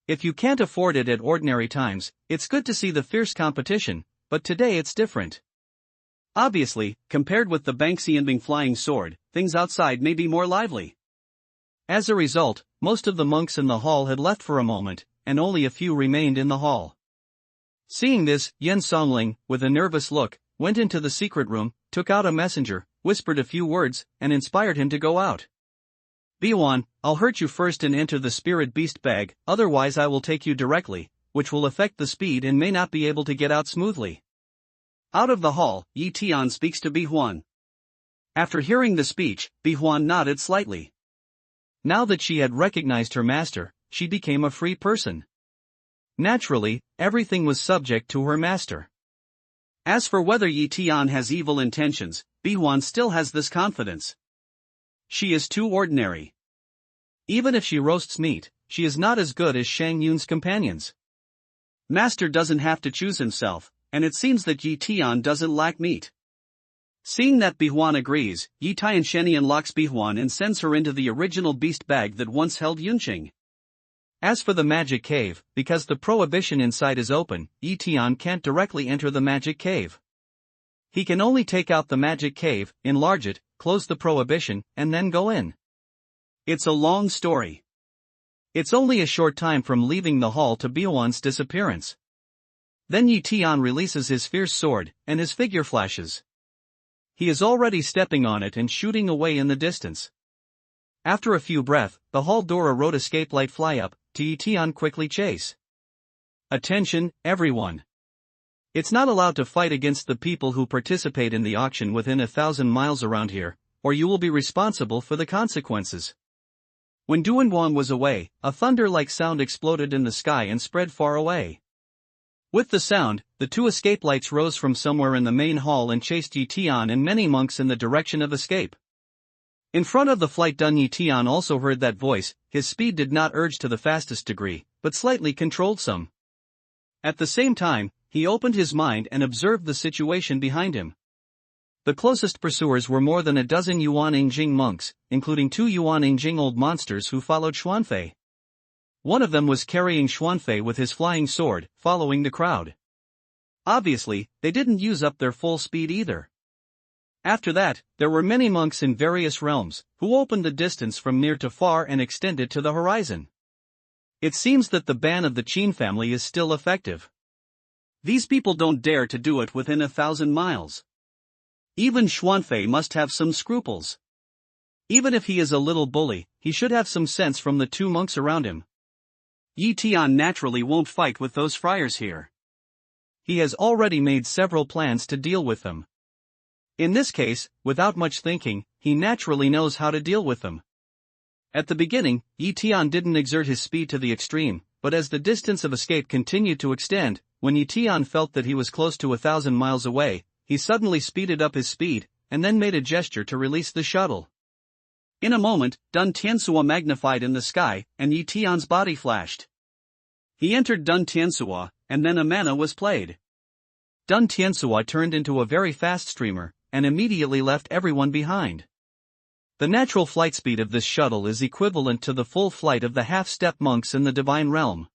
If you can't afford it at ordinary times, it's good to see the fierce competition, but today it's different. Obviously, compared with the Bang Xianbing flying sword, things outside may be more lively. As a result, most of the monks in the hall had left for a moment, and only a few remained in the hall. Seeing this, Yen Songling, with a nervous look, went into the secret room, took out a messenger, whispered a few words, and inspired him to go out. "Bihuan, I'll hurt you first and enter the spirit beast bag, otherwise I will take you directly, which will affect the speed and may not be able to get out smoothly." Out of the hall, Yi Tian speaks to Bihuan. After hearing the speech, Bihuan nodded slightly. Now that she had recognized her master, she became a free person. Naturally, everything was subject to her master. As for whether Yi Tian has evil intentions, Bihuan still has this confidence. She is too ordinary. Even if she roasts meat, she is not as good as Shang Yun's companions. Master doesn't have to choose himself, and it seems that Yi Tian doesn't lack meat. Seeing that Bihuan agrees, Yi Tian Sheni unlocks Bihuan and sends her into the original beast bag that once held Yunqing. As for the magic cave, because the prohibition inside is open, Yi Tian can't directly enter the magic cave. He can only take out the magic cave, enlarge it, close the prohibition, and then go in. It's a long story. It's only a short time from leaving the hall to Bihuan's disappearance. Then Yi Tian releases his fierce sword, and his figure flashes. He is already stepping on it and shooting away in the distance. After a few breaths, the hall door wrote escape light fly up, to Yi Tian quickly chase. Attention, everyone. It's not allowed to fight against the people who participate in the auction within 1,000 miles around here, or you will be responsible for the consequences. When Duanguan was away, a thunder-like sound exploded in the sky and spread far away. With the sound, the 2 escape lights rose from somewhere in the main hall and chased Yi Tian and many monks in the direction of escape. In front of the flight Dun Yi Tian also heard that voice. His speed did not urge to the fastest degree, but slightly controlled some. At the same time, he opened his mind and observed the situation behind him. The closest pursuers were more than a dozen Yuanyingjing monks, including 2 Yuanyingjing old monsters who followed Xuanfei. One of them was carrying Xuanfei with his flying sword, following the crowd. Obviously, they didn't use up their full speed either. After that, there were many monks in various realms, who opened the distance from near to far and extended to the horizon. It seems that the ban of the Qin family is still effective. These people don't dare to do it within 1,000 miles. Even Xuanfei must have some scruples. Even if he is a little bully, he should have some sense from the 2 monks around him. Yi Tian naturally won't fight with those friars here. He has already made several plans to deal with them. In this case, without much thinking, he naturally knows how to deal with them. At the beginning, Yi Tian didn't exert his speed to the extreme, but as the distance of escape continued to extend, when Yi Tian felt that he was close to 1,000 miles away, he suddenly speeded up his speed, and then made a gesture to release the shuttle. In a moment, Dun Tiansua magnified in the sky, and Yi Tian's body flashed. He entered Dun Tiansua, and then a mana was played. Dun Tiansua turned into a very fast streamer, and immediately left everyone behind. The natural flight speed of this shuttle is equivalent to the full flight of the half-step monks in the divine realm.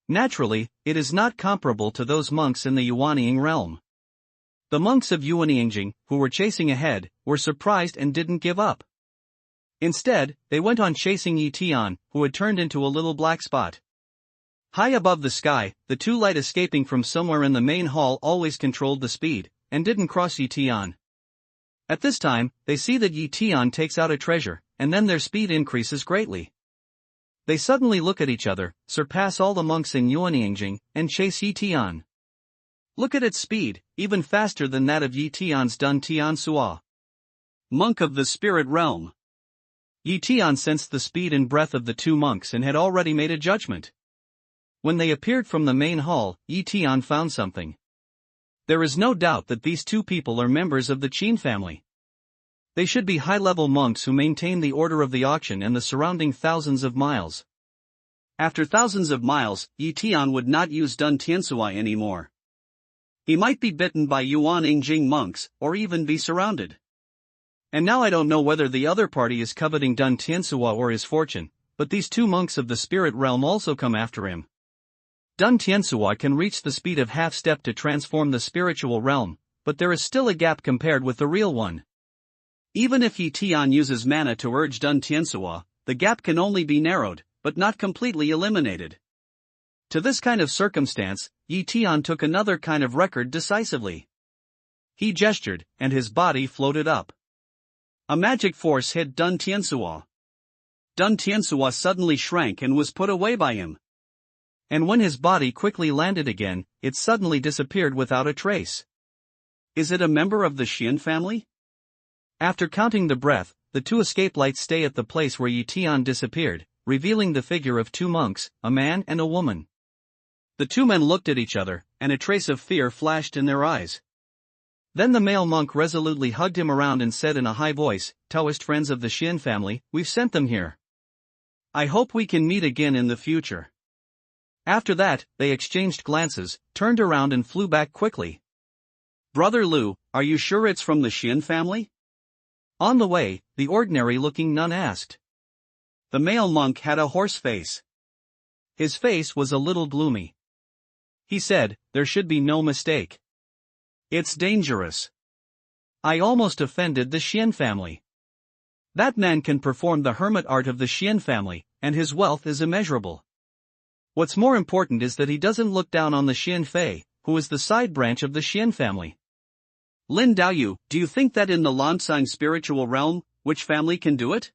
Naturally, it is not comparable to those monks in the Yuanying realm. The monks of Yuanyingjing, who were chasing ahead, were surprised and didn't give up. Instead, they went on chasing Yi Tian, who had turned into a little black spot. High above the sky, the 2 light escaping from somewhere in the main hall always controlled the speed, and didn't cross Yi Tian. At this time, they see that Yi Tian takes out a treasure, and then their speed increases greatly. They suddenly look at each other, surpass all the monks in Yuanyingjing, and chase Yi Tian. Look at its speed, even faster than that of Yi Tian's Dun Tiansua. Monk of the Spirit Realm. Tian sensed the speed and breath of the two monks and had already made a judgment. When they appeared from the main hall, Tian found something. There is no doubt that these two people are members of the Qin family. They should be high-level monks who maintain the order of the auction and the surrounding thousands of miles. After thousands of miles, Tian would not use Dun Tiansui anymore. He might be bitten by Yuan Yingjing monks, or even be surrounded. And now I don't know whether the other party is coveting Dun Tiansui or his fortune, but these two monks of the spirit realm also come after him. Dun Tiansui can reach the speed of half-step to transform the spiritual realm, but there is still a gap compared with the real one. Even if Tian uses mana to urge Dun Tiansui, the gap can only be narrowed, but not completely eliminated. To this kind of circumstance, Tian took another kind of record decisively. He gestured, and his body floated up. A magic force hit Dun Tiansui. Dun Tiansui suddenly shrank and was put away by him. And when his body quickly landed again, it suddenly disappeared without a trace. Is it a member of the Xian family? After counting the breath, the two escape lights stay at the place where Tian disappeared, revealing the figure of two monks, a man and a woman. The two men looked at each other, and a trace of fear flashed in their eyes. Then the male monk resolutely hugged him around and said in a high voice, "Taoist friends of the Xian family, we've sent them here. I hope we can meet again in the future." After that, they exchanged glances, turned around and flew back quickly. "Brother Lu, are you sure it's from the Xian family?" On the way, the ordinary-looking nun asked. The male monk had a horse face. His face was a little gloomy. He said, "There should be no mistake. It's dangerous. I almost offended the Xian family. That man can perform the hermit art of the Xian family, and his wealth is immeasurable. What's more important is that he doesn't look down on the Xian Fei, who is the side branch of the Xian family." Lin Daoyu, do you think that in the Lansang spiritual realm, which family can do it?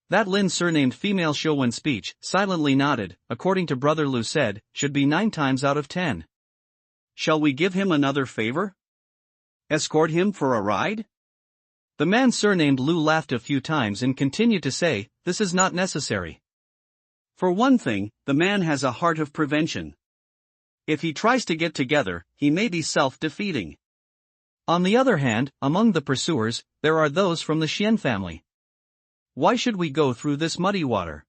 That Lin surnamed female Shouwen speech, silently nodded, according to Brother Lu said, should be 9 times out of 10. Shall we give him another favor? Escort him for a ride? The man surnamed Lu laughed a few times and continued to say, "This is not necessary. For one thing, the man has a heart of prevention. If he tries to get together, he may be self-defeating. On the other hand, among the pursuers, there are those from the Xian family. Why should we go through this muddy water?"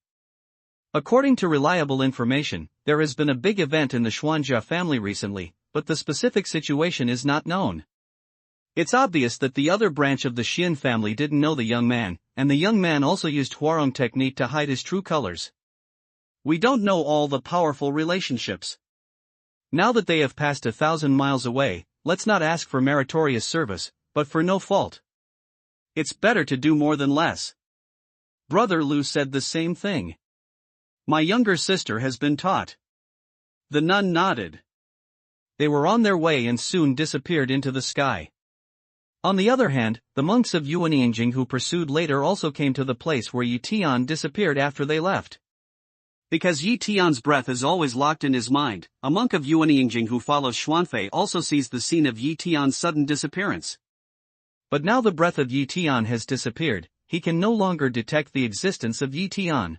According to reliable information, there has been a big event in the Xuanjia family recently, but the specific situation is not known. It's obvious that the other branch of the Xian family didn't know the young man, and the young man also used Huarong technique to hide his true colors. We don't know all the powerful relationships. Now that they have passed 1,000 miles away, let's not ask for meritorious service, but for no fault. It's better to do more than less. Brother Lu said the same thing. My younger sister has been taught. The nun nodded. They were on their way and soon disappeared into the sky. On the other hand, the monks of Yuanyingjing who pursued later also came to the place where Tian disappeared after they left. Because Tian's breath is always locked in his mind, a monk of Yuanyingjing who follows Xuanfei also sees the scene of Tian's sudden disappearance. But now the breath of Tian has disappeared, he can no longer detect the existence of Tian.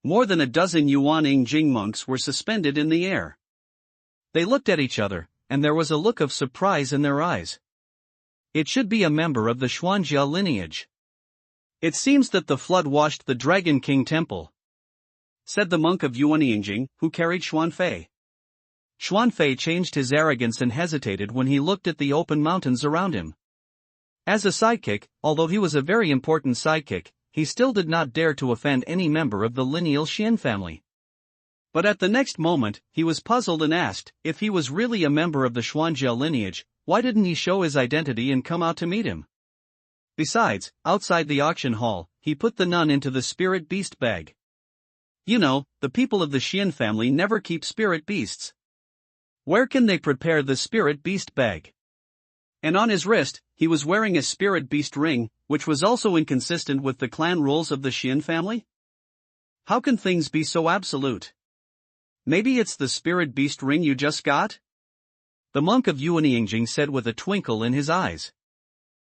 More than a dozen Yuanyingjing monks were suspended in the air. They looked at each other, and there was a look of surprise in their eyes. It should be a member of the Xuanjia lineage. It seems that the flood washed the Dragon King temple, said the monk of Yuanyingjing, who carried Xuanfei. Xuanfei changed his arrogance and hesitated when he looked at the open mountains around him. As a sidekick, although he was a very important sidekick, he still did not dare to offend any member of the lineal Xian family. But at the next moment, he was puzzled and asked, if he was really a member of the Xuanjia lineage, why didn't he show his identity and come out to meet him? Besides, outside the auction hall, he put the nun into the spirit beast bag. You know, the people of the Xian family never keep spirit beasts. Where can they prepare the spirit beast bag? And on his wrist, he was wearing a spirit beast ring, which was also inconsistent with the clan rules of the Xian family? How can things be so absolute? Maybe it's the spirit beast ring you just got? The monk of Yuanyingjing said with a twinkle in his eyes.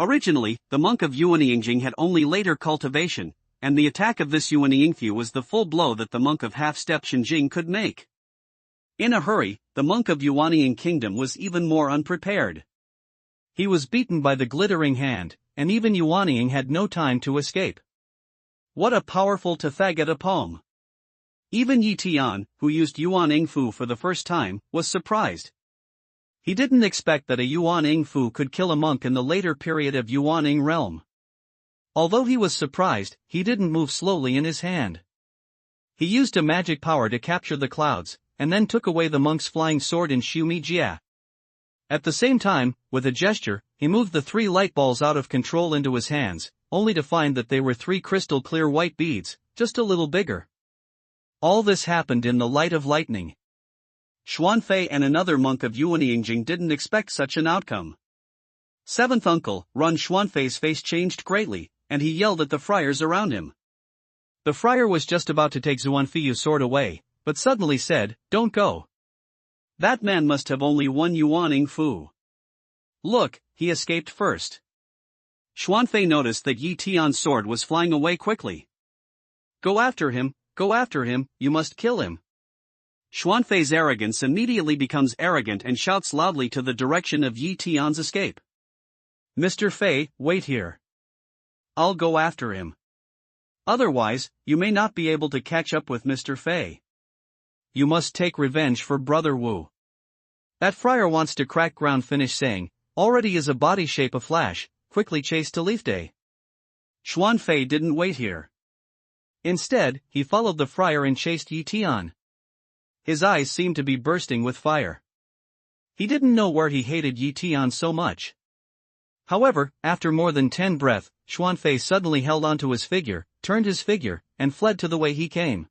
Originally, the monk of Yuanyingjing had only later cultivation, and the attack of this Yuanyingfu was the full blow that the monk of half-step Shenjing could make. In a hurry, the monk of Yuanying Kingdom was even more unprepared. He was beaten by the glittering hand, and even Yuanying had no time to escape. What a powerful Tathagata poem! Even Yi Tian, who used Yuanying Fu for the first time, was surprised. He didn't expect that a Yuanying Fu could kill a monk in the later period of Yuanying realm. Although he was surprised, he didn't move slowly in his hand. He used a magic power to capture the clouds, and then took away the monk's flying sword in Shu Mi Jia. At the same time, with a gesture, he moved the 3 light balls out of control into his hands, only to find that they were 3 crystal clear white beads, just a little bigger. All this happened in the light of lightning. Xuanfei and another monk of Yuanyingjing didn't expect such an outcome. Seventh uncle, Run Xuanfei's face changed greatly, and he yelled at the friars around him. The friar was just about to take Xuanfei's sword away, but suddenly said, "Don't go. That man must have only 1 Yuanying Fu. Look, he escaped first." Xuanfei noticed that Yi Tian's sword was flying away quickly. Go after him, you must kill him." Xuanfei's arrogance immediately becomes arrogant and shouts loudly to the direction of Yi Tian's escape. "Mr. Fei, wait here. I'll go after him. Otherwise, you may not be able to catch up with Mr. Fei. You must take revenge for Brother Wu." That friar wants to crack ground finish saying, already is a body shape a flash, quickly chased to Leaf Day. Xuanfei didn't wait here. Instead, he followed the friar and chased Yi Tian. His eyes seemed to be bursting with fire. He didn't know where he hated Yi Tian so much. However, after more than 10 breaths, Xuanfei suddenly held onto his figure, turned his figure, and fled to the way he came.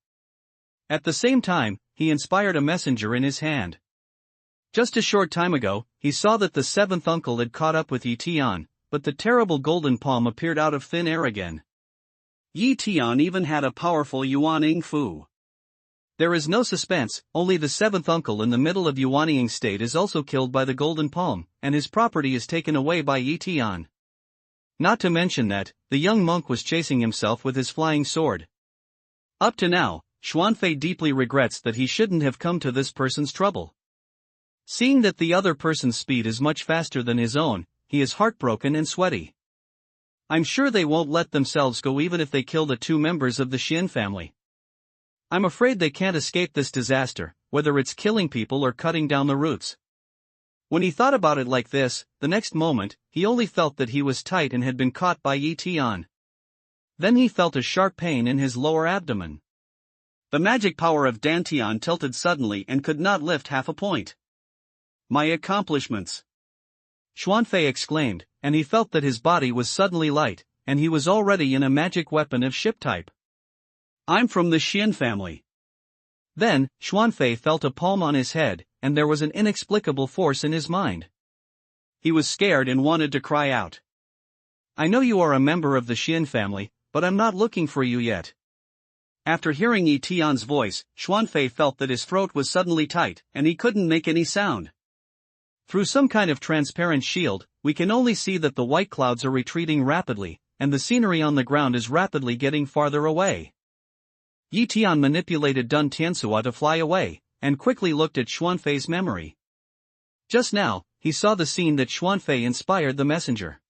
At the same time, he inspired a messenger in his hand. Just a short time ago, he saw that the 7th uncle had caught up with Yi Tian, but the terrible golden palm appeared out of thin air again. Yi Tian even had a powerful Yuanying Fu. There is no suspense, only the 7th uncle in the middle of Yuanying state is also killed by the golden palm, and his property is taken away by Yi Tian. Not to mention that, the young monk was chasing himself with his flying sword. Up to now, Xuanfei deeply regrets that he shouldn't have come to this person's trouble. Seeing that the other person's speed is much faster than his own, he is heartbroken and sweaty. I'm sure they won't let themselves go even if they kill the 2 members of the Xin family. I'm afraid they can't escape this disaster, whether it's killing people or cutting down the roots. When he thought about it like this, the next moment, he only felt that he was tight and had been caught by Yi Tian. Then he felt a sharp pain in his lower abdomen. The magic power of Dantian tilted suddenly and could not lift half a point. My accomplishments! Xuanfei exclaimed, and he felt that his body was suddenly light, and he was already in a magic weapon of ship type. I'm from the Xian family. Then, Xuanfei felt a palm on his head, and there was an inexplicable force in his mind. He was scared and wanted to cry out. I know you are a member of the Xian family, but I'm not looking for you yet. After hearing Yi Tian's voice, Xuanfei felt that his throat was suddenly tight, and he couldn't make any sound. Through some kind of transparent shield, we can only see that the white clouds are retreating rapidly, and the scenery on the ground is rapidly getting farther away. Yi Tian manipulated Dun Tiansua to fly away, and quickly looked at Xuanfei's memory. Just now, he saw the scene that Xuanfei inspired the messenger.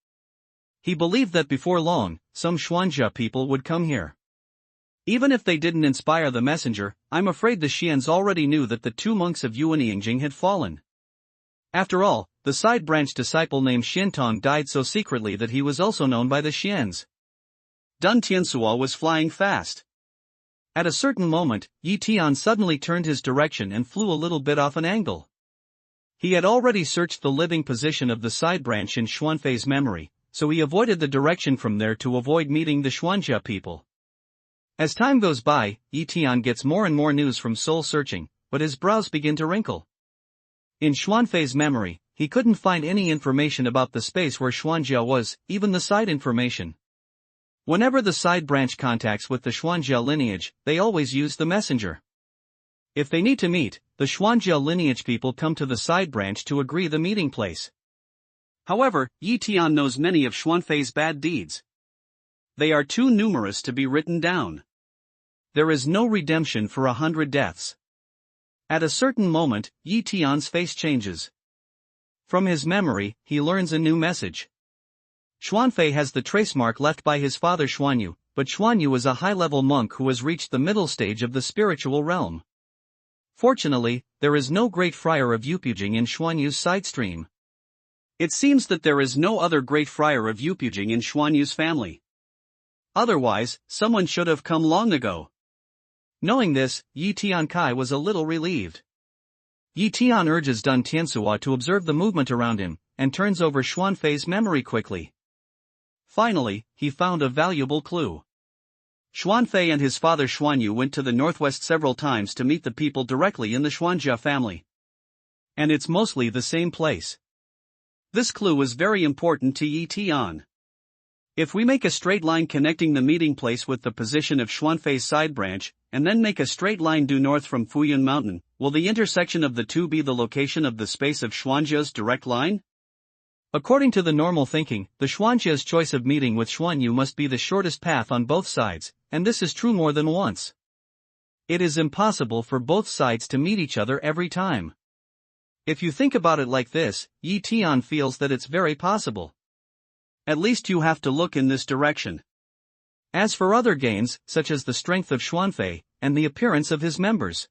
He believed that before long, some Xuanjia people would come here. Even if they didn't inspire the messenger, I'm afraid the Xians already knew that the 2 monks of Yuanyingjing had fallen. After all, the side branch disciple named Xintong died so secretly that he was also known by the Xians. Dun Tiansua was flying fast. At a certain moment, Yi Tian suddenly turned his direction and flew a little bit off an angle. He had already searched the living position of the side branch in Xuanfei's memory, so he avoided the direction from there to avoid meeting the Xuanjia people. As time goes by, Yi Tian gets more and more news from soul searching, but his brows begin to wrinkle. In Xuanfei's memory, he couldn't find any information about the space where Xuanjia was, even the side information. Whenever the side branch contacts with the Xuanjia lineage, they always use the messenger. If they need to meet, the Xuanjia lineage people come to the side branch to agree the meeting place. However, Yi Tian knows many of Xuanfei's bad deeds. They are too numerous to be written down. There is no redemption for 100 deaths. At a certain moment, Yi Tian's face changes. From his memory, he learns a new message. Xuanfei has the trace mark left by his father Xuanyu, but Xuanyu is a high-level monk who has reached the middle stage of the spiritual realm. Fortunately, there is no great friar of Yupujing in Xuanyu's side stream. It seems that there is no other great friar of Yupujing in Xuanyu's family. Otherwise, someone should have come long ago. Knowing this, Yi Tiankai was a little relieved. Yi Tian urges Dun Tiansuo to observe the movement around him, and turns over Xuanfei's memory quickly. Finally, he found a valuable clue. Xuanfei and his father Xuanyu went to the northwest several times to meet the people directly in the Xuanjia family. And it's mostly the same place. This clue is very important to Yi Tian. If we make a straight line connecting the meeting place with the position of Xuanfei's side branch, and then make a straight line due north from Fuyun Mountain, will the intersection of the two be the location of the space of Xuanjia's direct line? According to the normal thinking, the Xuanjia's choice of meeting with Xuanyu must be the shortest path on both sides, and this is true more than once. It is impossible for both sides to meet each other every time. If you think about it like this, Yi Tian feels that it's very possible. At least you have to look in this direction. As for other gains, such as the strength of Xuanfei, and the appearance of his members.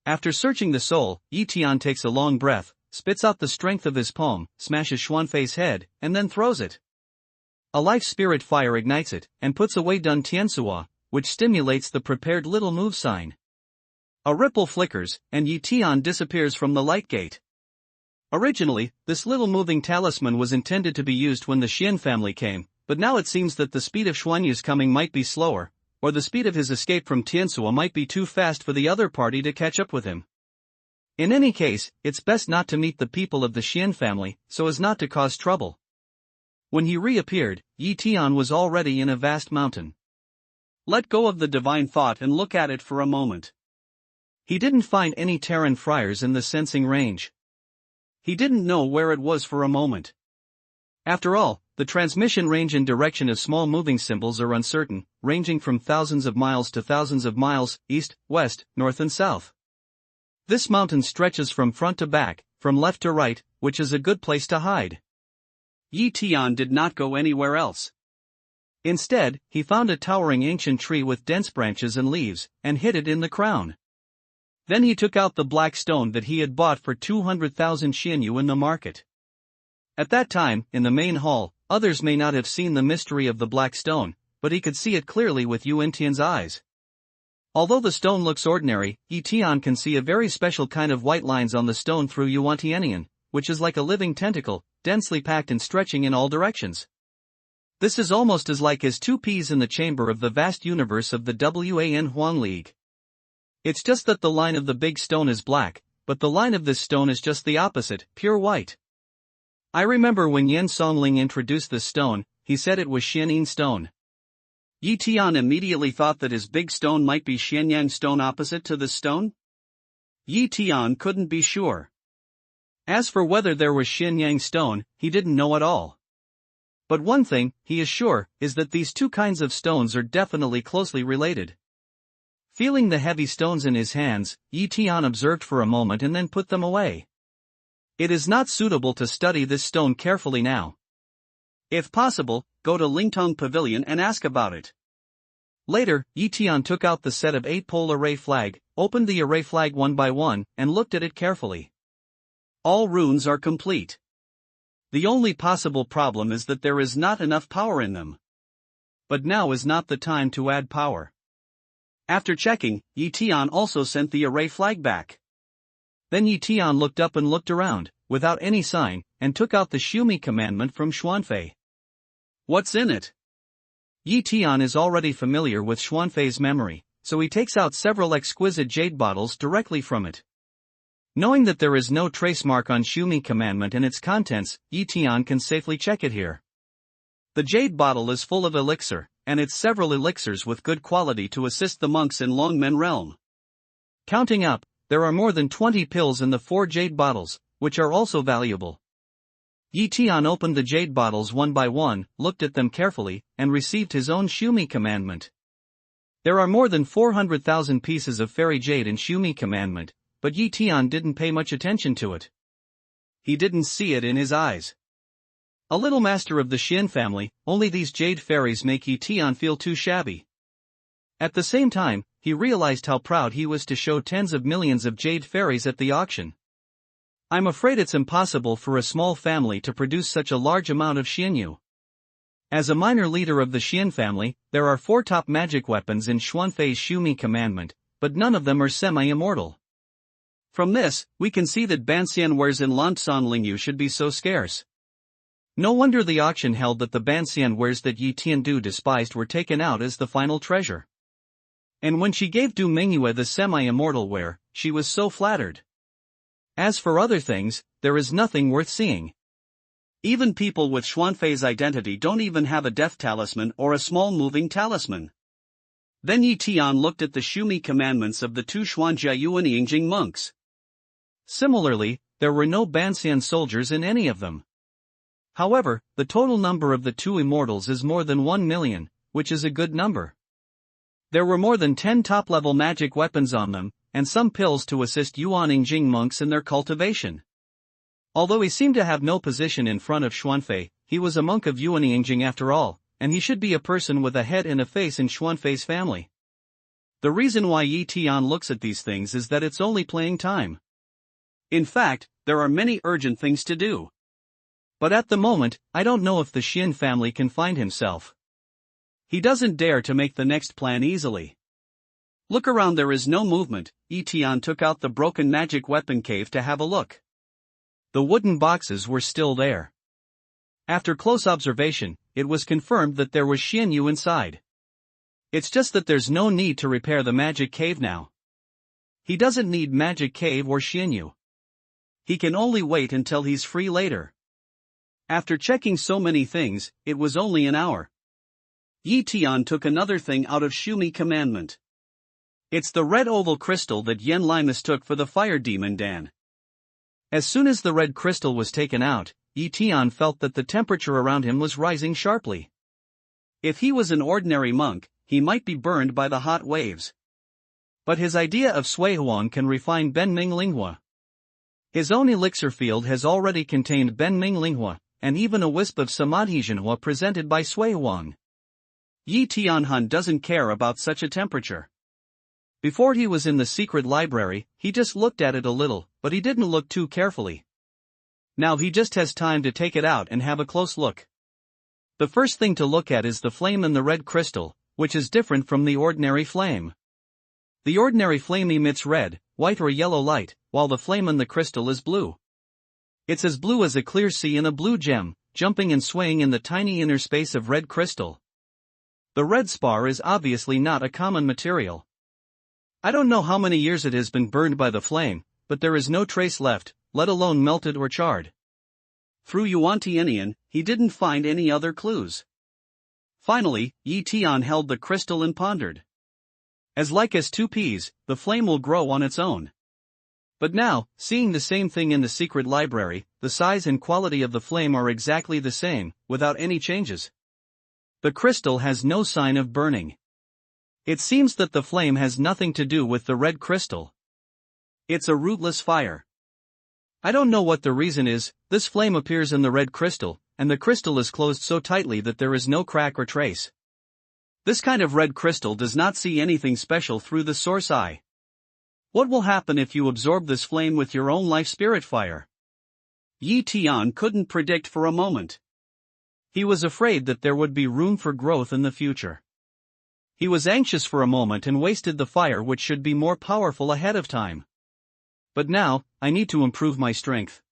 After searching the soul, Yi Tian takes a long breath, spits out the strength of his palm, smashes Xuanfei's head, and then throws it. A life spirit fire ignites it, and puts away Dun Tiansuo, which stimulates the prepared little move sign. A ripple flickers, and Yi Tian disappears from the light gate. Originally, this little moving talisman was intended to be used when the Xian family came, but now it seems that the speed of Xuanyu's coming might be slower, or the speed of his escape from Tiansuo might be too fast for the other party to catch up with him. In any case, it's best not to meet the people of the Xian family, so as not to cause trouble. When he reappeared, Yi Tian was already in a vast mountain. Let go of the divine thought and look at it for a moment. He didn't find any Terran friars in the sensing range. He didn't know where it was for a moment. After all, the transmission range and direction of small moving symbols are uncertain, ranging from thousands of miles to thousands of miles, east, west, north and south. This mountain stretches from front to back, from left to right, which is a good place to hide. Yi Tian did not go anywhere else. Instead, he found a towering ancient tree with dense branches and leaves, and hid it in the crown. Then he took out the black stone that he had bought for 200,000 xianyu in the market. At that time, in the main hall, others may not have seen the mystery of the black stone, but he could see it clearly with Yuan Tian's eyes. Although the stone looks ordinary, Yi Tian can see a very special kind of white lines on the stone through Yuan Tianian, which is like a living tentacle, densely packed and stretching in all directions. This is almost as like as two peas in the chamber of the vast universe of the Wan Huang League. It's just that the line of the big stone is black, but the line of this stone is just the opposite, pure white. I remember when Yan Songling introduced this stone, he said it was Xianyin stone. Yi Tian immediately thought that his big stone might be Xianyang stone opposite to this stone. Yi Tian couldn't be sure. As for whether there was Xianyang stone, he didn't know at all. But one thing, he is sure, is that these two kinds of stones are definitely closely related. Feeling the heavy stones in his hands, Yi Tian observed for a moment and then put them away. It is not suitable to study this stone carefully now. If possible, go to Lingtong Pavilion and ask about it. Later, Yi Tian took out the set of 8-pole array flag, opened the array flag one by one, and looked at it carefully. All runes are complete. The only possible problem is that there is not enough power in them. But now is not the time to add power. After checking, Yi Tian also sent the array flag back. Then Yi Tian looked up and looked around, without any sign, and took out the Xumi commandment from Xuanfei. What's in it? Yi Tian is already familiar with Xuanfei's memory, so he takes out several exquisite jade bottles directly from it. Knowing that there is no trace mark on Xumi commandment and its contents, Yi Tian can safely check it here. The jade bottle is full of elixir, and it's several elixirs with good quality to assist the monks in Longmen realm. Counting up, there are more than 20 pills in the 4 jade bottles, which are also valuable. Yi Tian opened the jade bottles one by one, looked at them carefully, and received his own Shumi commandment. There are more than 400,000 pieces of fairy jade in Shumi commandment, but Yi Tian didn't pay much attention to it. He didn't see it in his eyes. A little master of the Xian family, only these jade fairies make Yi Tian feel too shabby. At the same time, he realized how proud he was to show tens of millions of jade fairies at the auction. I'm afraid it's impossible for a small family to produce such a large amount of Xianyu. As a minor leader of the Xian family, there are 4 top magic weapons in Xuanfei's Shumi commandment, but none of them are semi-immortal. From this, we can see that Banxian wares in Lanzan Lingyu should be so scarce. No wonder the auction held that the Banxian wares that Yi Tiandu despised were taken out as the final treasure. And when she gave Du Mingyue the semi-immortal ware, she was so flattered. As for other things, there is nothing worth seeing. Even people with Xuanfei's identity don't even have a death talisman or a small moving talisman. Then Yi Tian looked at the Shumi commandments of the 2 Xuanjia and Yingjing monks. Similarly, there were no Banxian soldiers in any of them. However, the total number of the 2 immortals is more than 1 million, which is a good number. There were more than 10 top-level magic weapons on them, and some pills to assist Yuan Yingjing monks in their cultivation. Although he seemed to have no position in front of Xuanfei, he was a monk of Yuan Yingjing after all, and he should be a person with a head and a face in Xuanfei's family. The reason why Yi Tian looks at these things is that it's only playing time. In fact, there are many urgent things to do. But at the moment, I don't know if the Xian family can find himself. He doesn't dare to make the next plan easily. Look around, there is no movement. Yi Tian took out the broken magic weapon cave to have a look. The wooden boxes were still there. After close observation, it was confirmed that there was Xianyu inside. It's just that there's no need to repair the magic cave now. He doesn't need magic cave or Xianyu. He can only wait until he's free later. After checking so many things, it was only an hour. Yi Tian took another thing out of Shumi commandment. It's the red oval crystal that Yen Lai mistook for the fire demon Dan. As soon as the red crystal was taken out, Yi Tian felt that the temperature around him was rising sharply. If he was an ordinary monk, he might be burned by the hot waves. But his idea of Sui Huang can refine Ben Ming Linghua. His own elixir field has already contained Ben Ming Linghua, and even a wisp of Samadhi Jinhua presented by Sui Huang. Yi Tianhan doesn't care about such a temperature. Before he was in the secret library, he just looked at it a little, but he didn't look too carefully. Now he just has time to take it out and have a close look. The first thing to look at is the flame in the red crystal, which is different from the ordinary flame. The ordinary flame emits red, white or yellow light, while the flame in the crystal is blue. It's as blue as a clear sea in a blue gem, jumping and swaying in the tiny inner space of red crystal. The red spar is obviously not a common material. I don't know how many years it has been burned by the flame, but there is no trace left, let alone melted or charred. Through Yuan Tianian, he didn't find any other clues. Finally, Yi Tian held the crystal and pondered. As like as 2 peas, the flame will grow on its own. But now, seeing the same thing in the secret library, the size and quality of the flame are exactly the same, without any changes. The crystal has no sign of burning. It seems that the flame has nothing to do with the red crystal. It's a rootless fire. I don't know what the reason is. This flame appears in the red crystal, and the crystal is closed so tightly that there is no crack or trace. This kind of red crystal does not see anything special through the source eye. What will happen if you absorb this flame with your own life spirit fire? Yi Tian couldn't predict for a moment. He was afraid that there would be room for growth in the future. He was anxious for a moment and wasted the fire which should be more powerful ahead of time. But now, I need to improve my strength.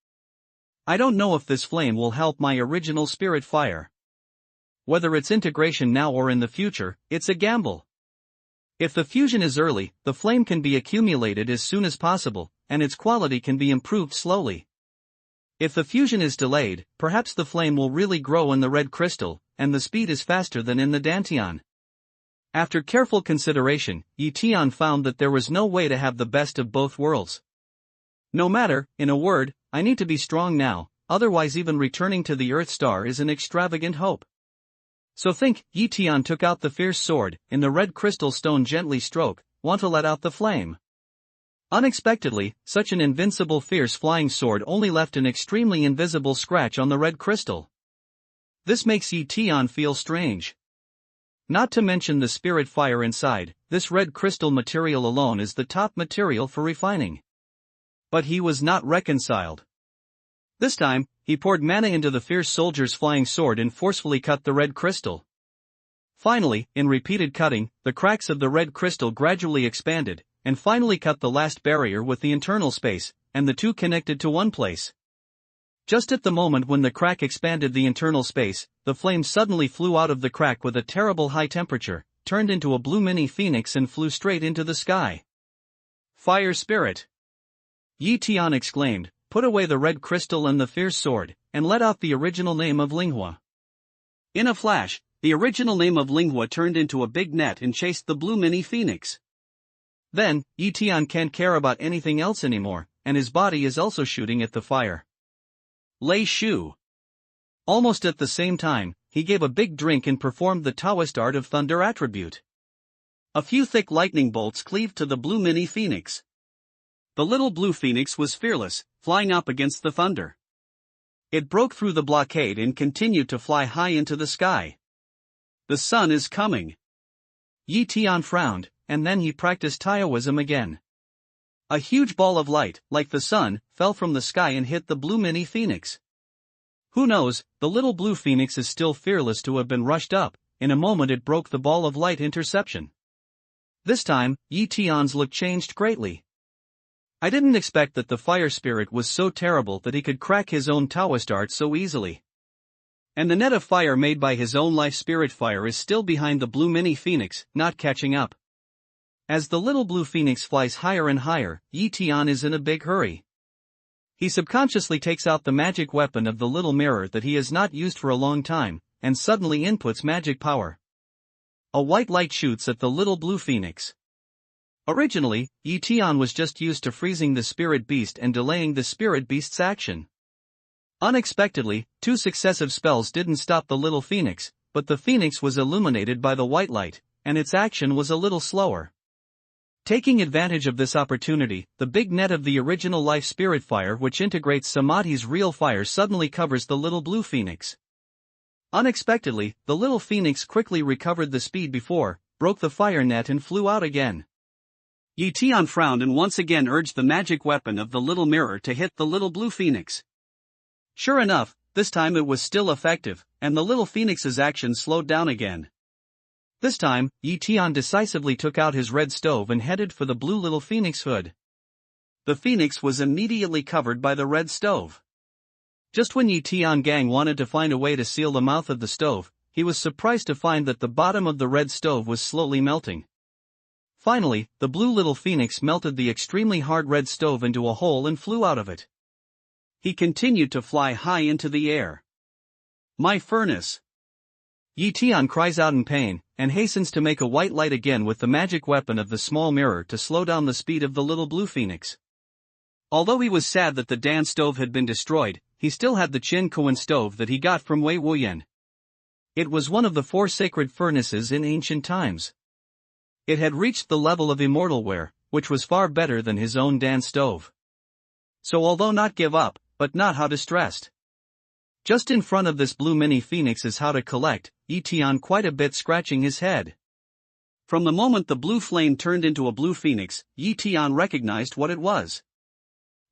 I don't know if this flame will help my original spirit fire. Whether it's integration now or in the future, it's a gamble. If the fusion is early, the flame can be accumulated as soon as possible, and its quality can be improved slowly. If the fusion is delayed, perhaps the flame will really grow in the red crystal, and the speed is faster than in the Dantian. After careful consideration, Yi Tian found that there was no way to have the best of both worlds. No matter, in a word, I need to be strong now, otherwise even returning to the Earth Star is an extravagant hope. So think, Yi Tian took out the fierce sword, in the red crystal stone gently stroke, want to let out the flame. Unexpectedly, such an invincible fierce flying sword only left an extremely invisible scratch on the red crystal. This makes Yi Tian feel strange. Not to mention the spirit fire inside, this red crystal material alone is the top material for refining. But he was not reconciled. This time, he poured mana into the fierce soldier's flying sword and forcefully cut the red crystal. Finally, in repeated cutting, the cracks of the red crystal gradually expanded, and finally cut the last barrier with the internal space, and the two connected to one place. Just at the moment when the crack expanded the internal space, the flame suddenly flew out of the crack with a terrible high temperature, turned into a blue mini phoenix and flew straight into the sky. Fire spirit! Yi Tian exclaimed, put away the red crystal and the fierce sword, and let out the original name of Linghua. In a flash, the original name of Linghua turned into a big net and chased the blue mini phoenix. Then, Yi Tian can't care about anything else anymore, and his body is also shooting at the fire. Lei Shu. Almost at the same time, he gave a big drink and performed the Taoist art of thunder attribute. A few thick lightning bolts cleaved to the blue mini phoenix. The little blue phoenix was fearless, flying up against the thunder. It broke through the blockade and continued to fly high into the sky. The sun is coming. Yi Tian frowned, and then he practiced Taoism again. A huge ball of light, like the sun, fell from the sky and hit the blue mini phoenix. Who knows, the little blue phoenix is still fearless to have been rushed up. In a moment it broke the ball of light interception. This time, Yi Tian's look changed greatly. I didn't expect that the fire spirit was so terrible that he could crack his own Taoist art so easily. And the net of fire made by his own life spirit fire is still behind the blue mini phoenix, not catching up. As the little blue phoenix flies higher and higher, Yi Tian is in a big hurry. He subconsciously takes out the magic weapon of the little mirror that he has not used for a long time, and suddenly inputs magic power. A white light shoots at the little blue phoenix. Originally, Yi Tian was just used to freezing the spirit beast and delaying the spirit beast's action. Unexpectedly, two successive spells didn't stop the little phoenix, but the phoenix was illuminated by the white light, and its action was a little slower. Taking advantage of this opportunity, the big net of the original life spirit fire which integrates Samadhi's real fire suddenly covers the little blue phoenix. Unexpectedly, the little phoenix quickly recovered the speed before, broke the fire net and flew out again. Yi Tian frowned and once again urged the magic weapon of the little mirror to hit the little blue phoenix. Sure enough, this time it was still effective, and the little phoenix's action slowed down again. This time, Yi Tian decisively took out his red stove and headed for the blue little phoenix hood. The phoenix was immediately covered by the red stove. Just when Yi Tian gang wanted to find a way to seal the mouth of the stove, he was surprised to find that the bottom of the red stove was slowly melting. Finally, the blue little phoenix melted the extremely hard red stove into a hole and flew out of it. He continued to fly high into the air. My furnace! Yi Tian cries out in pain, and hastens to make a white light again with the magic weapon of the small mirror to slow down the speed of the little blue phoenix. Although he was sad that the Dan stove had been destroyed, he still had the Qin Kuan stove that he got from Wei Wuyan. It was one of the 4 sacred furnaces in ancient times. It had reached the level of immortalware, which was far better than his own Dan stove. So although not give up, but not how distressed. Just in front of this blue mini phoenix is how to collect, Yi Tian quite a bit scratching his head. From the moment the blue flame turned into a blue phoenix, Yi Tian recognized what it was.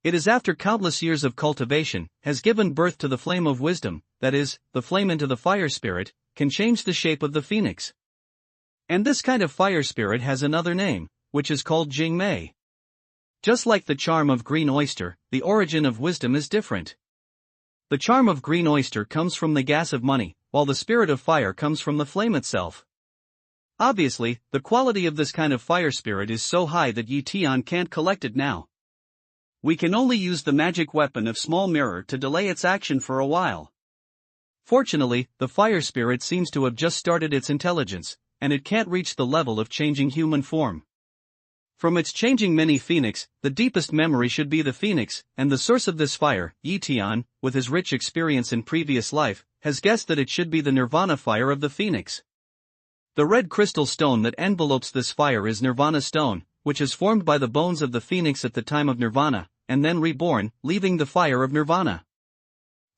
It is after countless years of cultivation, has given birth to the flame of wisdom, that is, the flame into the fire spirit, can change the shape of the phoenix. And this kind of fire spirit has another name, which is called Jingmei. Just like the charm of green oyster, the origin of wisdom is different. The charm of green oyster comes from the gas of money, while the spirit of fire comes from the flame itself. Obviously, the quality of this kind of fire spirit is so high that Yi Tian can't collect it now. We can only use the magic weapon of small mirror to delay its action for a while. Fortunately, the fire spirit seems to have just started its intelligence, and it can't reach the level of changing human form. From its changing mini-phoenix, the deepest memory should be the phoenix, and the source of this fire, Tian, with his rich experience in previous life, has guessed that it should be the nirvana fire of the phoenix. The red crystal stone that envelopes this fire is nirvana stone, which is formed by the bones of the phoenix at the time of nirvana, and then reborn, leaving the fire of nirvana.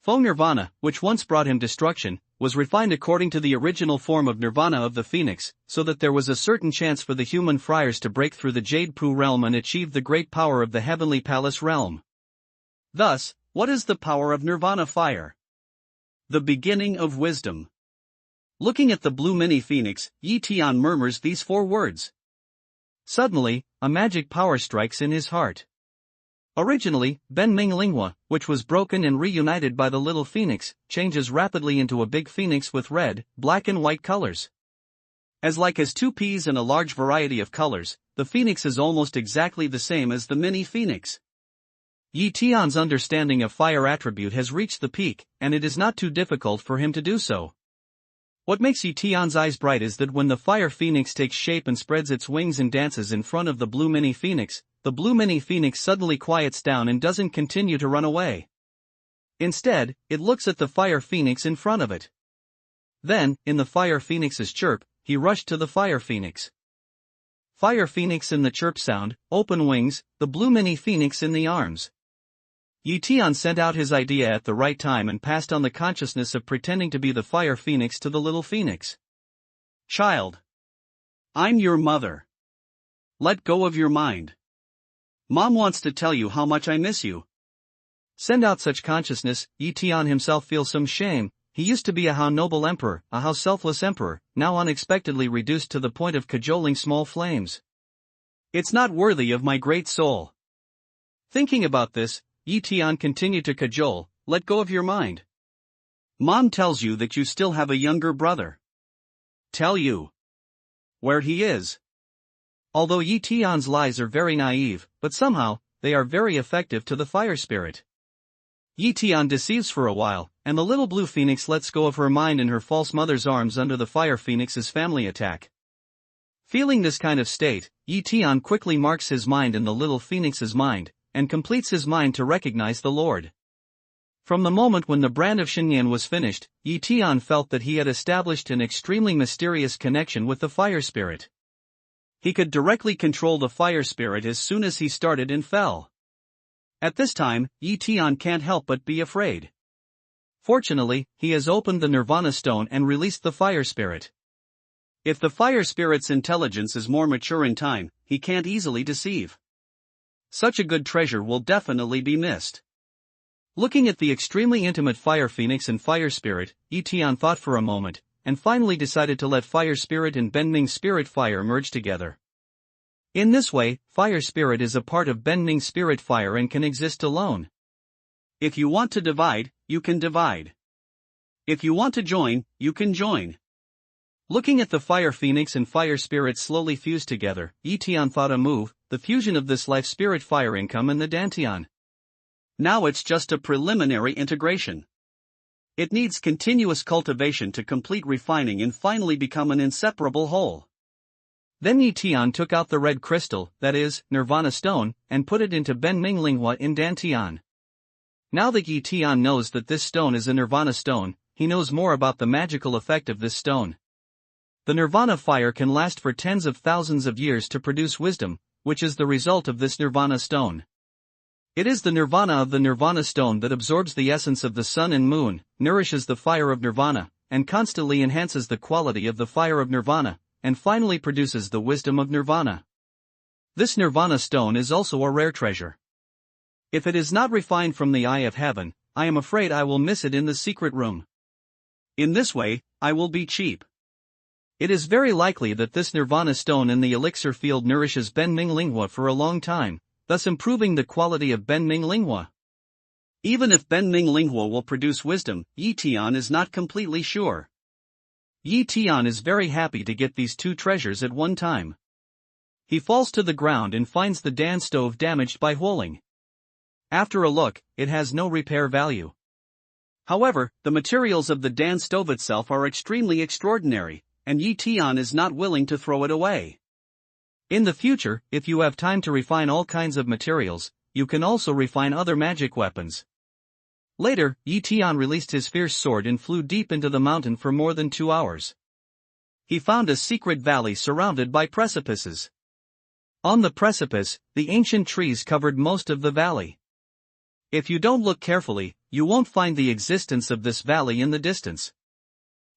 Faux nirvana, which once brought him destruction, was refined according to the original form of nirvana of the phoenix, so that there was a certain chance for the human friars to break through the Jade Poo realm and achieve the great power of the Heavenly Palace realm. Thus, what is the power of nirvana fire? The beginning of wisdom. Looking at the blue mini-phoenix, Tian murmurs these 4 words. Suddenly, a magic power strikes in his heart. Originally, Benming Lingua, which was broken and reunited by the little phoenix, changes rapidly into a big phoenix with red, black and white colors. As like as 2 peas and a large variety of colors, the phoenix is almost exactly the same as the mini-phoenix. Tian's understanding of fire attribute has reached the peak, and it is not too difficult for him to do so. What makes Tian's eyes bright is that when the fire phoenix takes shape and spreads its wings and dances in front of the blue mini-phoenix, the blue mini-phoenix suddenly quiets down and doesn't continue to run away. Instead, it looks at the fire phoenix in front of it. Then, in the fire phoenix's chirp, he rushed to the fire phoenix. Fire phoenix in the chirp sound, open wings, the blue mini-phoenix in the arms. Tian sent out his idea at the right time and passed on the consciousness of pretending to be the fire phoenix to the little phoenix. Child. I'm your mother. Let go of your mind. Mom wants to tell you how much I miss you. Send out such consciousness, Tian himself feels some shame. He used to be a how noble emperor, a how selfless emperor, now unexpectedly reduced to the point of cajoling small flames. It's not worthy of my great soul. Thinking about this, Tian continued to cajole, let go of your mind. Mom tells you that you still have a younger brother. Tell you where he is. Although Tian's lies are very naive, but somehow, they are very effective to the fire spirit. Tian deceives for a while, and the little blue phoenix lets go of her mind in her false mother's arms under the fire phoenix's family attack. Feeling this kind of state, Tian quickly marks his mind in the little phoenix's mind, and completes his mind to recognize the Lord. From the moment when the brand of Xinyan was finished, Tian felt that he had established an extremely mysterious connection with the fire spirit. He could directly control the fire spirit as soon as he started and fell. At this time, Tian can't help but be afraid. Fortunately, he has opened the Nirvana stone and released the fire spirit. If the fire spirit's intelligence is more mature in time, he can't easily deceive. Such a good treasure will definitely be missed. Looking at the extremely intimate fire phoenix and fire spirit, Tian thought for a moment, and finally decided to let fire spirit and Benming's spirit fire merge together. In this way, fire spirit is a part of Benming's spirit fire and can exist alone. If you want to divide, you can divide. If you want to join, you can join. Looking at the fire phoenix and fire spirit slowly fuse together, Tian thought a move, the fusion of this life spirit fire income and the Dantian. Now it's just a preliminary integration. It needs continuous cultivation to complete refining and finally become an inseparable whole. Then Tian took out the red crystal, that is, Nirvana stone, and put it into Benming Lingua in Dantian. Now that Tian knows that this stone is a Nirvana stone, he knows more about the magical effect of this stone. The Nirvana fire can last for tens of thousands of years to produce wisdom, which is the result of this Nirvana stone. It is the Nirvana of the Nirvana stone that absorbs the essence of the sun and moon, nourishes the fire of Nirvana, and constantly enhances the quality of the fire of Nirvana, and finally produces the wisdom of Nirvana. This Nirvana stone is also a rare treasure. If it is not refined from the eye of heaven, I am afraid I will miss it in the secret room. In this way, I will be cheap. It is very likely that this Nirvana stone in the elixir field nourishes Benming Lingua for a long time, thus improving the quality of Benming Lingua. Even if Benming Lingua will produce wisdom, Tian is not completely sure. Tian is very happy to get these 2 treasures at one time. He falls to the ground and finds the Dan stove damaged by holing. After a look, it has no repair value. However, the materials of the Dan stove itself are extremely extraordinary, and Tian is not willing to throw it away. In the future, if you have time to refine all kinds of materials, you can also refine other magic weapons. Later, Tian released his fierce sword and flew deep into the mountain for more than 2 hours. He found a secret valley surrounded by precipices. On the precipice, the ancient trees covered most of the valley. If you don't look carefully, you won't find the existence of this valley in the distance.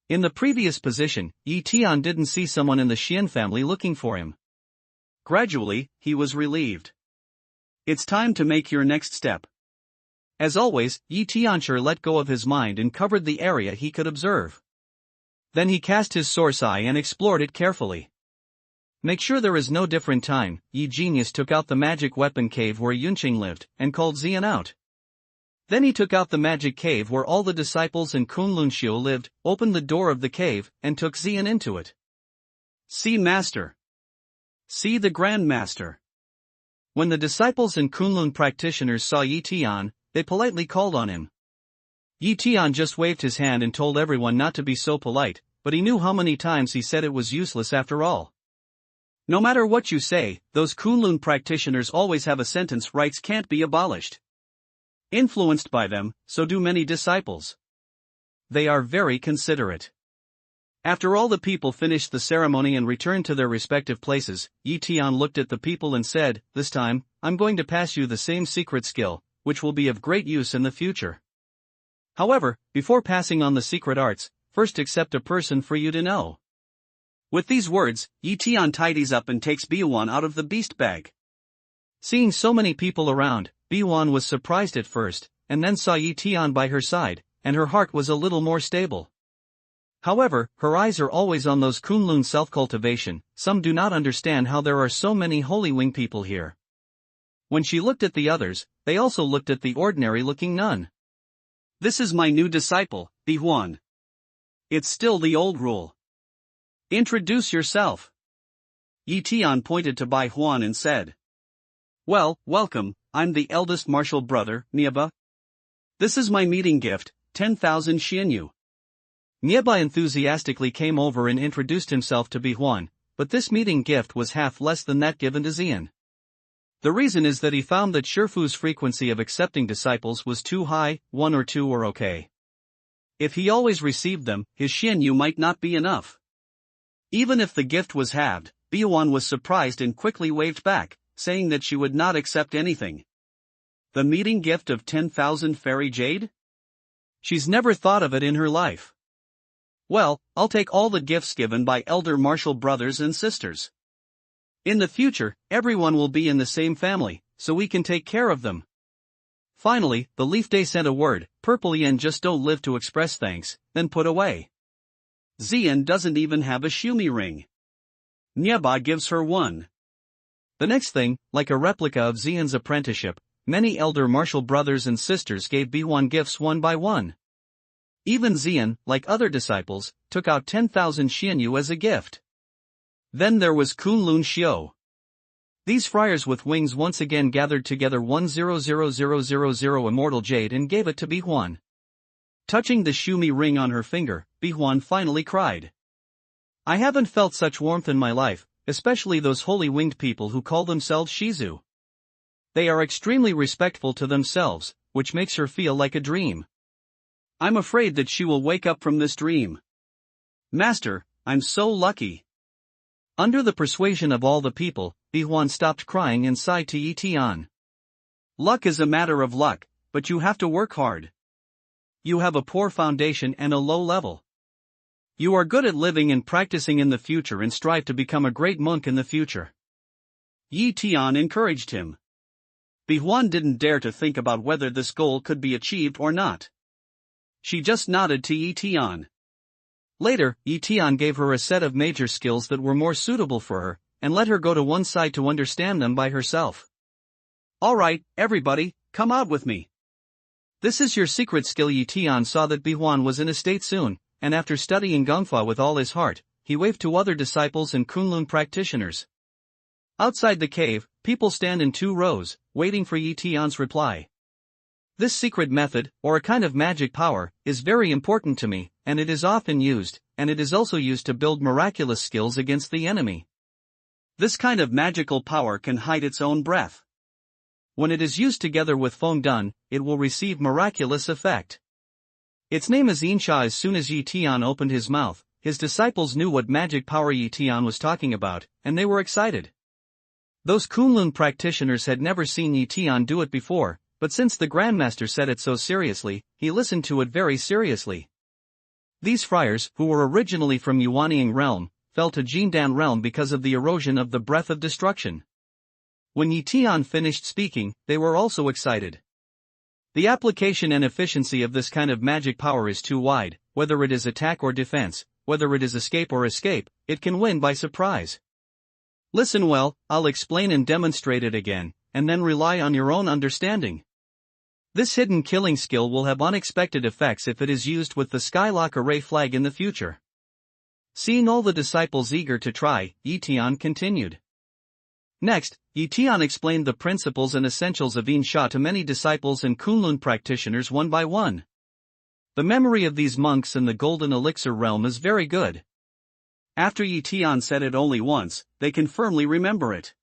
In the previous position, Tian didn't see someone in the Xian family looking for him. Gradually, he was relieved. It's time to make your next step. As always, Tian let go of his mind and covered the area he could observe. Then he cast his source eye and explored it carefully. Make sure there is no different time. Genius took out the magic weapon cave where Yunqing lived, and called Xian out. Then he took out the magic cave where all the disciples and Kunlun Xiu lived, opened the door of the cave, and took Xian into it. See Master. See the Grand Master. When the disciples and Kunlun practitioners saw Tian, they politely called on him. Tian just waved his hand and told everyone not to be so polite, but he knew how many times he said it was useless after all. No matter what you say, those Kunlun practitioners always have a sentence: rights can't be abolished. Influenced by them, so do many disciples. They are very considerate. After all the people finished the ceremony and returned to their respective places, Tian looked at the people and said, "This time, I'm going to pass you the same secret skill, which will be of great use in the future. However, before passing on the secret arts, first accept a person for you to know." With these words, Tian tidies up and takes Biwan out of the beast bag. Seeing so many people around, Biwan was surprised at first, and then saw Tian by her side, and her heart was a little more stable. However, her eyes are always on those Kunlun self-cultivation. Some do not understand how there are so many holy wing people here. When she looked at the others, they also looked at the ordinary-looking nun. This is my new disciple, Bihuan. It's still the old rule. Introduce yourself. Tian pointed to Bai Huan and said. Well, welcome, I'm the eldest martial brother, Nieba. This is my meeting gift, 10,000 Xianyu. Nieba enthusiastically came over and introduced himself to Bihuan, but this meeting gift was half less than that given to Xian. The reason is that he found that Shifu's frequency of accepting disciples was too high. 1 or 2 were okay. If he always received them, his Xianyu might not be enough. Even if the gift was halved, Bihuan was surprised and quickly waved back, saying that she would not accept anything. The meeting gift of 10,000 fairy jade? She's never thought of it in her life. Well, I'll take all the gifts given by elder martial brothers and sisters. In the future, everyone will be in the same family, so we can take care of them. Finally, the Leaf Day sent a word: Purple Yen just don't live to express thanks, then put away. Xian doesn't even have a Shumi ring. Nieba gives her one. The next thing, like a replica of Xian's apprenticeship, many elder martial brothers and sisters gave Bihuan gifts one by one. Even Xian, like other disciples, took out 10,000 Xianyu as a gift. Then there was Kunlun Xiu. These friars with wings once again gathered together 100,000 immortal jade and gave it to Bihuan. Touching the Shumi ring on her finger, Bihuan finally cried. I haven't felt such warmth in my life, especially those holy winged people who call themselves Shizu. They are extremely respectful to themselves, which makes her feel like a dream. I'm afraid that she will wake up from this dream. Master, I'm so lucky. Under the persuasion of all the people, Bihuan stopped crying and sighed to Tian. Luck is a matter of luck, but you have to work hard. You have a poor foundation and a low level. You are good at living and practicing in the future and strive to become a great monk in the future. Tian encouraged him. Bihuan didn't dare to think about whether this goal could be achieved or not. She just nodded to Tian. Later, Tian gave her a set of major skills that were more suitable for her, and let her go to one side to understand them by herself. Alright, everybody, come out with me. This is your secret skill. Tian saw that Bihuan was in a state soon, and after studying Gongfa with all his heart, he waved to other disciples and Kunlun practitioners. Outside the cave, people stand in 2 rows, waiting for Tian's reply. This secret method, or a kind of magic power, is very important to me, and it is often used, and it is also used to build miraculous skills against the enemy. This kind of magical power can hide its own breath. When it is used together with Feng Dun, it will receive miraculous effect. Its name is Yinsha. As soon as Yi Tian opened his mouth, his disciples knew what magic power Yi Tian was talking about, and they were excited. Those Kunlun practitioners had never seen Yi Tian do it before, but since the Grandmaster said it so seriously, he listened to it very seriously. These friars, who were originally from Yuanying realm, fell to Jindan realm because of the erosion of the breath of destruction. When Yi Tian finished speaking, they were also excited. The application and efficiency of this kind of magic power is too wide, whether it is attack or defense, whether it is escape or escape, it can win by surprise. Listen well, I'll explain and demonstrate it again, and then rely on your own understanding. This hidden killing skill will have unexpected effects if it is used with the Skylock array flag in the future. Seeing all the disciples eager to try, Yi Tian continued. Next, Yi Tian explained the principles and essentials of Yinsha to many disciples and Kunlun practitioners one by one. The memory of these monks in the Golden Elixir realm is very good. After Yi Tian said it only once, they can firmly remember it.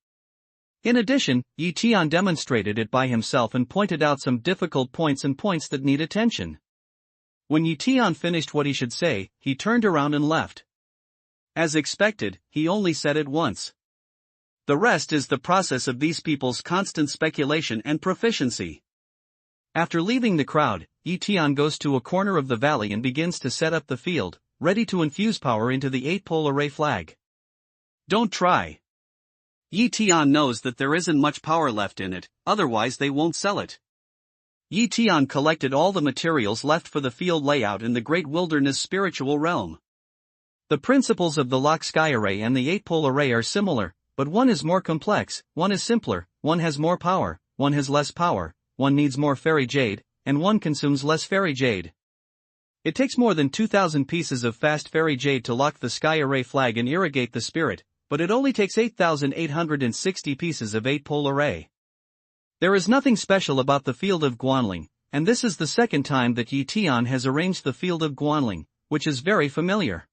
In addition, Yi Tian demonstrated it by himself and pointed out some difficult points and points that need attention. When Yi Tian finished what he should say, he turned around and left. As expected, he only said it once. The rest is the process of these people's constant speculation and proficiency. After leaving the crowd, Yi Tian goes to a corner of the valley and begins to set up the field, ready to infuse power into the 8-pole array flag. Don't try. Yi Tian knows that there isn't much power left in it, otherwise they won't sell it. Yi Tian collected all the materials left for the field layout in the Great Wilderness spiritual realm. The principles of the lock sky array and the 8-pole array are similar, but one is more complex, one is simpler, one has more power, one has less power, one needs more fairy jade, and one consumes less fairy jade. It takes more than 2,000 pieces of fast fairy jade to lock the sky array flag and irrigate the spirit, but it only takes 8,860 pieces of 8-pole array. There is nothing special about the field of Guanling, and this is the second time that Yi Tian has arranged the field of Guanling, which is very familiar.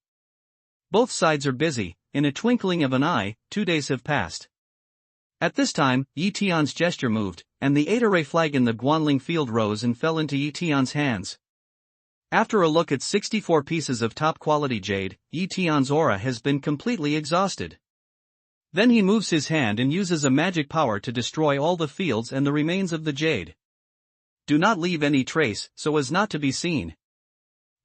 Both sides are busy. In a twinkling of an eye, 2 days have passed. At this time, Yi Tian's gesture moved, and the 8-array flag in the Guanling field rose and fell into Yi Tian's hands. After a look at 64 pieces of top-quality jade, Yi Tian's aura has been completely exhausted. Then he moves his hand and uses a magic power to destroy all the fields and the remains of the jade. Do not leave any trace, so as not to be seen.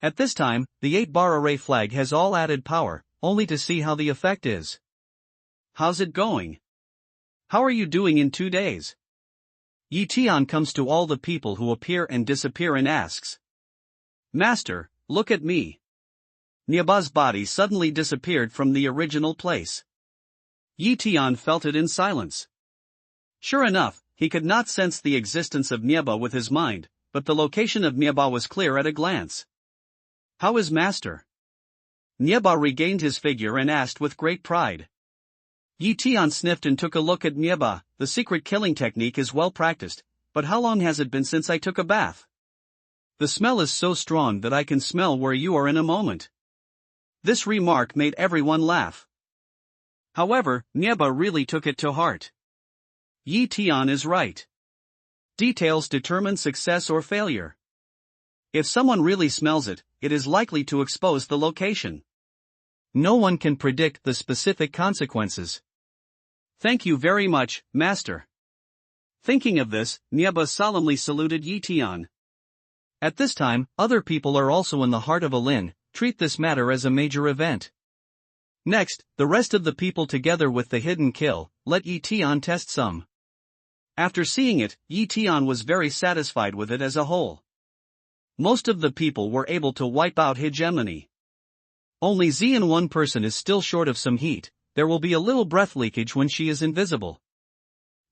At this time, the 8-bar array flag has all added power, only to see how the effect is. How's it going? How are you doing in 2 days? Yi Tian comes to all the people who appear and disappear and asks. Master, look at me. Niaba's body suddenly disappeared from the original place. Yi Tian felt it in silence. Sure enough, he could not sense the existence of Niaba with his mind, but the location of Niaba was clear at a glance. How is Master? Niaba regained his figure and asked with great pride. Yi Tian sniffed and took a look at Niaba. The secret killing technique is well practiced, but how long has it been since I took a bath? The smell is so strong that I can smell where you are in a moment. This remark made everyone laugh. However, Niaba really took it to heart. Yi Tian is right. Details determine success or failure. If someone really smells it, it is likely to expose the location. No one can predict the specific consequences. Thank you very much, Master. Thinking of this, Niaba solemnly saluted Yi Tian. At this time, other people are also in the heart of Alin, treat this matter as a major event. Next, the rest of the people together with the hidden kill, let Yi Tian test some. After seeing it, Yi Tian was very satisfied with it as a whole. Most of the people were able to wipe out hegemony. Only Xian one person is still short of some heat. There will be a little breath leakage when she is invisible.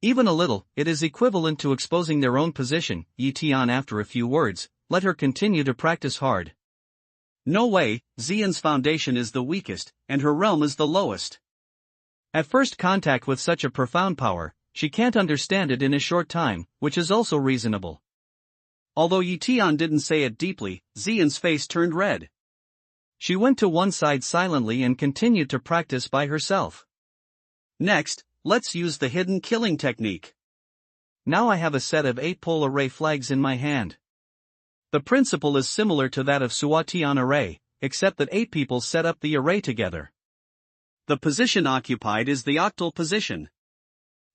Even a little, it is equivalent to exposing their own position. Yi Tian after a few words, let her continue to practice hard. No way, Xian's foundation is the weakest, and her realm is the lowest. At first contact with such a profound power, she can't understand it in a short time, which is also reasonable. Although Yi Tian didn't say it deeply, Xian's face turned red. She went to one side silently and continued to practice by herself. Next, let's use the hidden killing technique. Now I have a set of 8 pole array flags in my hand. The principle is similar to that of Tian array, except that 8 people set up the array together. The position occupied is the octal position.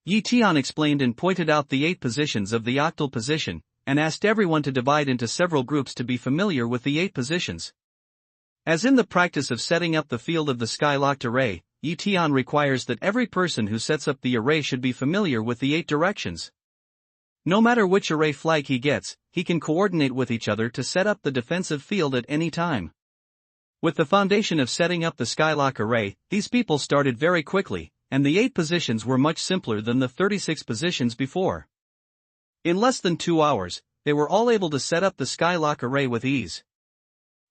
Tian explained and pointed out the 8 positions of the octal position, and asked everyone to divide into several groups to be familiar with the 8 positions. As in the practice of setting up the field of the sky-locked array, Tian requires that every person who sets up the array should be familiar with the 8 directions. No matter which array flag he gets, he can coordinate with each other to set up the defensive field at any time. With the foundation of setting up the skylock array, these people started very quickly, and the 8 positions were much simpler than the 36 positions before. In less than 2 hours, they were all able to set up the skylock array with ease.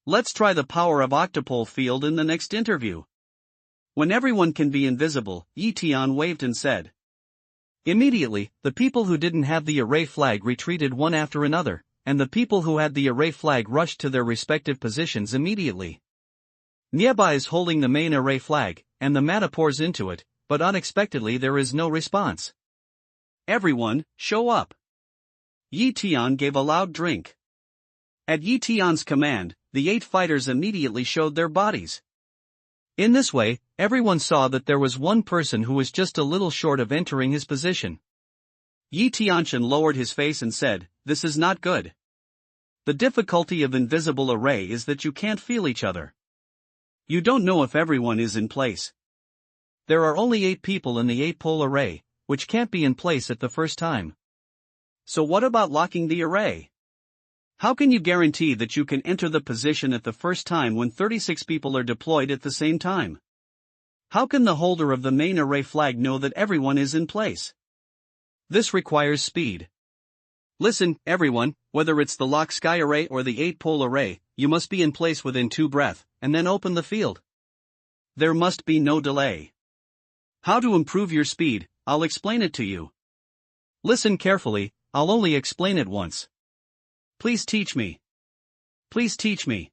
Let's try the power of octopole field in the next interview. When everyone can be invisible, Tian waved and said. Immediately, the people who didn't have the array flag retreated one after another, and the people who had the array flag rushed to their respective positions immediately. Nieba is holding the main array flag, and the mana pours into it, but unexpectedly there is no response. Everyone, show up. Tian gave a loud drink. At Tian's command, the 8 fighters immediately showed their bodies. In this way, everyone saw that there was one person who was just a little short of entering his position. Tianchen lowered his face and said, "This is not good. The difficulty of invisible array is that you can't feel each other. You don't know if everyone is in place. There are only 8 people in the 8-pole array, which can't be in place at the first time. So what about locking the array? How can you guarantee that you can enter the position at the first time when 36 people are deployed at the same time? How can the holder of the main array flag know that everyone is in place? This requires speed. Listen, everyone, whether it's the lock sky array or the 8-pole array, you must be in place within 2 breaths, and then open the field. There must be no delay. How to improve your speed, I'll explain it to you. Listen carefully, I'll only explain it once. Please teach me. Please teach me.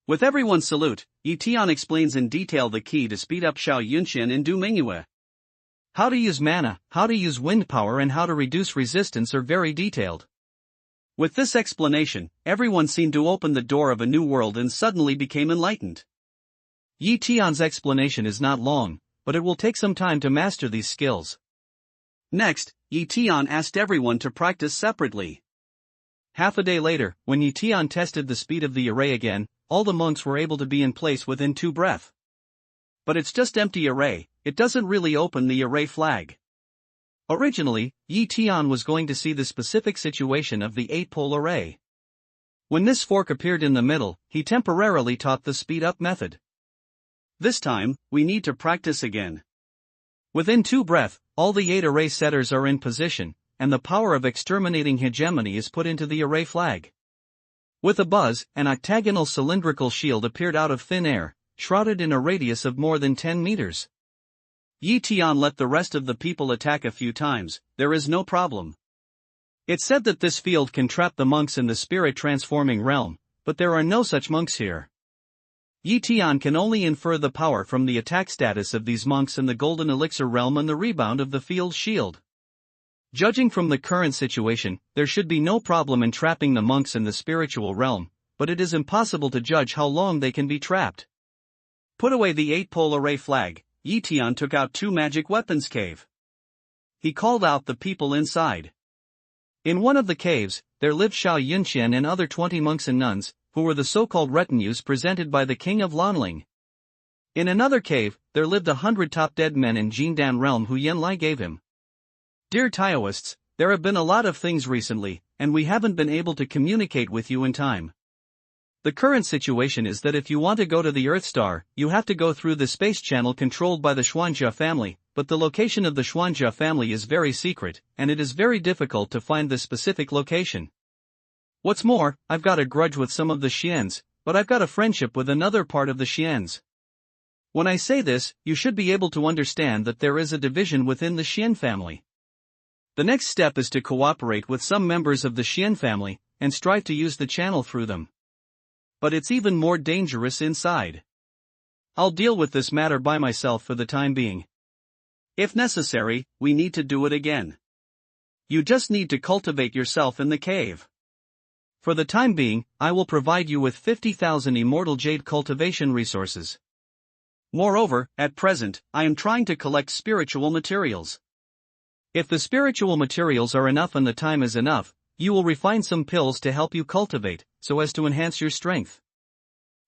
With everyone's salute, Tian explains in detail the key to speed up Xiao Yunxian and Du Mingyue. How to use mana, how to use wind power and how to reduce resistance are very detailed. With this explanation, everyone seemed to open the door of a new world and suddenly became enlightened. Tian's explanation is not long, but it will take some time to master these skills. Next, Tian asked everyone to practice separately. Half a day later, when Tian tested the speed of the array again, all the monks were able to be in place within 2 breaths. But it's just empty array, it doesn't really open the array flag. Originally, Tian was going to see the specific situation of the 8-pole array. When this fork appeared in the middle, he temporarily taught the speed-up method. This time, we need to practice again. Within 2 breaths, all the 8 array setters are in position, and the power of exterminating hegemony is put into the array flag. With a buzz, an octagonal cylindrical shield appeared out of thin air, shrouded in a radius of more than 10 meters. Tian let the rest of the people attack a few times, there is no problem. It's said that this field can trap the monks in the spirit-transforming realm, but there are no such monks here. Tian can only infer the power from the attack status of these monks in the golden elixir realm and the rebound of the field shield. Judging from the current situation, there should be no problem in trapping the monks in the spiritual realm, but it is impossible to judge how long they can be trapped. Put away the 8-pole array flag, Tian took out 2 magic weapons cave. He called out the people inside. In one of the caves, there lived Xiao Yunxian and other 20 monks and nuns, who were the so-called retinues presented by the king of Lanling. In another cave, there lived 100 top dead men in Jindan realm who Yanlai gave him. Dear Taoists, there have been a lot of things recently, and we haven't been able to communicate with you in time. The current situation is that if you want to go to the Earth Star, you have to go through the space channel controlled by the Xuanjia family, but the location of the Xuanjia family is very secret, and it is very difficult to find the specific location. What's more, I've got a grudge with some of the Xians, but I've got a friendship with another part of the Xians. When I say this, you should be able to understand that there is a division within the Xian family. The next step is to cooperate with some members of the Xian family, and strive to use the channel through them. But it's even more dangerous inside. I'll deal with this matter by myself for the time being. If necessary, we need to do it again. You just need to cultivate yourself in the cave. For the time being, I will provide you with 50,000 immortal jade cultivation resources. Moreover, at present, I am trying to collect spiritual materials. If the spiritual materials are enough and the time is enough, you will refine some pills to help you cultivate, so as to enhance your strength.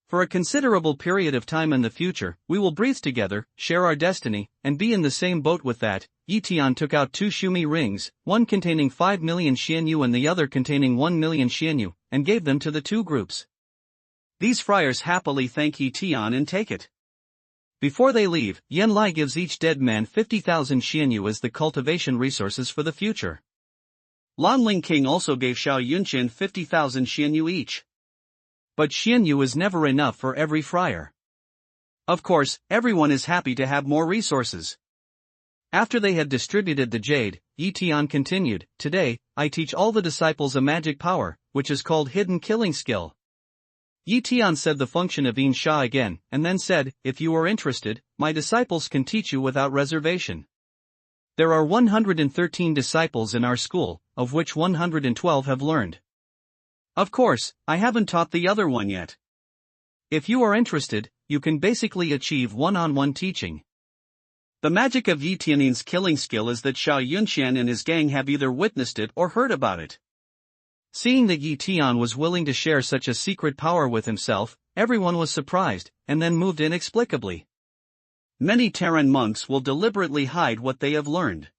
For a considerable period of time in the future, we will breathe together, share our destiny, and be in the same boat with that. Tian took out 2 Shumi rings, one containing 5 million xianyu and the other containing 1 million xianyu, and gave them to the 2 groups. These friars happily thank Tian and take it. Before they leave, Lai gives each dead man 50,000 xianyu as the cultivation resources for the future. Lanling King also gave Xiao Yunqian 50,000 xianyu each. But xianyu is never enough for every friar. Of course, everyone is happy to have more resources. After they had distributed the jade, Tian continued, "Today, I teach all the disciples a magic power, which is called hidden killing skill." Tian said the function of In Sha again, and then said, "If you are interested, my disciples can teach you without reservation. There are 113 disciples in our school, of which 112 have learned. Of course, I haven't taught the other one yet. If you are interested, you can basically achieve one-on-one teaching." The magic of Tian's killing skill is that Xiao Yunqian and his gang have either witnessed it or heard about it. Seeing that Tian was willing to share such a secret power with himself, everyone was surprised, and then moved inexplicably. Many Terran monks will deliberately hide what they have learned.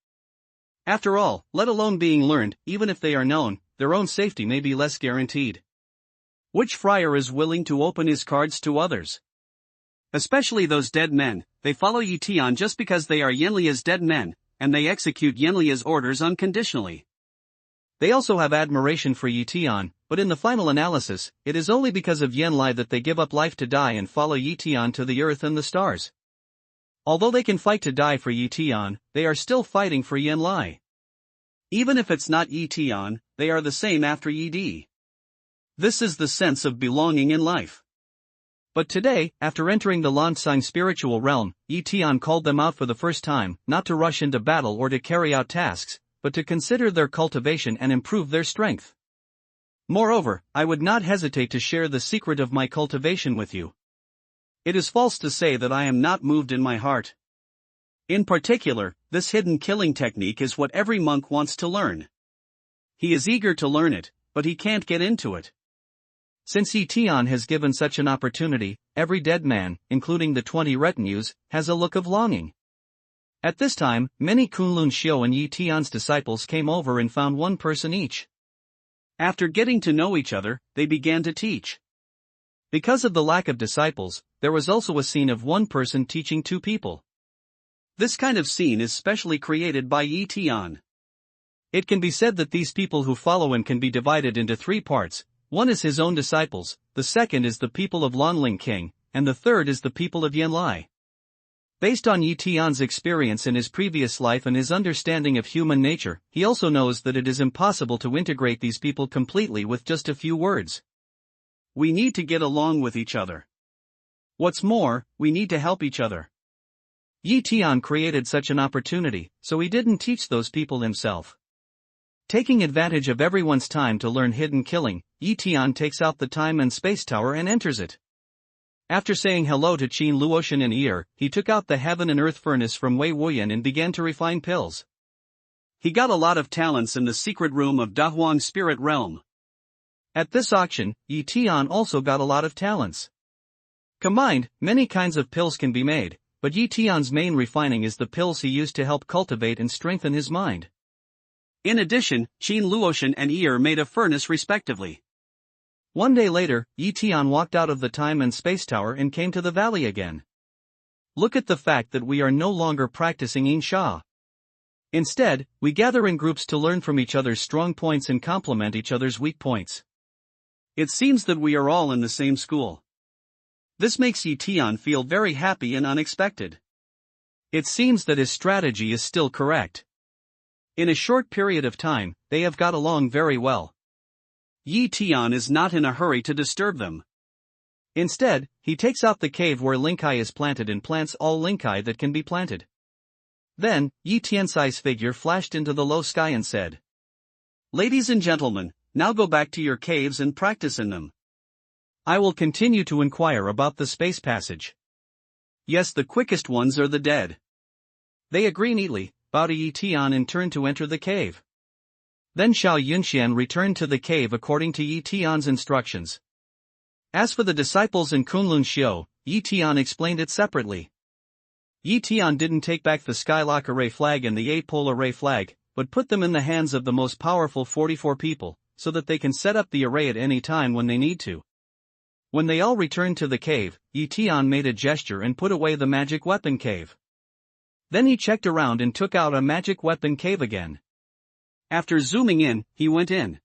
After all, let alone being learned, even if they are known, their own safety may be less guaranteed. Which friar is willing to open his cards to others? Especially those dead men, they follow Tian just because they are Yanlia's dead men, and they execute Yanlia's orders unconditionally. They also have admiration for Tian, but in the final analysis, it is only because of Yanli that they give up life to die and follow Tian to the earth and the stars. Although they can fight to die for Tian, they are still fighting for Yanli. Even if it's not Tian, they are the same after Ed. This is the sense of belonging in life. But today, after entering the Lansang spiritual realm, Tian called them out for the first time, not to rush into battle or to carry out tasks, but to consider their cultivation and improve their strength. Moreover, I would not hesitate to share the secret of my cultivation with you. It is false to say that I am not moved in my heart. In particular, this hidden killing technique is what every monk wants to learn. He is eager to learn it, but he can't get into it. Since Tian has given such an opportunity, every dead man, including the 20 retinues, has a look of longing. At this time, many Kunlun Xiu and Tian's disciples came over and found one person each. After getting to know each other, they began to teach. Because of the lack of disciples, there was also a scene of one person teaching 2 people. This kind of scene is specially created by Tian. It can be said that these people who follow him can be divided into 3 parts. One is his own disciples, the second is the people of Lanling King, and the third is the people of Yanli. Based on Tian's experience in his previous life and his understanding of human nature, he also knows that it is impossible to integrate these people completely with just a few words. We need to get along with each other. What's more, we need to help each other. Tian created such an opportunity, so he didn't teach those people himself. Taking advantage of everyone's time to learn hidden killing, Tian takes out the time and space tower and enters it. After saying hello to Qin Luotian and Ear, he took out the heaven and earth furnace from Wei Wuyan and began to refine pills. He got a lot of talents in the secret room of Dahuang spirit realm. At this auction, Tian also got a lot of talents. Combined, many kinds of pills can be made, but Tian's main refining is the pills he used to help cultivate and strengthen his mind. In addition, Qin Luotian and Ear made a furnace respectively. One day later, Tian walked out of the time and space tower and came to the valley again. Look at the fact that we are no longer practicing In Sha. Instead, we gather in groups to learn from each other's strong points and complement each other's weak points. It seems that we are all in the same school. This makes Tian feel very happy and unexpected. It seems that his strategy is still correct. In a short period of time, they have got along very well. Tian is not in a hurry to disturb them. Instead, he takes out the cave where Linkai is planted and plants all Linkai that can be planted. Then, Yi Tianxi's figure flashed into the low sky and said, "Ladies and gentlemen, now go back to your caves and practice in them. I will continue to inquire about the space passage. Yes, the quickest ones are the dead." They agree neatly, bow to Yi Tian and turn to enter the cave. Then Xiao Yunxian returned to the cave according to Yi Tian's instructions. As for the disciples in Kunlun Xiu, Yi Tian explained it separately. Yi Tian didn't take back the Skylock Array flag and the 8-pole array flag, but put them in the hands of the most powerful 44 people, so that they can set up the array at any time when they need to. When they all returned to the cave, Yi Tian made a gesture and put away the magic weapon cave. Then he checked around and took out a magic weapon cave again. After zooming in, he went in.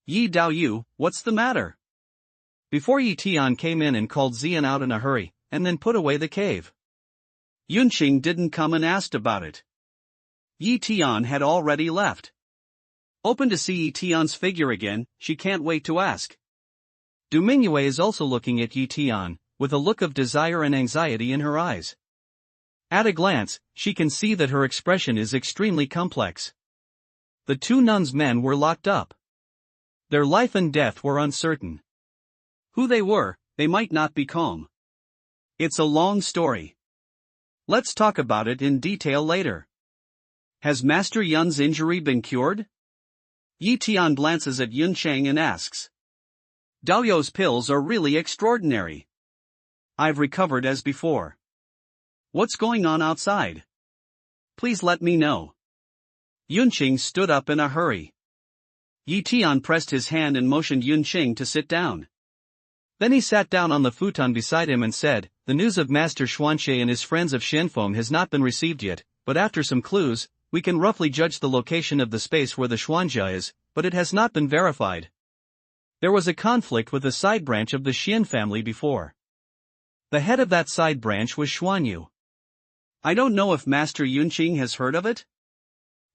"Yi Daoyu, what's the matter?" Before Yi Tian came in and called Xian out in a hurry, and then put away the cave. Yunqing didn't come and asked about it. Yi Tian had already left. Open to see Yi Tian's figure again, she can't wait to ask. Du Mingyue is also looking at Yi Tian, with a look of desire and anxiety in her eyes. At a glance, she can see that her expression is extremely complex. The two nuns' men were locked up. Their life and death were uncertain. Who they were, they might not be calm. It's a long story. Let's talk about it in detail later. Has Master Yun's injury been cured? Yi Tian glances at Yunsheng and asks. Daoyou's pills are really extraordinary. I've recovered as before. What's going on outside? Please let me know. Yunqing stood up in a hurry. Yi Tian pressed his hand and motioned Yunqing to sit down. Then he sat down on the futon beside him and said, "The news of Master Xuanxie and his friends of Shenfeng has not been received yet, but after some clues, we can roughly judge the location of the space where the Xuanjia is, but it has not been verified. There was a conflict with a side branch of the Xian family before. The head of that side branch was Xuanyu. I don't know if Master Yunqing has heard of it?"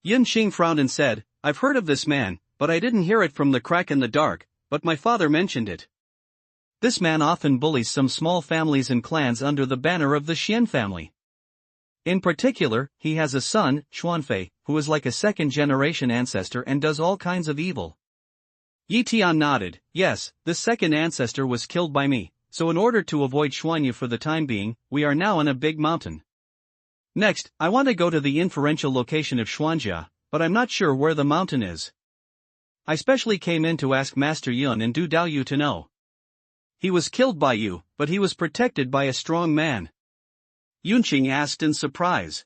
Yunqing frowned and said, "I've heard of this man, but I didn't hear it from the crack in the dark, but my father mentioned it. This man often bullies some small families and clans under the banner of the Xian family. In particular, he has a son, Xuanfei, who is like a second-generation ancestor and does all kinds of evil." Yi Tian nodded. "Yes, this second ancestor was killed by me, so in order to avoid Xuanyu for the time being, we are now on a big mountain. Next, I want to go to the inferential location of Xuanjia, but I'm not sure where the mountain is. I specially came in to ask Master Yun and Du Daoyu to know. He was killed by you, but he was protected by a strong man." Yunqing asked in surprise.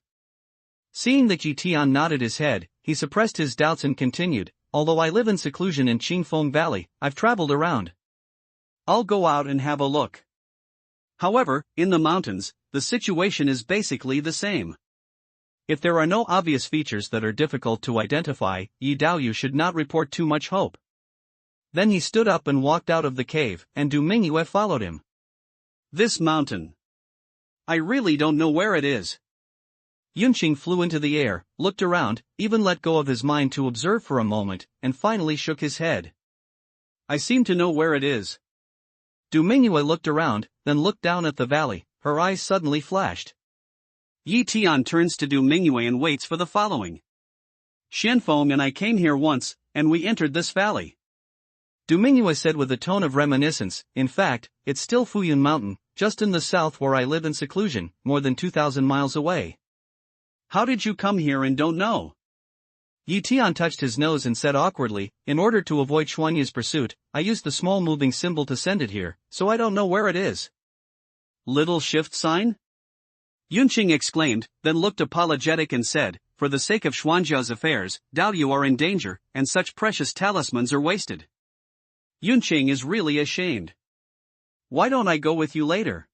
Seeing that Yi Tian nodded his head, he suppressed his doubts and continued, "Although I live in seclusion in Qingfeng Valley, I've traveled around. I'll go out and have a look. However, in the mountains, the situation is basically the same. If there are no obvious features that are difficult to identify, Yi Daoyu should not report too much hope." Then he stood up and walked out of the cave, and Du Mingyue followed him. "This mountain. I really don't know where it is." Yunqing flew into the air, looked around, even let go of his mind to observe for a moment, and finally shook his head. "I seem to know where it is." Du Mingyue looked around, then looked down at the valley, her eyes suddenly flashed. Yi Tian turns to Du Mingyue and waits for the following. "Shenfeng and I came here once, and we entered this valley." Du Mingyue said with a tone of reminiscence, "In fact, it's still Fuyun Mountain, just in the south where I live in seclusion, more than 2,000 miles away." "How did you come here and don't know?" Yi Tian touched his nose and said awkwardly, "In order to avoid Xuanyu's pursuit, I used the small moving symbol to send it here, so I don't know where it is." "Little shift sign?" Yunqing exclaimed, then looked apologetic and said, "For the sake of Xuanjia's affairs, Daoyu are in danger, and such precious talismans are wasted. Yunqing is really ashamed. Why don't I go with you later?"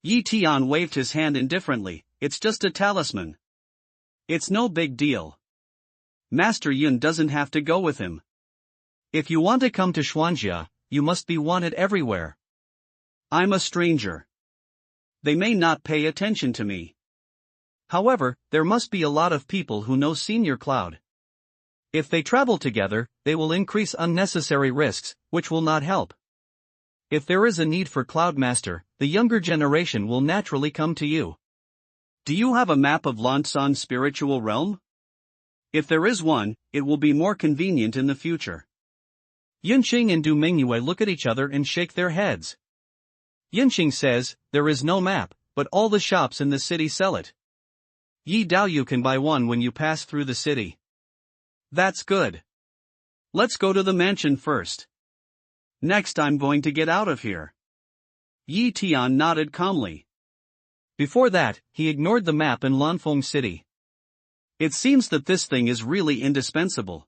Yi Tian waved his hand indifferently. "It's just a talisman. It's no big deal. Master Yun doesn't have to go with him. If you want to come to Xuanjia, you must be wanted everywhere. I'm a stranger. They may not pay attention to me. However, there must be a lot of people who know Senior Cloud. If they travel together, they will increase unnecessary risks, which will not help. If there is a need for Cloud Master, the younger generation will naturally come to you. Do you have a map of Lansan's spiritual realm? If there is one, it will be more convenient in the future. Yunqing and Du Mingyue look at each other and shake their heads. Yunqing says, there is no map, but all the shops in the city sell it. Yi Dao, you can buy one when you pass through the city. That's good. Let's go to the mansion first. Next I'm going to get out of here. Yi Tian nodded calmly. Before that, he ignored the map in Lanfeng City. It seems that this thing is really indispensable.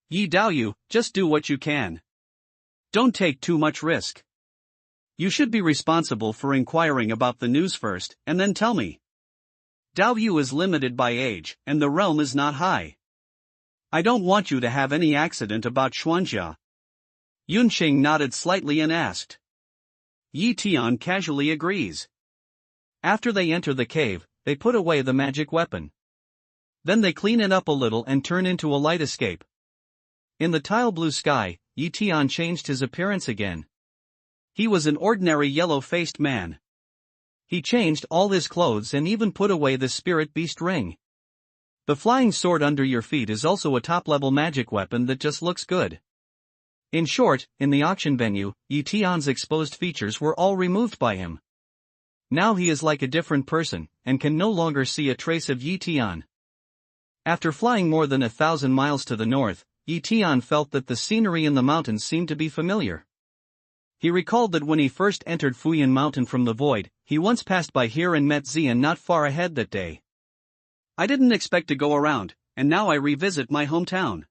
Yi Daoyu, just do what you can. Don't take too much risk. You should be responsible for inquiring about the news first, and then tell me. Daoyu is limited by age, and the realm is not high. I don't want you to have any accident about Xuanjia. Yunqing nodded slightly and asked. Yi Tian casually agrees. After they enter the cave, they put away the magic weapon. Then they clean it up a little and turn into a light escape. In the tile blue sky, Yi Tian changed his appearance again. He was an ordinary yellow-faced man. He changed all his clothes and even put away the spirit beast ring. The flying sword under your feet is also a top-level magic weapon that just looks good. In short, in the auction venue, Yi Tian's exposed features were all removed by him. Now he is like a different person, and can no longer see a trace of Yi Tian. After flying more than 1,000 miles to the north, Yi Tian felt that the scenery in the mountains seemed to be familiar. He recalled that when he first entered Fuyan Mountain from the void, he once passed by here and met Xian not far ahead that day. I didn't expect to go around, and now I revisit my hometown.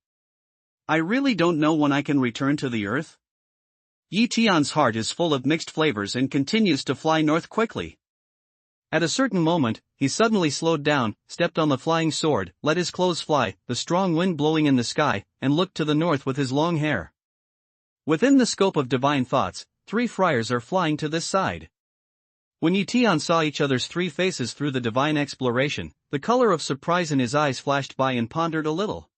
I really don't know when I can return to the earth. Yi Tian's heart is full of mixed flavors and continues to fly north quickly. At a certain moment, he suddenly slowed down, stepped on the flying sword, let his clothes fly, the strong wind blowing in the sky, and looked to the north with his long hair. Within the scope of divine thoughts, 3 friars are flying to this side. When Yi Tian saw each other's 3 faces through the divine exploration, the color of surprise in his eyes flashed by and pondered a little.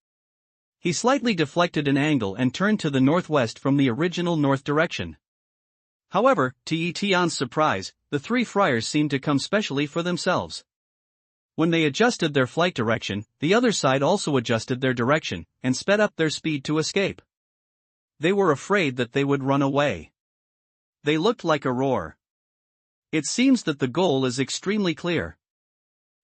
He slightly deflected an angle and turned to the northwest from the original north direction. However, to Yi Tian's surprise, the 3 friars seemed to come specially for themselves. When they adjusted their flight direction, the other side also adjusted their direction, and sped up their speed to escape. They were afraid that they would run away. They looked like a roar. It seems that the goal is extremely clear.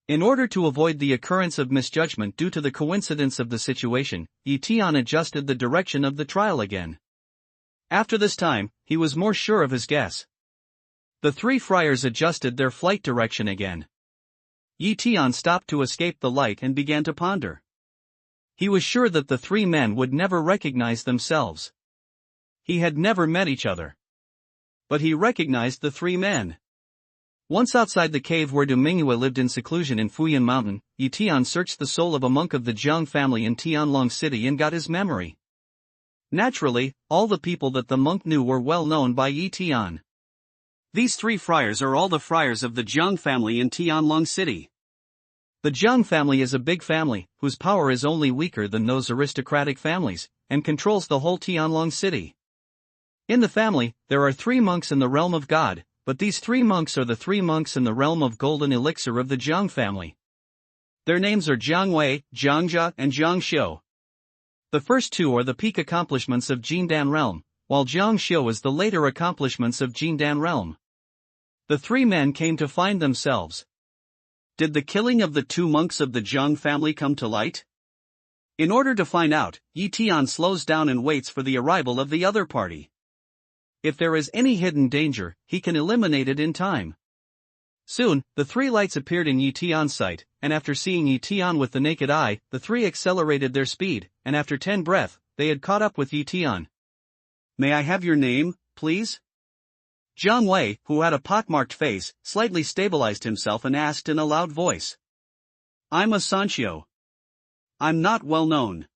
In order to avoid the occurrence of misjudgment due to the coincidence of the situation, Yi Tian adjusted the direction of the trial again. After this time, he was more sure of his guess. The 3 friars adjusted their flight direction again. Yi Tian stopped to escape the light and began to ponder. He was sure that the 3 men would never recognize themselves. He had never met each other. But he recognized the 3 men. Once outside the cave where Du Mingyue lived in seclusion in Fuyan Mountain, Yi Tian searched the soul of a monk of the Jiang family in Tianlong City and got his memory. Naturally, all the people that the monk knew were well known by Yi Tian. These 3 friars are all the friars of the Jiang family in Tianlong City. The Jiang family is a big family, whose power is only weaker than those aristocratic families, and controls the whole Tianlong City. In the family, there are 3 monks in the realm of God, but these 3 monks are the 3 monks in the realm of golden elixir of the Jiang family. Their names are Jiang Wei, Jiang Jia, and Jiang Xiu. The first 2 are the peak accomplishments of Jindan realm, while Jiang Xiu is the later accomplishments of Jindan realm. The 3 men came to find themselves. Did the killing of the 2 monks of the Jiang family come to light? In order to find out, Yi Tian slows down and waits for the arrival of the other party. If there is any hidden danger, he can eliminate it in time. Soon, the 3 lights appeared in Yi Tian's sight, and after seeing Yi Tian with the naked eye, the 3 accelerated their speed, and after 10 breaths, they had caught up with Yi Tian. May I have your name, please? Jiang Wei, who had a pockmarked face, slightly stabilized himself and asked in a loud voice. I'm a Sancho. I'm not well known.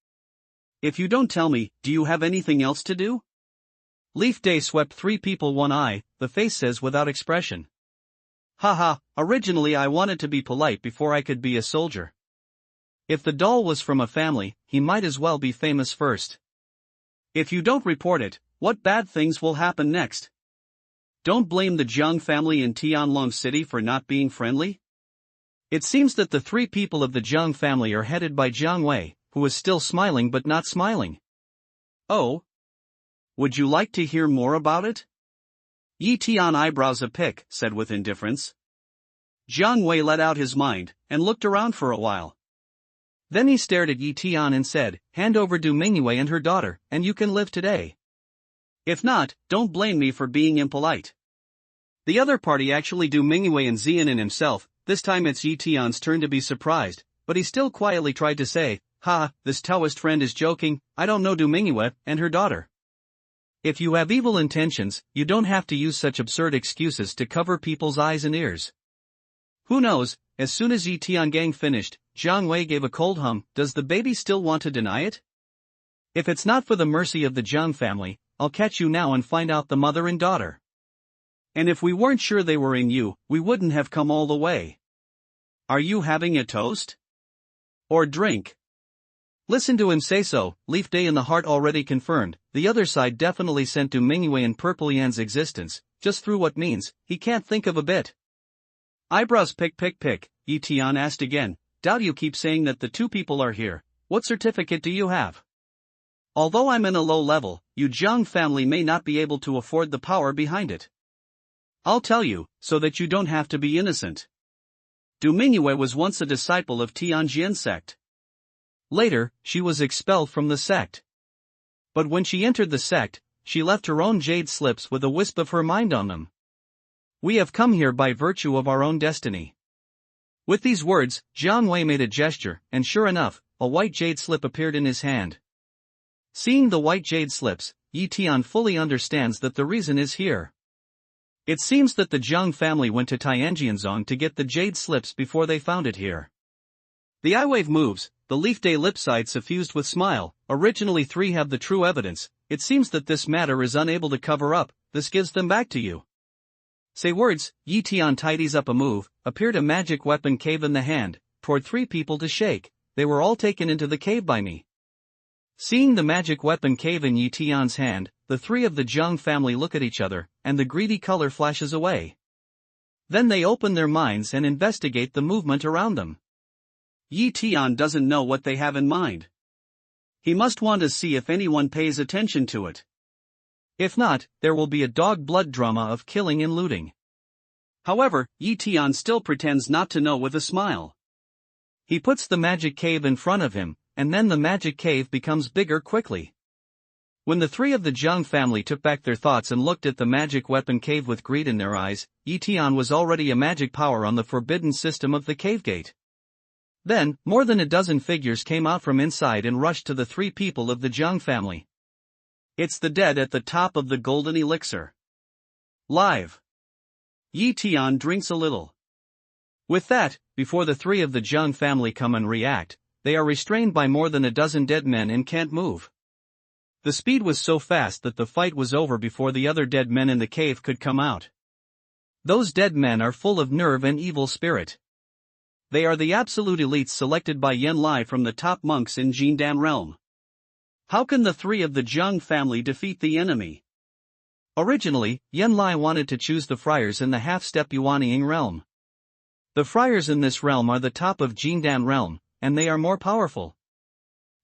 If you don't tell me, do you have anything else to do? Leaf Day swept 3 people one eye, the face says without expression. Haha, originally I wanted to be polite before I could be a soldier. If the doll was from a family, he might as well be famous first. If you don't report it, what bad things will happen next? Don't blame the Jiang family in Tianlong City for not being friendly. It seems that the three people of the Jiang family are headed by Jiang Wei, who is still smiling but not smiling. Oh? Would you like to hear more about it? Yi Tian eyebrows a pick, said with indifference. Jiang Wei let out his mind, and looked around for a while. Then he stared at Yi Tian and said, hand over Du Mingyue and her daughter, and you can live today. If not, don't blame me for being impolite. The other party actually Du Mingyue and Xianin himself. This time it's Yi Tian's turn to be surprised, but he still quietly tried to say, ha, this Taoist friend is joking, I don't know Du Mingyue and her daughter. If you have evil intentions, you don't have to use such absurd excuses to cover people's eyes and ears. Who knows, as soon as Yi Tiangang finished, Jiang Wei gave a cold hum, does the baby still want to deny it? If it's not for the mercy of the Jiang family, I'll catch you now and find out the mother and daughter. And if we weren't sure they were in you, we wouldn't have come all the way. Are you having a toast? Or drink? Listen to him say so, Leaf Day in the heart already confirmed, the other side definitely sent Du Mingyue and Purple Yan's existence, just through what means, he can't think of a bit. Eyebrows pick, Yi Tian asked again, doubt you keep saying that the two people are here, what certificate do you have? Although I'm in a low level, you Jiang family may not be able to afford the power behind it. I'll tell you, so that you don't have to be innocent. Du Mingyue was once a disciple of Tianjin sect. Later, she was expelled from the sect. But when she entered the sect, she left her own jade slips with a wisp of her mind on them. We have come here by virtue of our own destiny. With these words, Jiang Wei made a gesture, and sure enough, a white jade slip appeared in his hand. Seeing the white jade slips, Yi Tian fully understands that the reason is here. It seems that the Jiang family went to Tianjianzong to get the jade slips before they found it here. The eye wave moves, the Leaf Day lip side suffused with smile, originally three have the true evidence, it seems that this matter is unable to cover up, this gives them back to you. Say words, Yi Tian tidies up a move, appeared a magic weapon cave in the hand, toward three people to shake, they were all taken into the cave by me. Seeing the magic weapon cave in Yi Tian's hand, the three of the Jiang family look at each other, and the greedy color flashes away. Then they open their minds and investigate the movement around them. Yi Tian doesn't know what they have in mind. He must want to see if anyone pays attention to it. If not, there will be a dog blood drama of killing and looting. However, Yi Tian still pretends not to know with a smile. He puts the magic cave in front of him, and then the magic cave becomes bigger quickly. When the three of the Jiang family took back their thoughts and looked at the magic weapon cave with greed in their eyes, Yi Tian was already a magic power on the forbidden system of the cave gate. Then, more than a dozen figures came out from inside and rushed to the three people of the Jiang family. It's the dead at the top of the golden elixir. Live. Yi Tian drinks a little. With that, before the three of the Jiang family come and react, they are restrained by more than a dozen dead men and can't move. The speed was so fast that the fight was over before the other dead men in the cave could come out. Those dead men are full of nerve and evil spirit. They are the absolute elites selected by Yan Lai from the top monks in Jindan realm. How can the three of the Jiang family defeat the enemy? Originally, Yan Lai wanted to choose the friars in the half-step Yuanying realm. The friars in this realm are the top of Jindan realm, and they are more powerful.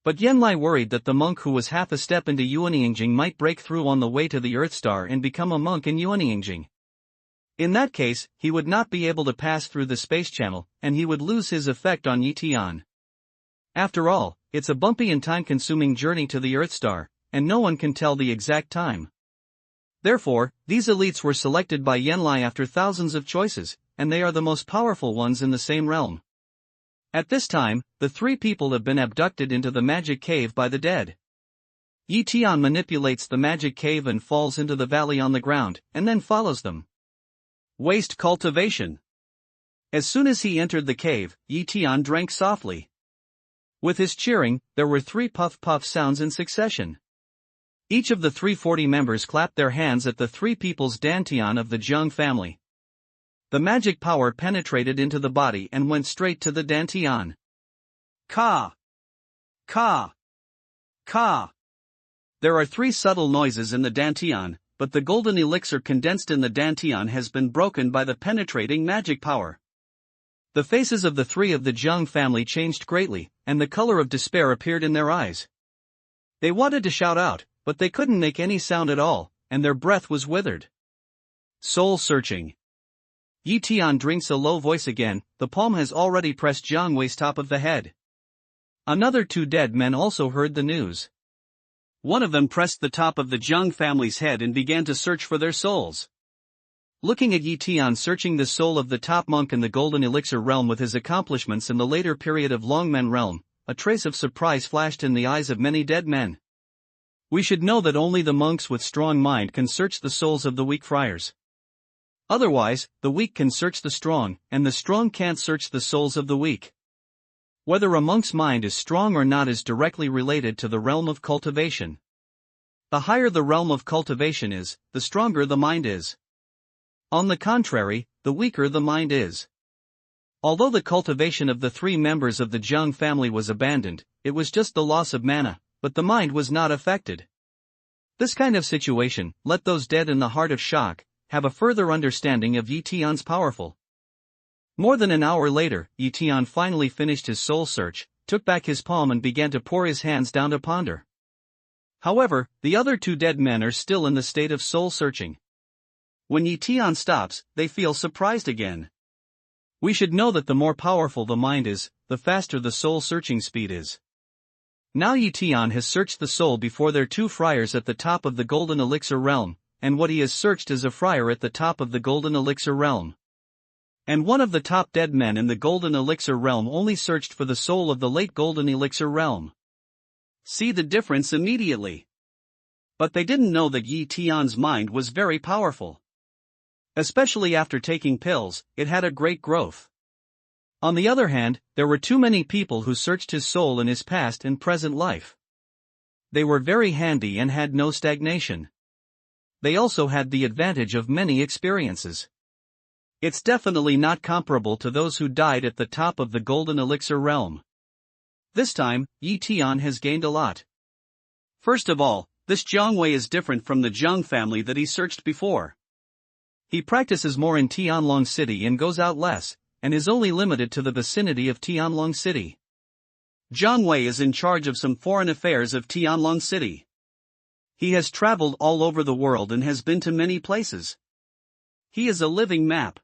But Yan Lai worried that the monk who was half a step into Yuanying might break through on the way to the Earth Star and become a monk in Yuanying. In that case, he would not be able to pass through the space channel, and he would lose his effect on Yi Tian. After all, it's a bumpy and time-consuming journey to the Earth Star, and no one can tell the exact time. Therefore, these elites were selected by Yan Lai after thousands of choices, and they are the most powerful ones in the same realm. At this time, the three people have been abducted into the magic cave by the dead. Yi Tian manipulates the magic cave and falls into the valley on the ground, and then follows them. Waste cultivation. As soon as he entered the cave, Yi Tian drank softly. With his cheering, there were 3 puff-puff sounds in succession. Each of the 340 members clapped their hands at the 3 people's dantian of the Jiang family. The magic power penetrated into the body and went straight to the dantian. Ka! Ka! Ka! There are 3 subtle noises in the dantian, but the golden elixir condensed in the dantian has been broken by the penetrating magic power. The faces of the three of the Zhang family changed greatly, and the color of despair appeared in their eyes. They wanted to shout out, but they couldn't make any sound at all, and their breath was withered. Soul searching. Yi Tian drinks a low voice again. The palm has already pressed Jiang Wei's top of the head. Another two dead men also heard the news. One of them pressed the top of the Zhang family's head and began to search for their souls. Looking at Yi Tian searching the soul of the top monk in the Golden Elixir realm with his accomplishments in the later period of Longmen realm, a trace of surprise flashed in the eyes of many dead men. We should know that only the monks with strong mind can search the souls of the weak friars. Otherwise, the weak can search the strong, and the strong can't search the souls of the weak. Whether a monk's mind is strong or not is directly related to the realm of cultivation. The higher the realm of cultivation is, the stronger the mind is. On the contrary, the weaker the mind is. Although the cultivation of the three members of the Zhang family was abandoned, it was just the loss of mana, but the mind was not affected. This kind of situation, let those dead in the heart of shock, have a further understanding of Yi Tian's powerful. More than an hour later, Yi Tian finally finished his soul search, took back his palm and began to pour his hands down to ponder. However, the other two dead men are still in the state of soul searching. When Yi Tian stops, they feel surprised again. We should know that the more powerful the mind is, the faster the soul searching speed is. Now Yi Tian has searched the soul before their two friars at the top of the Golden Elixir realm, and what he has searched is a friar at the top of the Golden Elixir realm. And one of the top dead men in the Golden Elixir realm only searched for the soul of the late Golden Elixir realm. See the difference immediately. But they didn't know that Yi Tian's mind was very powerful. Especially after taking pills, it had a great growth. On the other hand, there were too many people who searched his soul in his past and present life. They were very handy and had no stagnation. They also had the advantage of many experiences. It's definitely not comparable to those who died at the top of the Golden Elixir realm. This time, Yi Tian has gained a lot. First of all, this Jiang Wei is different from the Zhang family that he searched before. He practices more in Tianlong City and goes out less, and is only limited to the vicinity of Tianlong City. Jiang Wei is in charge of some foreign affairs of Tianlong City. He has traveled all over the world and has been to many places. He is a living map.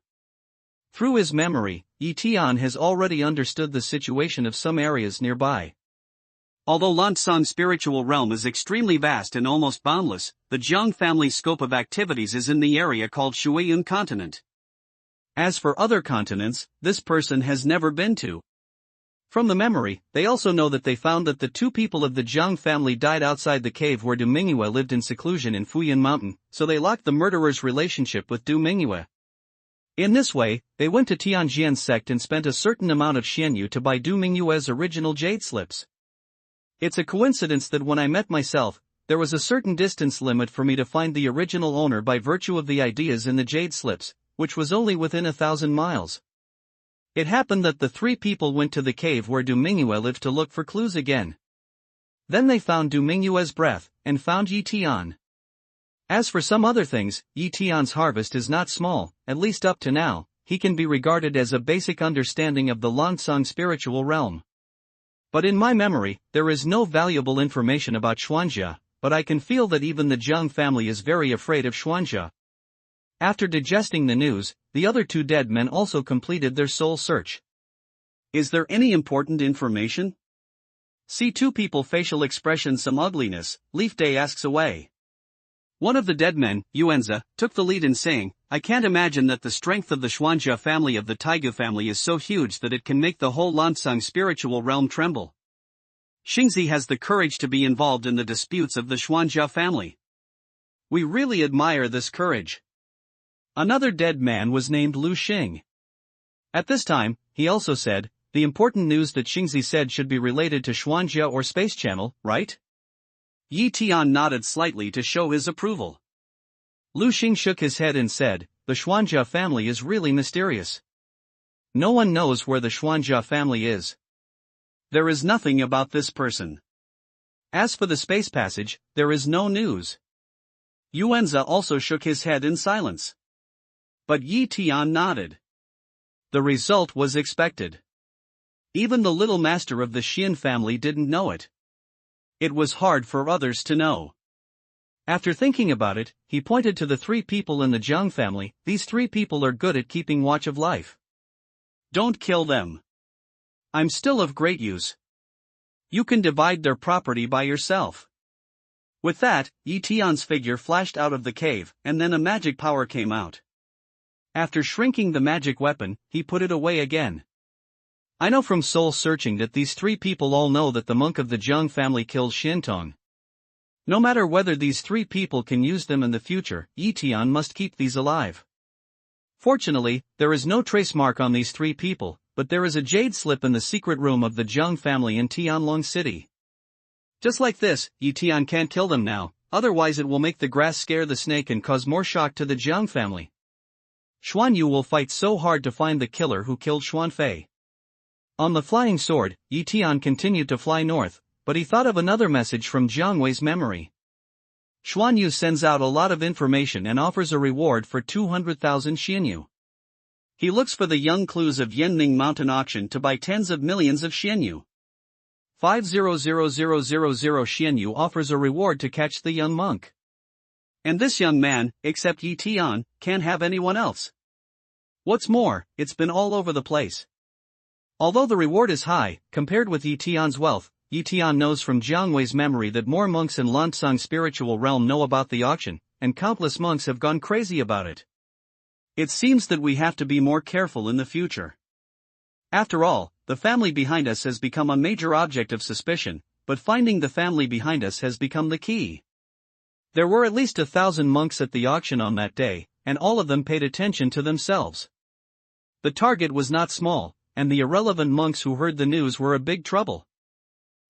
Through his memory, Yi Tian has already understood the situation of some areas nearby. Although Lansang spiritual realm is extremely vast and almost boundless, the Zhang family's scope of activities is in the area called Shuiyun continent. As for other continents, this person has never been to. From the memory, they also know that they found that the two people of the Zhang family died outside the cave where Du Mingyue lived in seclusion in Fuyun Mountain, so they locked the murderer's relationship with Du Mingyue. In this way, they went to Tianjian's sect and spent a certain amount of xianyu to buy Du Mingyue's original jade slips. It's a coincidence that when I met myself, there was a certain distance limit for me to find the original owner by virtue of the ideas in the jade slips, which was only within 1,000 miles. It happened that the three people went to the cave where Du Mingyue lived to look for clues again. Then they found Du Mingyue's breath, and found Yi Tian. As for some other things, Yi Tian's harvest is not small, at least up to now. He can be regarded as a basic understanding of the Lansang spiritual realm. But in my memory, there is no valuable information about Xuanjia, but I can feel that even the Zhang family is very afraid of Xuanjia. After digesting the news, the other two dead men also completed their soul search. Is there any important information? See two people facial expression some ugliness, Leaf Day asks away. One of the dead men, Yuanza, took the lead in saying, I can't imagine that the strength of the Xuanjia family of the Taigu family is so huge that it can make the whole Lansang spiritual realm tremble. Xingzi has the courage to be involved in the disputes of the Xuanjia family. We really admire this courage. Another dead man was named Lu Xing. At this time, he also said, the important news that Xingzi said should be related to Xuanjia or Space Channel, right? Yi Tian nodded slightly to show his approval. Lu Xing shook his head and said, the Xuanjia family is really mysterious. No one knows where the Xuanjia family is. There is nothing about this person. As for the space passage, there is no news. Yuanza also shook his head in silence. But Yi Tian nodded. The result was expected. Even the little master of the Xian family didn't know it. It was hard for others to know. After thinking about it, he pointed to the 3 people in the Jiang family. These 3 people are good at keeping watch of life. Don't kill them. I'm still of great use. You can divide their property by yourself. With that, Yi Tian's figure flashed out of the cave, and then a magic power came out. After shrinking the magic weapon, he put it away again. I know from soul searching that these 3 people all know that the monk of the Jiang family killed Xiantong. No matter whether these 3 people can use them in the future, Yi Tian must keep these alive. Fortunately, there is no trace mark on these 3 people, but there is a jade slip in the secret room of the Jiang family in Tianlong City. Just like this, Yi Tian can't kill them now, otherwise it will make the grass scare the snake and cause more shock to the Jiang family. Xuan Yu will fight so hard to find the killer who killed Xuan Fei. On the flying sword, Yi Tian continued to fly north, but he thought of another message from Jiang Wei's memory. Xuan Yu sends out a lot of information and offers a reward for 200,000 Xianyu. He looks for the young clues of Yanning Mountain auction to buy tens of millions of Xianyu. 500,000 Xianyu offers a reward to catch the young monk. And this young man, except Yi Tian, can't have anyone else. What's more, it's been all over the place. Although the reward is high, compared with Yi Tian's wealth, Yi Tian knows from Jiang Wei's memory that more monks in Lansang's spiritual realm know about the auction, and countless monks have gone crazy about it. It seems that we have to be more careful in the future. After all, the family behind us has become a major object of suspicion, but finding the family behind us has become the key. There were at least 1,000 monks at the auction on that day, and all of them paid attention to themselves. The target was not small, and the irrelevant monks who heard the news were a big trouble.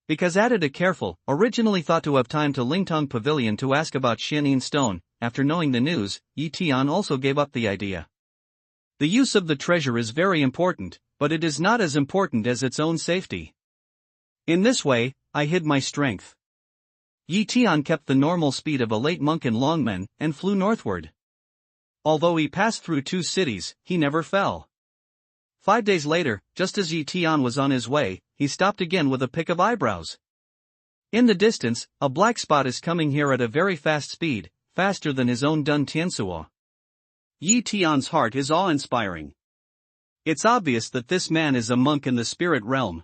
Because added a careful, originally thought to have time to Lingtong Pavilion to ask about Xianin Stone, after knowing the news, Yi Tian also gave up the idea. The use of the treasure is very important, but it is not as important as its own safety. In this way, I hid my strength. Yi Tian kept the normal speed of a late monk in Longmen, and flew northward. Although he passed through 2 cities, he never fell. 5 days later, just as Yi Tian was on his way, he stopped again with a pick of eyebrows. In the distance, a black spot is coming here at a very fast speed, faster than his own Dun Tiansuo. Yi Tian's heart is awe-inspiring. It's obvious that this man is a monk in the spirit realm.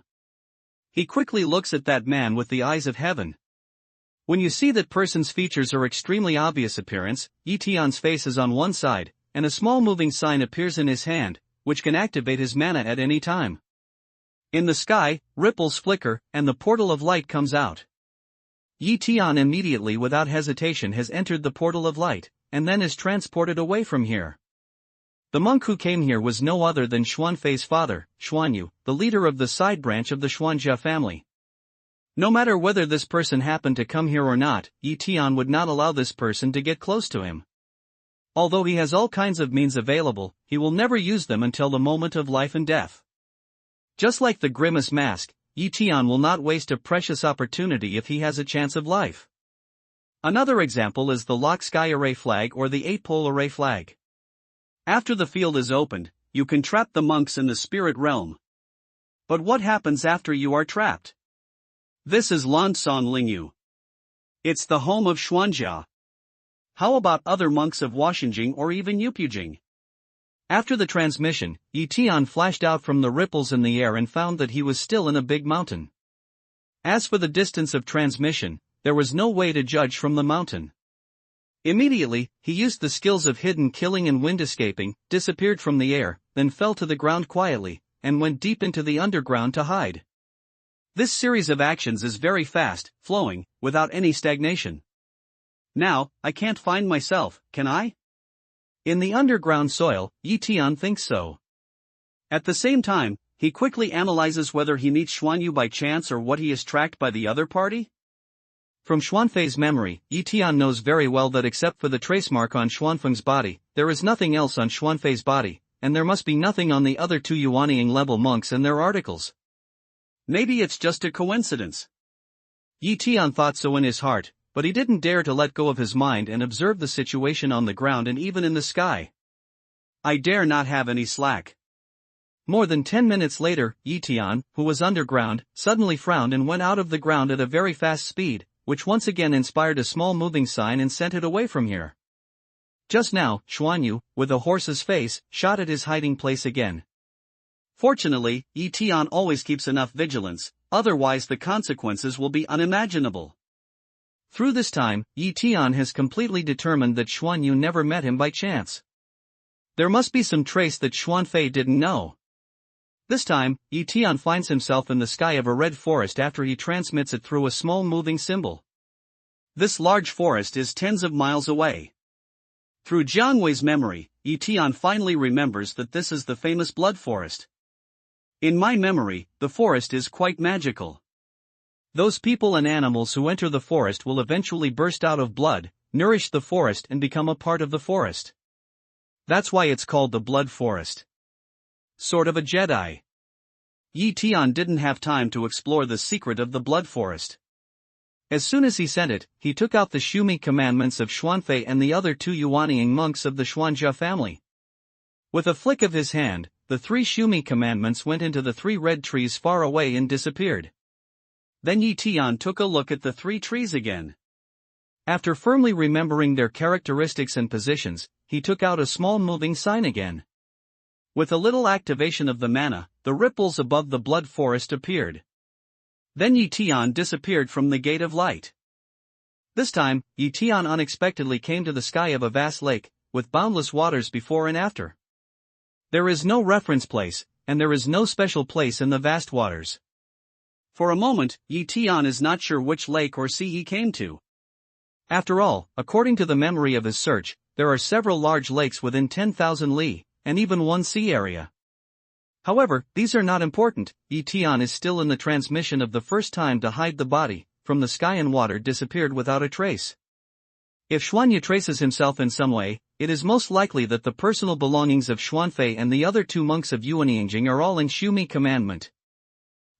He quickly looks at that man with the eyes of heaven. When you see that person's features are extremely obvious appearance, Yi Tian's face is on one side, and a small moving sign appears in his hand, which can activate his mana at any time. In the sky, ripples flicker, and the portal of light comes out. Yi Tian immediately without hesitation has entered the portal of light, and then is transported away from here. The monk who came here was no other than Xuan Fei's father, Xuan Yu, the leader of the side branch of the Xuanjia family. No matter whether this person happened to come here or not, Yi Tian would not allow this person to get close to him. Although he has all kinds of means available, he will never use them until the moment of life and death. Just like the grimace mask, Yi Tian will not waste a precious opportunity if he has a chance of life. Another example is the lock sky array flag or the 8-pole array flag. After the field is opened, you can trap the monks in the spirit realm. But what happens after you are trapped? This is Lansang Lingyu. It's the home of Xuanjia. How about other monks of Washenjing or even Yupujing? After the transmission, Yi Tian flashed out from the ripples in the air and found that he was still in a big mountain. As for the distance of transmission, there was no way to judge from the mountain. Immediately, he used the skills of hidden killing and wind escaping, disappeared from the air, then fell to the ground quietly, and went deep into the underground to hide. This series of actions is very fast, flowing, without any stagnation. Now, I can't find myself, can I? In the underground soil, Yi Tian thinks so. At the same time, he quickly analyzes whether he meets Xuan Yu by chance or what he is tracked by the other party. From Xuanfei's memory, Yi Tian knows very well that except for the trace mark on Xuanfeng's body, there is nothing else on Xuanfei's body, and there must be nothing on the other 2 Yuanying level monks and their articles. Maybe it's just a coincidence. Yi Tian thought so in his heart, but he didn't dare to let go of his mind and observe the situation on the ground and even in the sky. I dare not have any slack. More than 10 minutes later, Tian, who was underground, suddenly frowned and went out of the ground at a very fast speed, which once again inspired a small moving sign and sent it away from here. Just now, Xuanyu, with a horse's face, shot at his hiding place again. Fortunately, Tian always keeps enough vigilance, otherwise the consequences will be unimaginable. Through this time, Tian has completely determined that Xuanyu never met him by chance. There must be some trace that Xuanfei didn't know. This time, Tian finds himself in the sky of a red forest after he transmits it through a small moving symbol. This large forest is tens of miles away. Through Jiangwei's memory, Tian finally remembers that this is the famous blood forest. In my memory, the forest is quite magical. Those people and animals who enter the forest will eventually burst out of blood, nourish the forest and become a part of the forest. That's why it's called the blood forest. Sort of a Jedi. Tian didn't have time to explore the secret of the blood forest. As soon as he sent it, he took out the Xumi commandments of Xuanfei and the other 2 Yuanying monks of the Xuanjia family. With a flick of his hand, the 3 Xumi commandments went into the 3 red trees far away and disappeared. Then Tian took a look at the 3 trees again. After firmly remembering their characteristics and positions, he took out a small moving sign again. With a little activation of the mana, the ripples above the blood forest appeared. Then Tian disappeared from the gate of light. This time, Tian unexpectedly came to the sky of a vast lake, with boundless waters before and after. There is no reference place, and there is no special place in the vast waters. For a moment, Tian is not sure which lake or sea he came to. After all, according to the memory of his search, there are several large lakes within 10,000 li, and even one sea area. However, these are not important. Tian is still in the transmission of the first time to hide the body, from the sky and water disappeared without a trace. If Xuanyu traces himself in some way, it is most likely that the personal belongings of Xuanfei and the other 2 monks of Yuanying are all in Xumi commandment.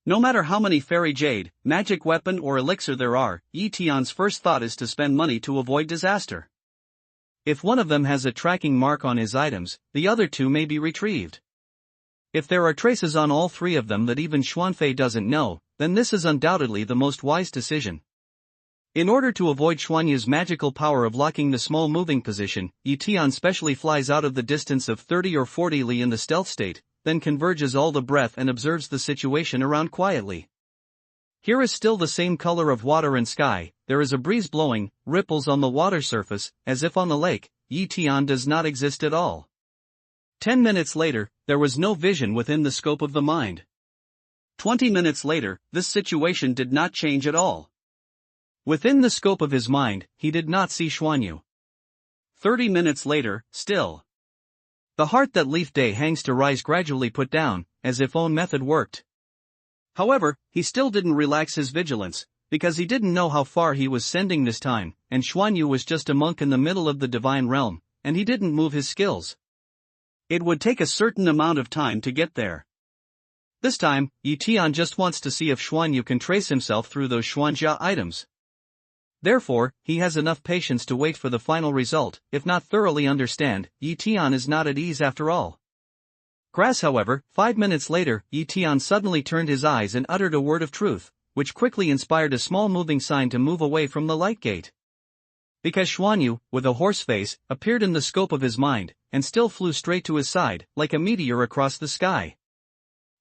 No matter how many fairy jade, magic weapon or elixir there are, Tian's first thought is to spend money to avoid disaster. If one of them has a tracking mark on his items, the other 2 may be retrieved. If there are traces on all 3 of them that even Xuanfei doesn't know, then this is undoubtedly the most wise decision. In order to avoid Xuanyu's magical power of locking the small moving position, Tian specially flies out of the distance of 30 or 40 li in the stealth state, then converges all the breath and observes the situation around quietly. Here is still the same color of water and sky, there is a breeze blowing, ripples on the water surface, as if on the lake. Tian does not exist at all. 10 minutes later, there was no vision within the scope of the mind. 20 minutes later, this situation did not change at all. Within the scope of his mind, he did not see Xuanyu. 30 minutes later, still. The heart that Leaf Day hangs to rise gradually put down, as if own method worked. However, he still didn't relax his vigilance, because he didn't know how far he was sending this time, and Xuanyu was just a monk in the middle of the divine realm, and he didn't move his skills. It would take a certain amount of time to get there. This time, Tian just wants to see if Xuanyu can trace himself through those Xuanjia items. Therefore, he has enough patience to wait for the final result. If not thoroughly understand, Tian is not at ease after all. Grass, however, 5 minutes later, Tian suddenly turned his eyes and uttered a word of truth, which quickly inspired a small moving sign to move away from the light gate. Because Xuanyu, with a horse face, appeared in the scope of his mind, and still flew straight to his side, like a meteor across the sky.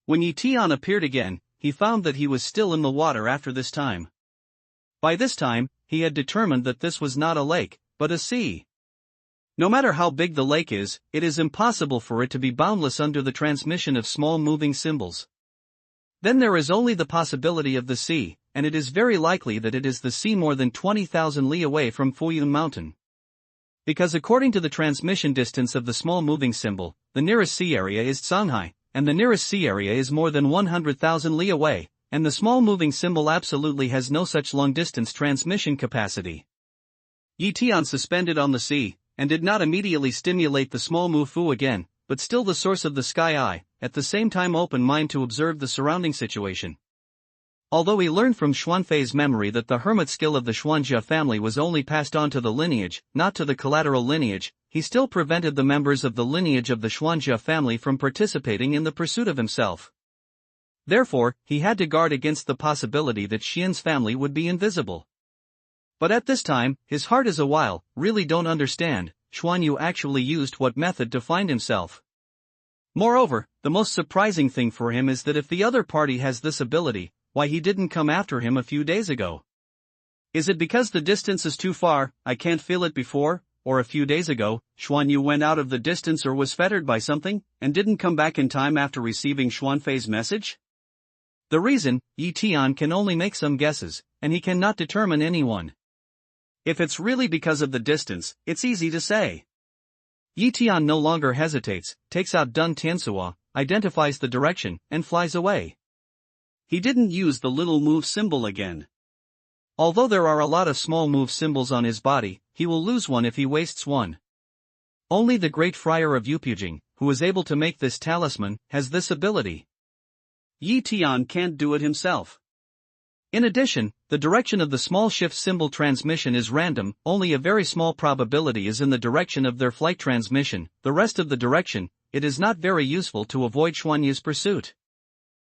When Tian appeared again, he found that he was still in the water after this time. By this time, he had determined that this was not a lake, but a sea. No matter how big the lake is, it is impossible for it to be boundless under the transmission of small moving symbols. Then there is only the possibility of the sea, and it is very likely that it is the sea more than 20,000 li away from Fuyun Mountain. Because according to the transmission distance of the small moving symbol, the nearest sea area is Shanghai, and the nearest sea area is more than 100,000 li away, and the small moving symbol absolutely has no such long-distance transmission capacity. Tian suspended on the sea, and did not immediately stimulate the small Mufu again, but still the source of the sky eye, at the same time open mind to observe the surrounding situation. Although he learned from Xuanfei's memory that the hermit skill of the Xuanjia family was only passed on to the lineage, not to the collateral lineage, he still prevented the members of the lineage of the Xuanjia family from participating in the pursuit of himself. Therefore, he had to guard against the possibility that Xian's family would be invisible. But at this time, his heart is a while, really don't understand, Xuanyu actually used what method to find himself. Moreover, the most surprising thing for him is that if the other party has this ability, why he didn't come after him a few days ago. Is it because the distance is too far, I can't feel it before, or a few days ago, Xuanyu went out of the distance or was fettered by something, and didn't come back in time after receiving Xuanfei's message? The reason, Tian can only make some guesses, and he cannot determine any one. If it's really because of the distance, it's easy to say. Tian no longer hesitates, takes out Dun Tiansuo, identifies the direction, and flies away. He didn't use the little move symbol again. Although there are a lot of small move symbols on his body, he will lose one if he wastes one. Only the great friar of Yupujing, who is able to make this talisman, has this ability. Tian can't do it himself. In addition, the direction of the small shift symbol transmission is random, only a very small probability is in the direction of their flight transmission, the rest of the direction, it is not very useful to avoid Xuanyu's pursuit.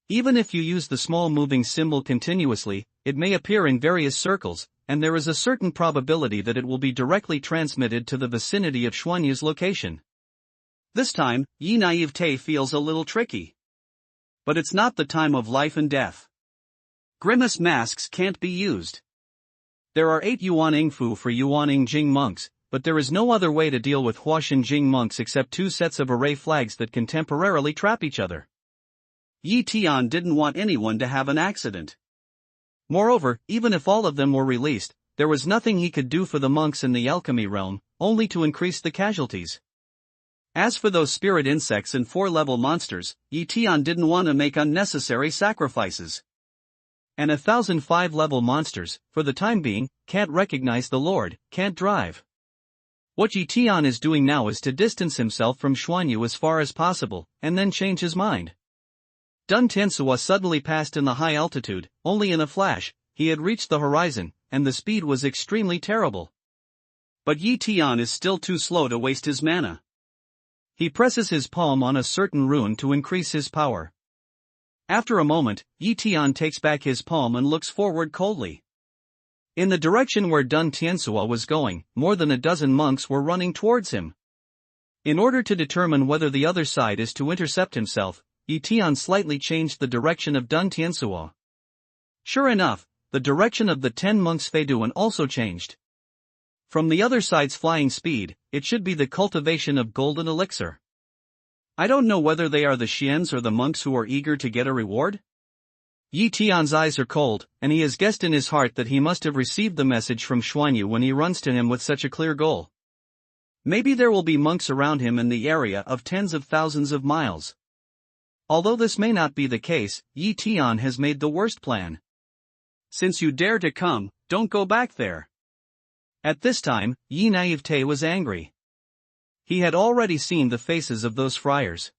Even if you use the small moving symbol continuously, it may appear in various circles, and there is a certain probability that it will be directly transmitted to the vicinity of Xuanyu's location. This time, Yi Naivete feels a little tricky. But it's not the time of life and death. Grimace masks can't be used. There are 8 Yuan Fu for Yuan Jing monks, but there is no other way to deal with Huashan Jing monks except 2 sets of array flags that can temporarily trap each other. Tian didn't want anyone to have an accident. Moreover, even if all of them were released, there was nothing he could do for the monks in the alchemy realm, only to increase the casualties. As for those spirit insects and 4-level monsters, Tian didn't want to make unnecessary sacrifices. And 1,005-level monsters, for the time being, can't recognize the Lord, can't drive. What Tian is doing now is to distance himself from Xuanyu as far as possible, and then change his mind. Dun Tiansuo suddenly passed in the high altitude, only in a flash, he had reached the horizon, and the speed was extremely terrible. But Tian is still too slow to waste his mana. He presses his palm on a certain rune to increase his power. After a moment, Tian takes back his palm and looks forward coldly. In the direction where Dun Tiansuo was going, more than a dozen monks were running towards him. In order to determine whether the other side is to intercept himself, Tian slightly changed the direction of Dun Tiansuo. Sure enough, the direction of the 10 monks Feiduan also changed. From the other side's flying speed, it should be the cultivation of golden elixir. I don't know whether they are the Xians or the monks who are eager to get a reward. Tian's eyes are cold, and he has guessed in his heart that he must have received the message from Xuanyu when he runs to him with such a clear goal. Maybe there will be monks around him in the area of tens of thousands of miles. Although this may not be the case, Tian has made the worst plan. Since you dare to come, don't go back there. At this time, Yi Naivete was angry. He had already seen the faces of those friars.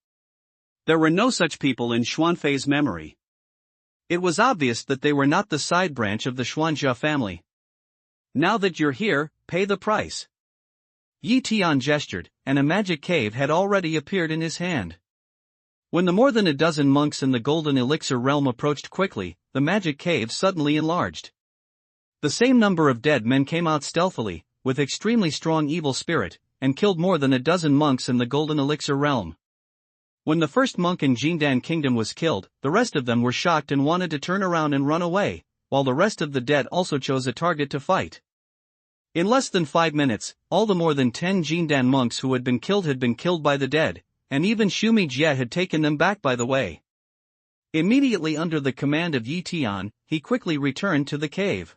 There were no such people in Xuanfei's memory. It was obvious that they were not the side branch of the Xuanjia family. Now that you're here, pay the price. Tian gestured, and a magic cave had already appeared in his hand. When the more than a dozen monks in the golden elixir realm approached quickly, the magic cave suddenly enlarged. The same number of dead men came out stealthily, with extremely strong evil spirit, and killed more than a dozen monks in the golden elixir realm. When the first monk in Jindan Kingdom was killed, the rest of them were shocked and wanted to turn around and run away, while the rest of the dead also chose a target to fight. In less than 5 minutes, all the more than 10 Jindan monks who had been killed by the dead, and even Xumi Jie had taken them back by the way. Immediately under the command of Tian, he quickly returned to the cave.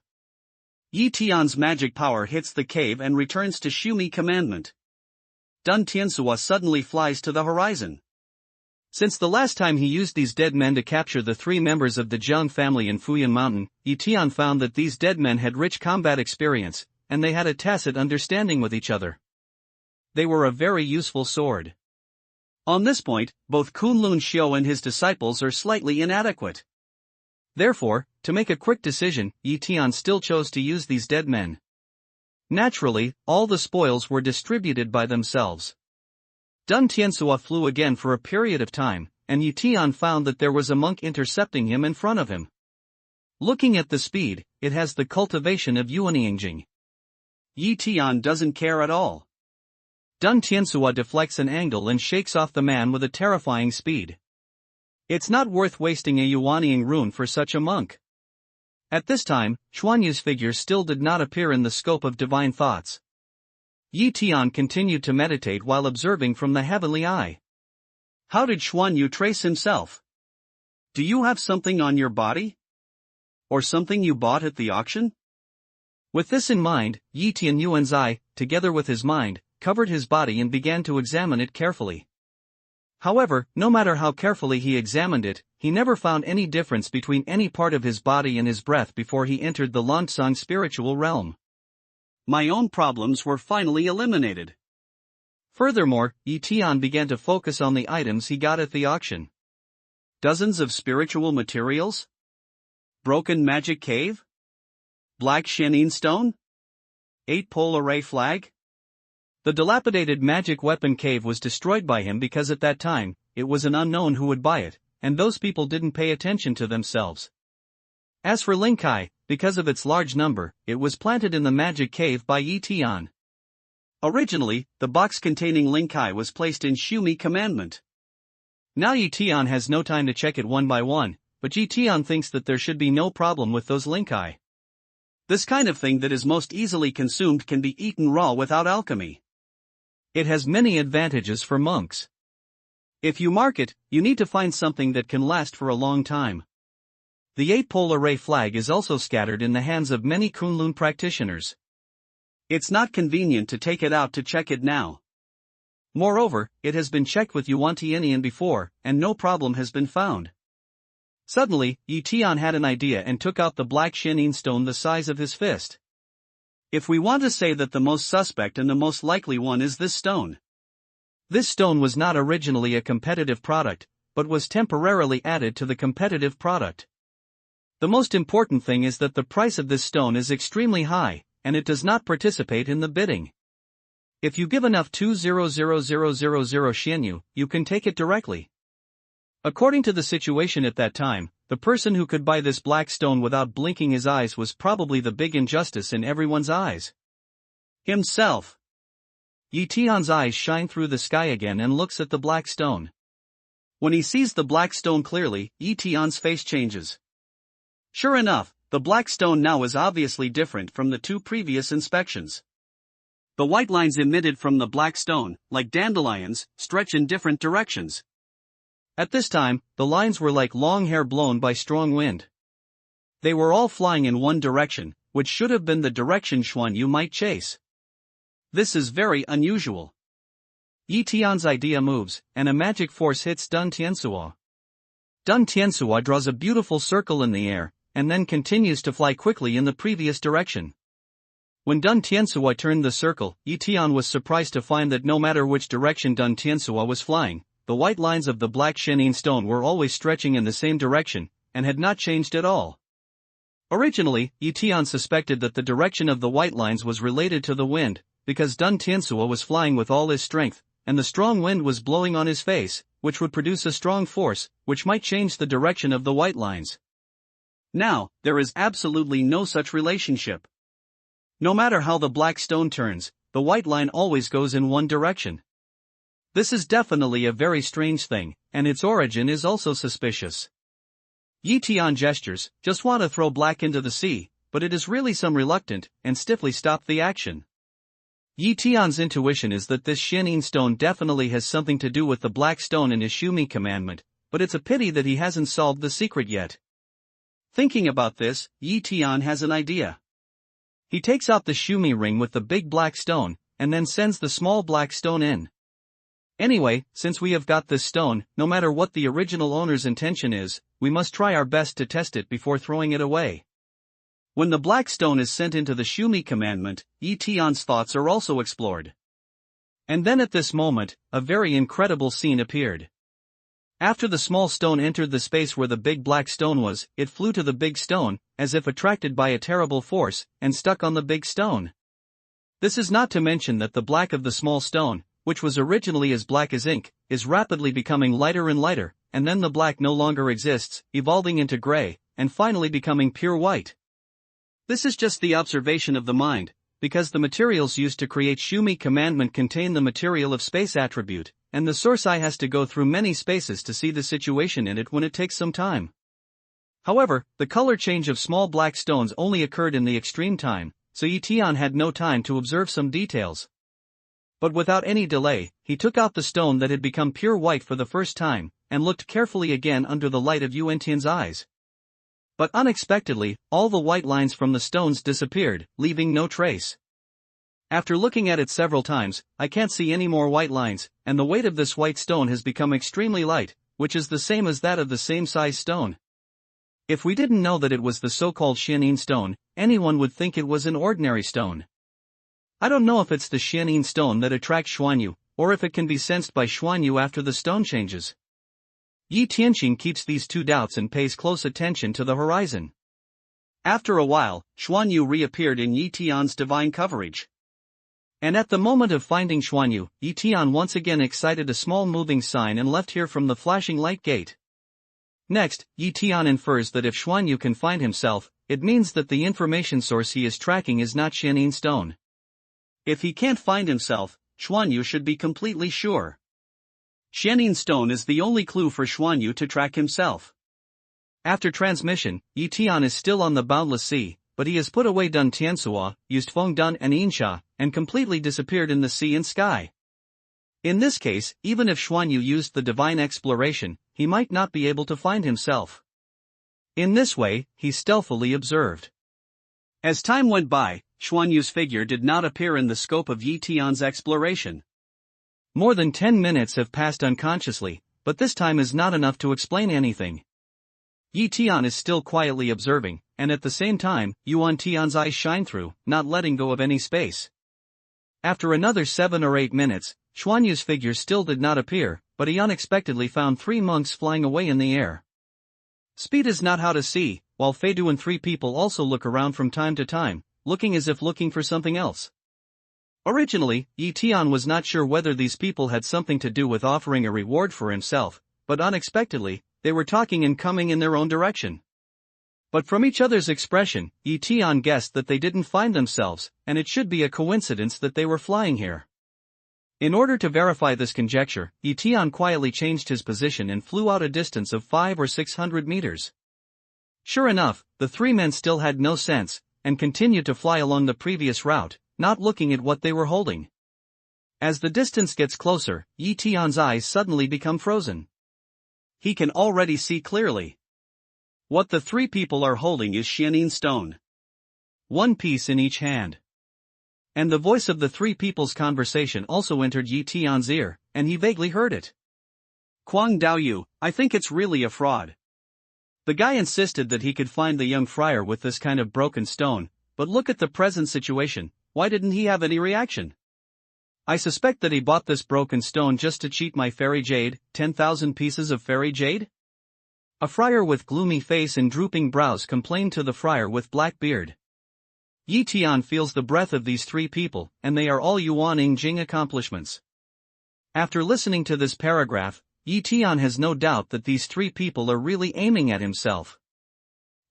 Tian's magic power hits the cave and returns to Xumi commandment. Dun Tiansuo suddenly flies to the horizon. Since the last time he used these dead men to capture the 3 members of the Jiang family in Fuyan Mountain, Tian found that these dead men had rich combat experience, and they had a tacit understanding with each other. They were a very useful sword. On this point, both Kunlun Xiu and his disciples are slightly inadequate. Therefore, to make a quick decision, Tian still chose to use these dead men. Naturally, all the spoils were distributed by themselves. Dun Tiansua flew again for a period of time, and Yi Tian found that there was a monk intercepting him in front of him. Looking at the speed, it has the cultivation of Yuanyingjing. Yi Tian doesn't care at all. Dun Tiansua deflects an angle and shakes off the man with a terrifying speed. It's not worth wasting a Yuanying rune for such a monk. At this time, Xuanyu's figure still did not appear in the scope of divine thoughts. Yi Tian continued to meditate while observing from the heavenly eye. How did Xuanyu trace himself? Do you have something on your body? Or something you bought at the auction? With this in mind, Yi Tianyuan's eye, together with his mind, covered his body and began to examine it carefully. However, no matter how carefully he examined it, he never found any difference between any part of his body and his breath before he entered the Lansang spiritual realm. My own problems were finally eliminated. Furthermore, Yi Tian began to focus on the items he got at the auction. Dozens of spiritual materials? Broken magic cave? Black Shenin stone? 8-pole array flag? The dilapidated magic weapon cave was destroyed by him because at that time, it was an unknown who would buy it, and those people didn't pay attention to themselves. As for Linkai, because of its large number, it was planted in the magic cave by Yi Tian. Originally, the box containing Linkai was placed in Shumi commandment. Now Yi Tian has no time to check it one by one, but Yi Tian thinks that there should be no problem with those Linkai. This kind of thing that is most easily consumed can be eaten raw without alchemy. It has many advantages for monks. If you mark it, you need to find something that can last for a long time. The 8-pole array flag is also scattered in the hands of many Kunlun practitioners. It's not convenient to take it out to check it now. Moreover, it has been checked with Yuantianian before, and no problem has been found. Suddenly, Yi Tian had an idea and took out the black Shenin stone the size of his fist. If we want to say that the most suspect and the most likely one is this stone. This stone was not originally a competitive product, but was temporarily added to the competitive product. The most important thing is that the price of this stone is extremely high, and it does not participate in the bidding. If you give enough 200,000 Xianyu, you can take it directly. According to the situation at that time, the person who could buy this black stone without blinking his eyes was probably the big injustice in everyone's eyes. Himself. Yi Tian's eyes shine through the sky again and looks at the black stone. When he sees the black stone clearly, Yi Tian's face changes. Sure enough, the black stone now is obviously different from the two previous inspections. The white lines emitted from the black stone, like dandelions, stretch in different directions. At this time, the lines were like long hair blown by strong wind. They were all flying in one direction, which should have been the direction Xuanyu might chase. This is very unusual. Yi Tian's idea moves, and a magic force hits Dun Tiansua. Dun Tiansua draws a beautiful circle in the air, and then continues to fly quickly in the previous direction. When Dun Tiansua turned the circle, Yi Tian was surprised to find that no matter which direction Dun Tiansua was flying, the white lines of the black Shenin stone were always stretching in the same direction, and had not changed at all. Originally, Yi Tian suspected that the direction of the white lines was related to the wind, because Dun Tiansua was flying with all his strength, and the strong wind was blowing on his face, which would produce a strong force, which might change the direction of the white lines. Now, there is absolutely no such relationship. No matter how the black stone turns, the white line always goes in one direction. This is definitely a very strange thing, and its origin is also suspicious. Yi Tian gestures, just want to throw black into the sea, but it is really some reluctant, and stiffly stopped the action. Yi Tian's intuition is that this Shenin stone definitely has something to do with the black stone in his Shumi commandment, but it's a pity that he hasn't solved the secret yet. Thinking about this, Yi Tian has an idea. He takes out the Shumi ring with the big black stone, and then sends the small black stone in. Anyway, since we have got this stone, no matter what the original owner's intention is, we must try our best to test it before throwing it away. When the black stone is sent into the Shumi commandment, Yi Tian's thoughts are also explored. And then at this moment, a very incredible scene appeared. After the small stone entered the space where the big black stone was, it flew to the big stone, as if attracted by a terrible force, and stuck on the big stone. This is not to mention that the black of the small stone, which was originally as black as ink, is rapidly becoming lighter and lighter, and then the black no longer exists, evolving into gray, and finally becoming pure white. This is just the observation of the mind, because the materials used to create Shumi commandment contain the material of space attribute, and the source eye has to go through many spaces to see the situation in it when it takes some time. However, the color change of small black stones only occurred in the extreme time, so Tian had no time to observe some details. But without any delay, he took out the stone that had become pure white for the first time, and looked carefully again under the light of Tian's eyes. But unexpectedly, all the white lines from the stones disappeared, leaving no trace. After looking at it several times, I can't see any more white lines, and the weight of this white stone has become extremely light, which is the same as that of the same size stone. If we didn't know that it was the so-called Xianin stone, anyone would think it was an ordinary stone. I don't know if it's the Xianin stone that attracts Xuanyu, or if it can be sensed by Xuanyu after the stone changes. Yi Tianqing keeps these two doubts and pays close attention to the horizon. After a while, Xuanyu reappeared in Yi Tian's divine coverage. And at the moment of finding Xuanyu, Yi Tian once again excited a small moving sign and left here from the flashing light gate. Next, Yi Tian infers that if Xuanyu can find himself, it means that the information source he is tracking is not Xianin stone. If he can't find himself, Xuanyu should be completely sure. Xianin stone is the only clue for Xuanyu to track himself. After transmission, Yi Tian is still on the boundless sea, but he has put away Dun Tiansuo, used Feng Dun and Yinsha, and completely disappeared in the sea and sky. In this case, even if Xuanyu used the divine exploration, he might not be able to find himself. In this way, he stealthily observed. As time went by, Xuanyu's figure did not appear in the scope of Yi Tian's exploration. More than 10 minutes have passed unconsciously, but this time is not enough to explain anything. Yi Tian is still quietly observing, and at the same time, Yuan Tian's eyes shine through, not letting go of any space. After another 7 or 8 minutes, Xuanyu's figure still did not appear, but he unexpectedly found 3 monks flying away in the air. Speed is not how to see, while Feidu and 3 people also look around from time to time, looking as if looking for something else. Originally, Yi Tian was not sure whether these people had something to do with offering a reward for himself, but unexpectedly, they were talking and coming in their own direction. But from each other's expression, Yi Tian guessed that they didn't find themselves, and it should be a coincidence that they were flying here. In order to verify this conjecture, Yi Tian quietly changed his position and flew out a distance of 500 or 600 meters. Sure enough, the 3 men still had no sense, and continued to fly along the previous route, not looking at what they were holding. As the distance gets closer, Yi Tian's eyes suddenly become frozen. He can already see clearly. What the 3 people are holding is Xianin stone. 1 piece in each hand. And the voice of the 3 people's conversation also entered Yi Tian's ear, and he vaguely heard it. Kuang Daoyu, I think it's really a fraud. The guy insisted that he could find the young friar with this kind of broken stone, but look at the present situation. Why didn't he have any reaction? I suspect that he bought this broken stone just to cheat my fairy jade, 10,000 pieces of fairy jade? A friar with gloomy face and drooping brows complained to the friar with black beard. Yi Tian feels the breath of these 3 people, and they are all Yuan Yingjing accomplishments. After listening to this paragraph, Yi Tian has no doubt that these 3 people are really aiming at himself.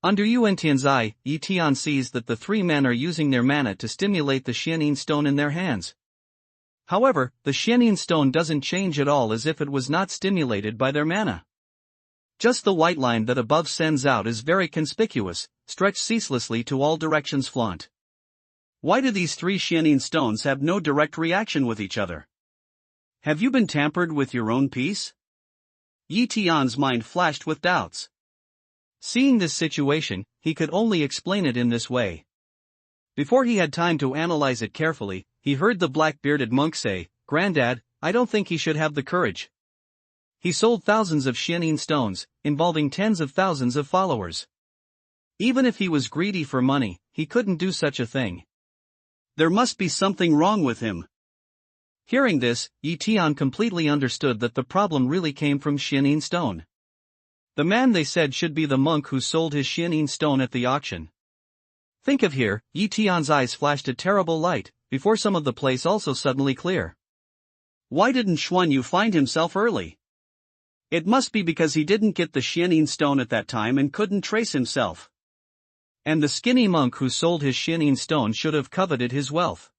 Under Yuan Tian's eye, Yi Tian sees that the 3 men are using their mana to stimulate the Xianin stone in their hands. However, the Xianin stone doesn't change at all as if it was not stimulated by their mana. Just the white line that above sends out is very conspicuous, stretched ceaselessly to all directions flaunt. Why do these 3 Xianin stones have no direct reaction with each other? Have you been tampered with your own piece? Yi Tian's mind flashed with doubts. Seeing this situation, he could only explain it in this way. Before he had time to analyze it carefully, he heard the black-bearded monk say, "Granddad, I don't think he should have the courage." He sold thousands of Xianin stones, involving tens of thousands of followers. Even if he was greedy for money, he couldn't do such a thing. There must be something wrong with him. Hearing this, Yi Tian completely understood that the problem really came from Xianin stone. The man they said should be the monk who sold his Xianin stone at the auction. Think of here, Yi Tian's eyes flashed a terrible light, before some of the place also suddenly clear. Why didn't Xuan Yu find himself early? It must be because he didn't get the Xianin stone at that time and couldn't trace himself. And the skinny monk who sold his Xianin stone should have coveted his wealth.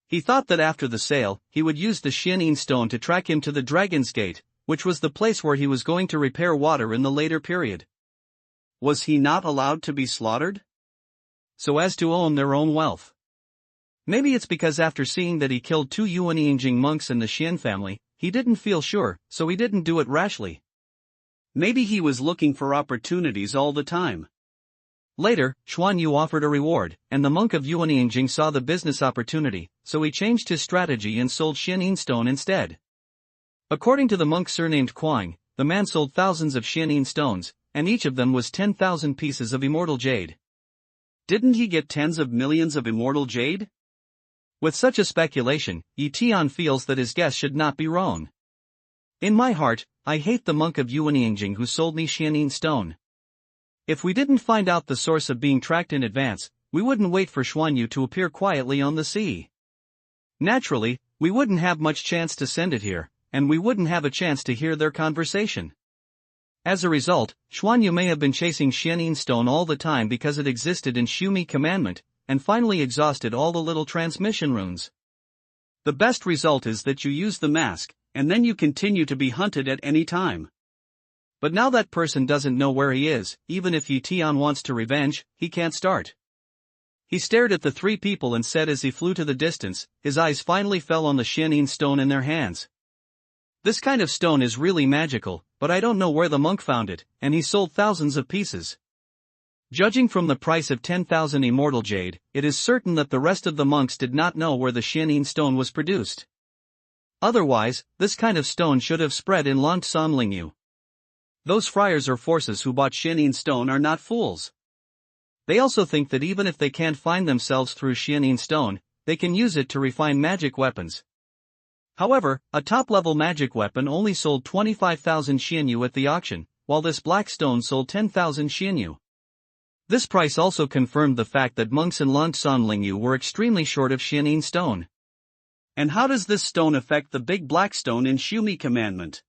He thought that after the sale, he would use the Xianin stone to track him to the Dragon's Gate, which was the place where he was going to repair water in the later period. Was he not allowed to be slaughtered? So as to own their own wealth. Maybe it's because after seeing that he killed 2 Yuanyingjing monks in the Xian family, he didn't feel sure, so he didn't do it rashly. Maybe he was looking for opportunities all the time. Later, Xuan Yu offered a reward, and the monk of Yuanyingjing saw the business opportunity, so he changed his strategy and sold Xianin stone instead. According to the monk surnamed Kuang, the man sold thousands of Xianin stones, and each of them was 10,000 pieces of immortal jade. Didn't he get tens of millions of immortal jade? With such a speculation, Tian feels that his guess should not be wrong. In my heart, I hate the monk of Yuanyingjing who sold me Xianin stone. If we didn't find out the source of being tracked in advance, we wouldn't wait for Xuan Yu to appear quietly on the sea. Naturally, we wouldn't have much chance to send it here, and we wouldn't have a chance to hear their conversation. As a result, Xuan Yu may have been chasing Xianin stone all the time because it existed in Xumi commandment, and finally exhausted all the little transmission runes. The best result is that you use the mask, and then you continue to be hunted at any time. But now that person doesn't know where he is, even if Tian wants to revenge, he can't start. He stared at the 3 people and said as he flew to the distance, his eyes finally fell on the Xianin stone in their hands. This kind of stone is really magical, but I don't know where the monk found it, and he sold thousands of pieces. Judging from the price of 10,000 immortal jade, it is certain that the rest of the monks did not know where the Xianin stone was produced. Otherwise, this kind of stone should have spread in Langsan Lingyu. Those friars or forces who bought Xianin stone are not fools. They also think that even if they can't find themselves through Xianin stone, they can use it to refine magic weapons. However, a top-level magic weapon only sold 25,000 Xianyu at the auction, while this black stone sold 10,000 Xianyu. This price also confirmed the fact that monks in Langsan Lingyu were extremely short of Xianin stone. And how does this stone affect the big black stone in Xumi commandment?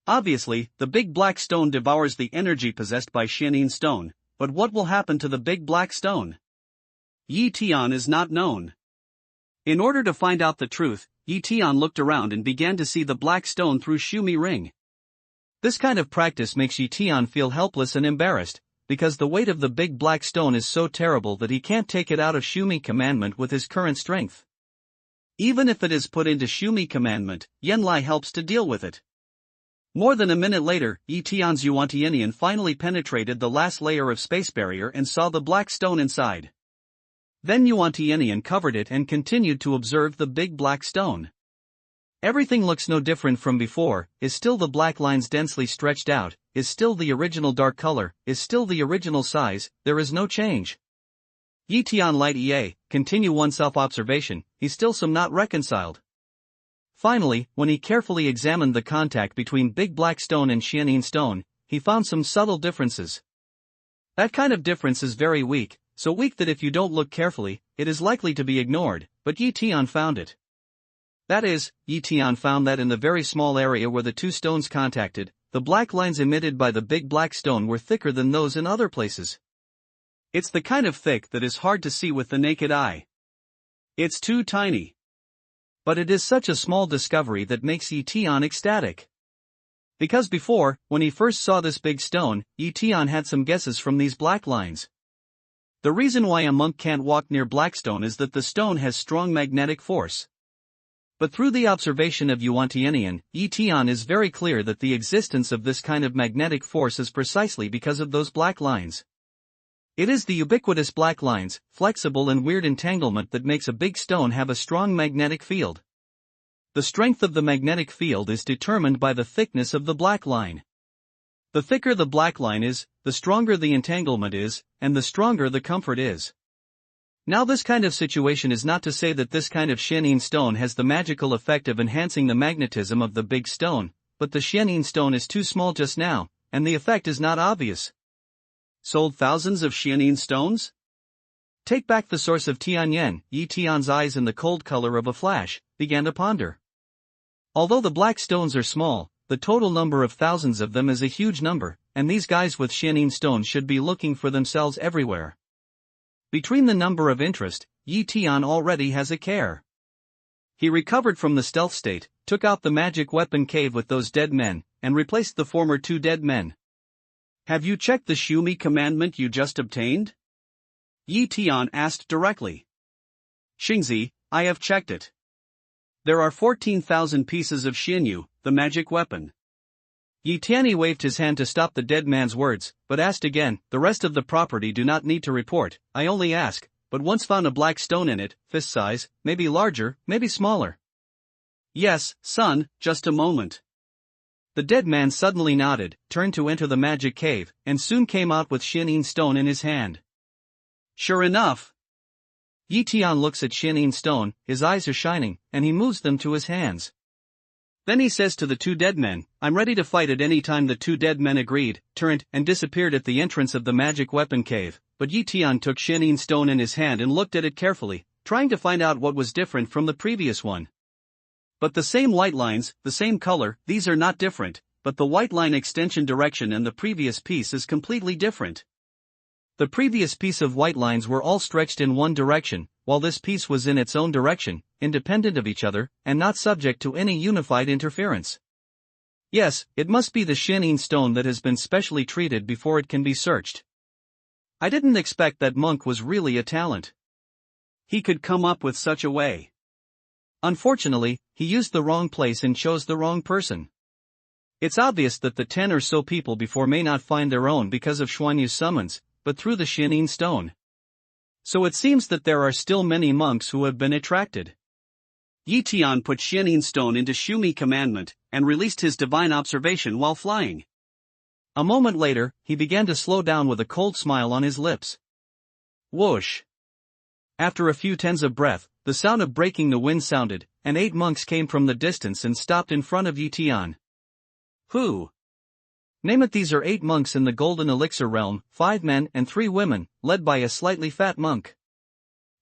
Obviously, the big black stone devours the energy possessed by Xianin stone, but what will happen to the big black stone? Tian is not known. In order to find out the truth, Tian looked around and began to see the black stone through Xumi ring. This kind of practice makes Tian feel helpless and embarrassed, because the weight of the big black stone is so terrible that he can't take it out of Xumi commandment with his current strength. Even if it is put into Xumi commandment, Yanlai helps to deal with it. More than a minute later, Tian's Yuantianian finally penetrated the last layer of space barrier and saw the black stone inside. Then Yuantianian covered it and continued to observe the big black stone. Everything looks no different from before, is still the black lines densely stretched out, is still the original dark color, is still the original size, there is no change. Tian light ea, continue one self-observation, he's still some not reconciled. Finally, when he carefully examined the contact between big black stone and Xianin stone, he found some subtle differences. That kind of difference is very weak, so weak that if you don't look carefully, it is likely to be ignored, but Tian found it. That is, Tian found that in the very small area where the 2 stones contacted, the black lines emitted by the big black stone were thicker than those in other places. It's the kind of thick that is hard to see with the naked eye. It's too tiny. But it is such a small discovery that makes Tian ecstatic. Because before, when he first saw this big stone, Tian had some guesses from these black lines. The reason why a monk can't walk near blackstone is that the stone has strong magnetic force. But through the observation of Yuantianian, Tian is very clear that the existence of this kind of magnetic force is precisely because of those black lines. It is the ubiquitous black lines, flexible and weird entanglement that makes a big stone have a strong magnetic field. The strength of the magnetic field is determined by the thickness of the black line. The thicker the black line is, the stronger the entanglement is, and the stronger the comfort is. Now this kind of situation is not to say that this kind of Xianin stone has the magical effect of enhancing the magnetism of the big stone, but the Xianin stone is too small just now, and the effect is not obvious. Sold thousands of Xianin stones? Take back the source of Tian. Yi Tian's eyes in the cold color of a flash, began to ponder. Although the black stones are small, the total number of thousands of them is a huge number, and these guys with shining stones should be looking for themselves everywhere. Between the number of interest, Yi Tian already has a care. He recovered from the stealth state, took out the magic weapon cave with those dead men, and replaced the former 2 dead men. Have you checked the Shumi commandment you just obtained? Yi Tian asked directly. Xingzi, I have checked it. There are 14,000 pieces of Xinyu, the magic weapon. Yi Tian waved his hand to stop the dead man's words, but asked again, the rest of the property do not need to report, I only ask, but once found a black stone in it, fist size, maybe larger, maybe smaller. Yes, son, just a moment. The dead man suddenly nodded, turned to enter the magic cave, and soon came out with shining stone in his hand. Sure enough. Yi Tian looks at shining stone, his eyes are shining, and he moves them to his hands. Then he says to the 2 dead men, I'm ready to fight at any time. The 2 dead men agreed, turned, and disappeared at the entrance of the magic weapon cave, but Yi Tian took shining stone in his hand and looked at it carefully, trying to find out what was different from the previous one. But the same white lines, the same color, these are not different, but the white line extension direction and the previous piece is completely different. The previous piece of white lines were all stretched in one direction, while this piece was in its own direction, independent of each other, and not subject to any unified interference. Yes, it must be the shining stone that has been specially treated before it can be searched. I didn't expect that monk was really a talent. He could come up with such a way. Unfortunately, he used the wrong place and chose the wrong person. It's obvious that the 10 or so people before may not find their own because of Xuanyu's summons, but through the shining stone. So it seems that there are still many monks who have been attracted. Yi Tian put shining stone into Shumi commandment, and released his divine observation while flying. A moment later, he began to slow down with a cold smile on his lips. Whoosh! After a few tens of breath, the sound of breaking the wind sounded, and 8 monks came from the distance and stopped in front of Yi Tian. Who? Name it. These are 8 monks in the golden elixir realm, 5 men and 3 women, led by a slightly fat monk.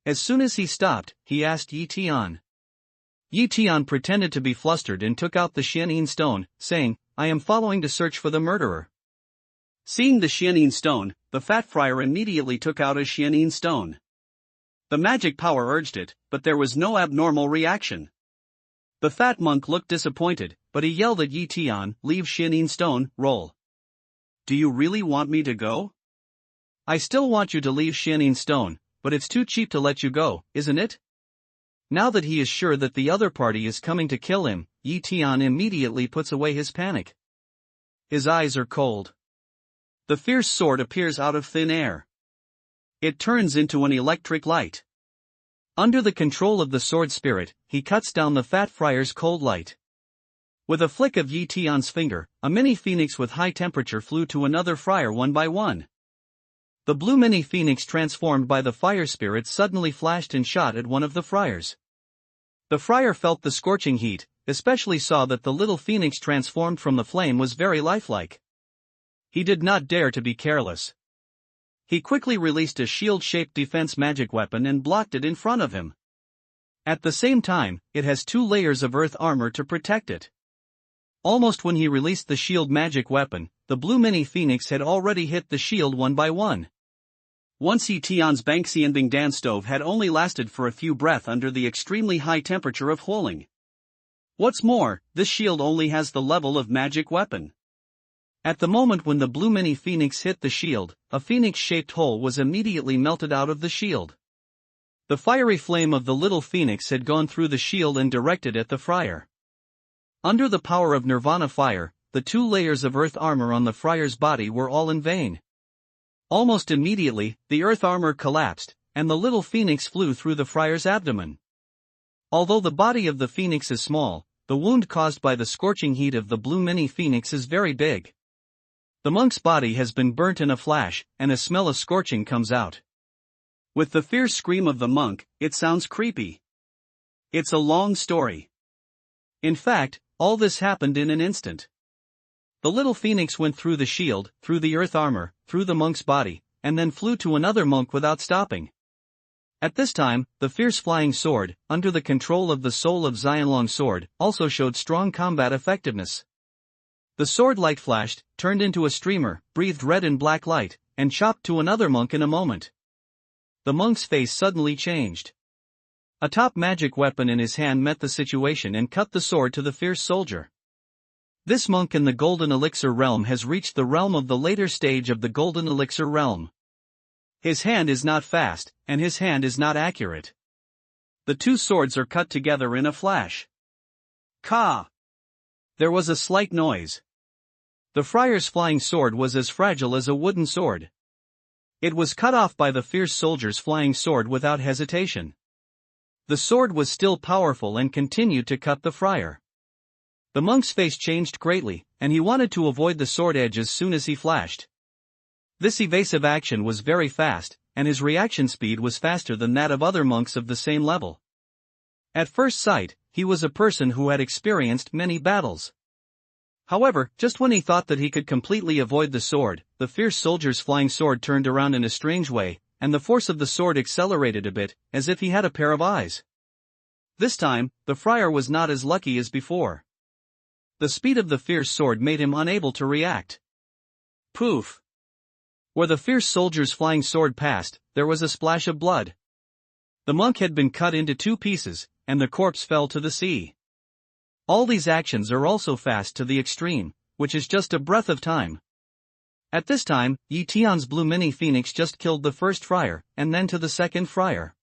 As soon as he stopped, he asked Yi Tian. Yi Tian pretended to be flustered and took out the shining stone, saying, I am following to search for the murderer. Seeing the shining stone, the fat friar immediately took out a shining stone. The magic power urged it, but there was no abnormal reaction. The fat monk looked disappointed, but he yelled at Yi Tian, leave shining stone, roll. Do you really want me to go? I still want you to leave shining stone, but it's too cheap to let you go, isn't it? Now that he is sure that the other party is coming to kill him, Yi Tian immediately puts away his panic. His eyes are cold. The fierce sword appears out of thin air. It turns into an electric light. Under the control of the sword spirit, he cuts down the fat friar's cold light. With a flick of Yi Tian's finger, a mini phoenix with high temperature flew to another friar one by one. The blue mini phoenix transformed by the fire spirit suddenly flashed and shot at one of the friars. The friar felt the scorching heat, especially saw that the little phoenix transformed from the flame was very lifelike. He did not dare to be careless. He quickly released a shield-shaped defense magic weapon and blocked it in front of him. At the same time, it has 2 layers of earth armor to protect it. Almost when he released the shield magic weapon, the blue mini phoenix had already hit the shield one by one. Once Yi Tian's Bangxianbing Dan stove had only lasted for a few breaths under the extremely high temperature of Huoling. What's more, this shield only has the level of magic weapon. At the moment when the blue mini phoenix hit the shield, a phoenix-shaped hole was immediately melted out of the shield. The fiery flame of the little phoenix had gone through the shield and directed at the friar. Under the power of nirvana fire, the 2 layers of earth armor on the friar's body were all in vain. Almost immediately, the earth armor collapsed, and the little phoenix flew through the friar's abdomen. Although the body of the phoenix is small, the wound caused by the scorching heat of the blue mini phoenix is very big. The monk's body has been burnt in a flash, and a smell of scorching comes out. With the fierce scream of the monk, it sounds creepy. It's a long story. In fact, all this happened in an instant. The little phoenix went through the shield, through the earth armor, through the monk's body, and then flew to another monk without stopping. At this time, the fierce flying sword, under the control of the soul of Xianlong sword, also showed strong combat effectiveness. The sword light flashed, turned into a streamer, breathed red and black light, and chopped to another monk in a moment. The monk's face suddenly changed. A top magic weapon in his hand met the situation and cut the sword to the fierce soldier. This monk in the Golden Elixir realm has reached the realm of the later stage of the Golden Elixir realm. His hand is not fast, and his hand is not accurate. The two swords are cut together in a flash. Ka! There was a slight noise. The friar's flying sword was as fragile as a wooden sword. It was cut off by the fierce soldier's flying sword without hesitation. The sword was still powerful and continued to cut the friar. The monk's face changed greatly, and he wanted to avoid the sword edge as soon as he flashed. This evasive action was very fast, and his reaction speed was faster than that of other monks of the same level. At first sight, he was a person who had experienced many battles. However, just when he thought that he could completely avoid the sword, the fierce soldier's flying sword turned around in a strange way, and the force of the sword accelerated a bit, as if he had a pair of eyes. This time, the friar was not as lucky as before. The speed of the fierce sword made him unable to react. Poof! Where the fierce soldier's flying sword passed, there was a splash of blood. The monk had been cut into two pieces, and the corpse fell to the sea. All these actions are also fast to the extreme, which is just a breath of time. At this time, Tian's blue mini phoenix just killed the first friar, and then to the second friar.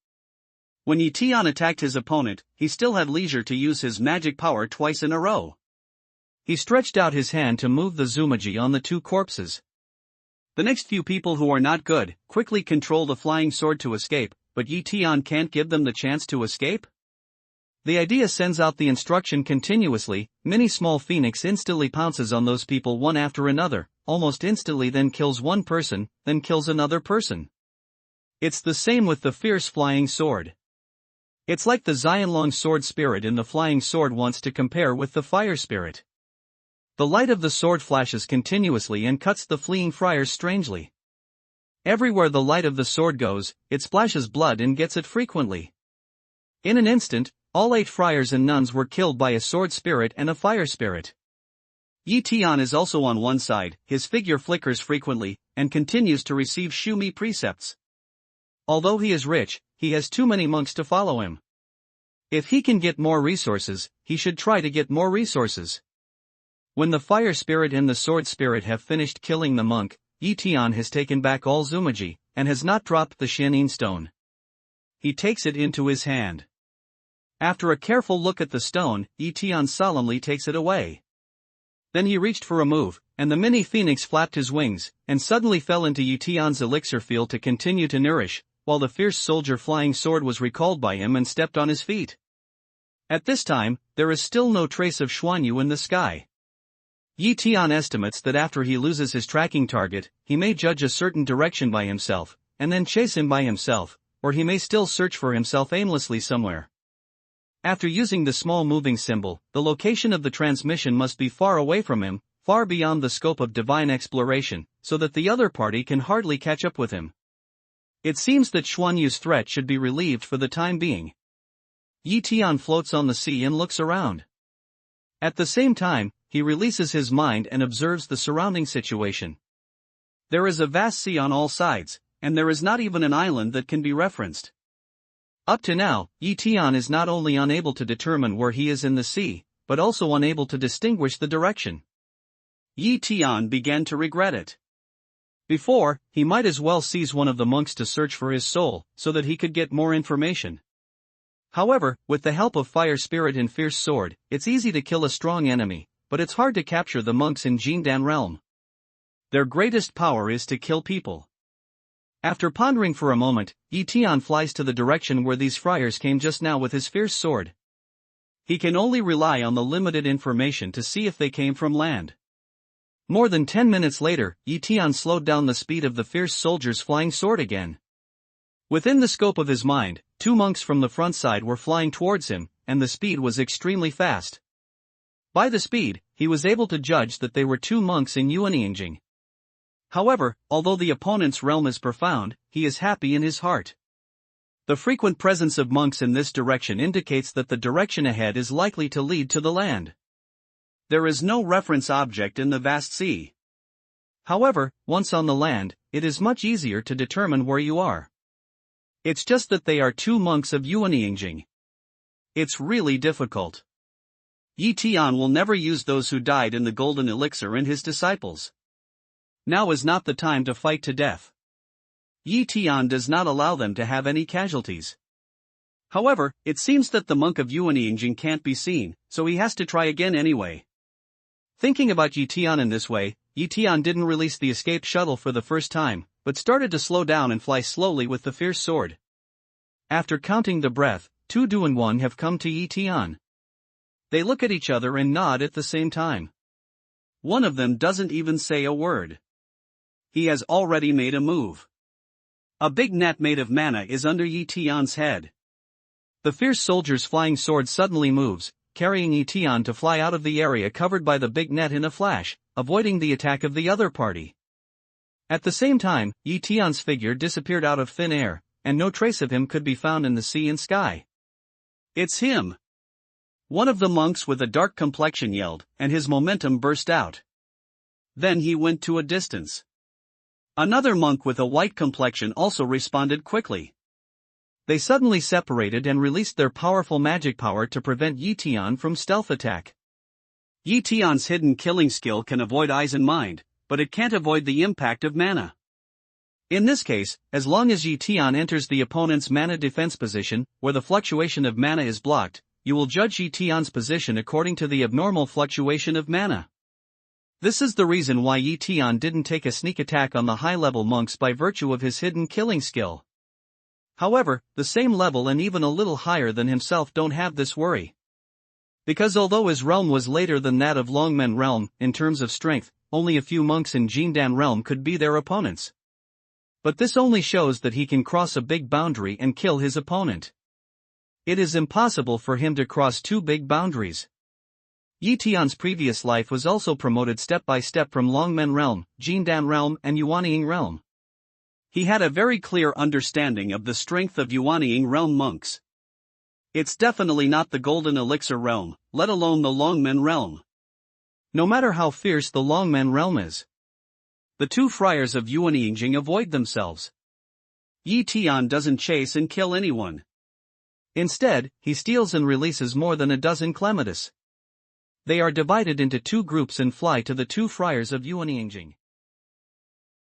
When Tian attacked his opponent, he still had leisure to use his magic power twice in a row. He stretched out his hand to move the Zumaji on the two corpses. The next few people who are not good, quickly control the flying sword to escape, but Tian can't give them the chance to escape? The idea sends out the instruction continuously. Mini small phoenix instantly pounces on those people one after another, almost instantly, then kills one person, then kills another person. It's the same with the fierce flying sword. It's like the Xianlong sword spirit in the flying sword wants to compare with the fire spirit. The light of the sword flashes continuously and cuts the fleeing friars strangely. Everywhere the light of the sword goes, it splashes blood and gets it frequently. In an instant, all 8 friars and nuns were killed by a sword spirit and a fire spirit. Tian is also on one side, his figure flickers frequently, and continues to receive Shumi precepts. Although he is rich, he has too many monks to follow him. If he can get more resources, he should try to get more resources. When the fire spirit and the sword spirit have finished killing the monk, Tian has taken back all Zumaji, and has not dropped the Shenin stone. He takes it into his hand. After a careful look at the stone, Tian solemnly takes it away. Then he reached for a move, and the mini phoenix flapped his wings, and suddenly fell into Tian's elixir field to continue to nourish, while the fierce soldier flying sword was recalled by him and stepped on his feet. At this time, there is still no trace of Xuanyu in the sky. Tian estimates that after he loses his tracking target, he may judge a certain direction by himself, and then chase him by himself, or he may still search for himself aimlessly somewhere. After using the small moving symbol, the location of the transmission must be far away from him, far beyond the scope of divine exploration, so that the other party can hardly catch up with him. It seems that Xuanyu's threat should be relieved for the time being. Tian floats on the sea and looks around. At the same time, he releases his mind and observes the surrounding situation. There is a vast sea on all sides, and there is not even an island that can be referenced. Up to now, Tian is not only unable to determine where he is in the sea, but also unable to distinguish the direction. Tian began to regret it. Before, he might as well seize one of the monks to search for his soul, so that he could get more information. However, with the help of fire spirit and fierce sword, it's easy to kill a strong enemy, but it's hard to capture the monks in Jindan realm. Their greatest power is to kill people. After pondering for a moment, Tian flies to the direction where these friars came just now with his fierce sword. He can only rely on the limited information to see if they came from land. More than 10 minutes later, Tian slowed down the speed of the fierce soldier's flying sword again. Within the scope of his mind, 2 monks from the front side were flying towards him, and the speed was extremely fast. By the speed, he was able to judge that they were 2 monks in Yuanyingjing. However, although the opponent's realm is profound, he is happy in his heart. The frequent presence of monks in this direction indicates that the direction ahead is likely to lead to the land. There is no reference object in the vast sea. However, once on the land, it is much easier to determine where you are. It's just that they are two monks of Yuanyingjing. It's really difficult. Yi Tian will never use those who died in the golden elixir in his disciples. Now is not the time to fight to death. Yi Tian does not allow them to have any casualties. However, it seems that the monk of Yuanyingjing can't be seen, so he has to try again anyway. Thinking about Yi Tian in this way, Yi Tian didn't release the escape shuttle for the first time, but started to slow down and fly slowly with the fierce sword. After counting the breath, 2 Duan have come to Yi Tian. They look at each other and nod at the same time. One of them doesn't even say a word. He has already made a move. A big net made of mana is under Yi Tian's head. The fierce soldier's flying sword suddenly moves, carrying Yi Tian to fly out of the area covered by the big net in a flash, avoiding the attack of the other party. At the same time, Yi Tian's figure disappeared out of thin air, and no trace of him could be found in the sea and sky. It's him! One of the monks with a dark complexion yelled, and his momentum burst out. Then he went to a distance. Another monk with a white complexion also responded quickly. They suddenly separated and released their powerful magic power to prevent Yi Tian from stealth attack. Yi Tian's hidden killing skill can avoid eyes and mind, but it can't avoid the impact of mana. In this case, as long as Yi Tian enters the opponent's mana defense position, where the fluctuation of mana is blocked, you will judge Yi Tian's position according to the abnormal fluctuation of mana. This is the reason why Yi Tian didn't take a sneak attack on the high-level monks by virtue of his hidden killing skill. However, the same level and even a little higher than himself don't have this worry. Because although his realm was later than that of Longmen realm, in terms of strength, only a few monks in Jindan realm could be their opponents. But this only shows that he can cross a big boundary and kill his opponent. It is impossible for him to cross 2 big boundaries. Yi Tian's previous life was also promoted step by step from Longmen realm, Jindan realm and Yuanying realm. He had a very clear understanding of the strength of Yuanying realm monks. It's definitely not the golden elixir realm, let alone the Longmen realm. No matter how fierce the Longmen realm is. The 2 friars of Yuanyingjing avoid themselves. Yi Tian doesn't chase and kill anyone. Instead, he steals and releases more than a dozen clematis. They are divided into 2 groups and fly to the 2 friars of Yuanyingjing.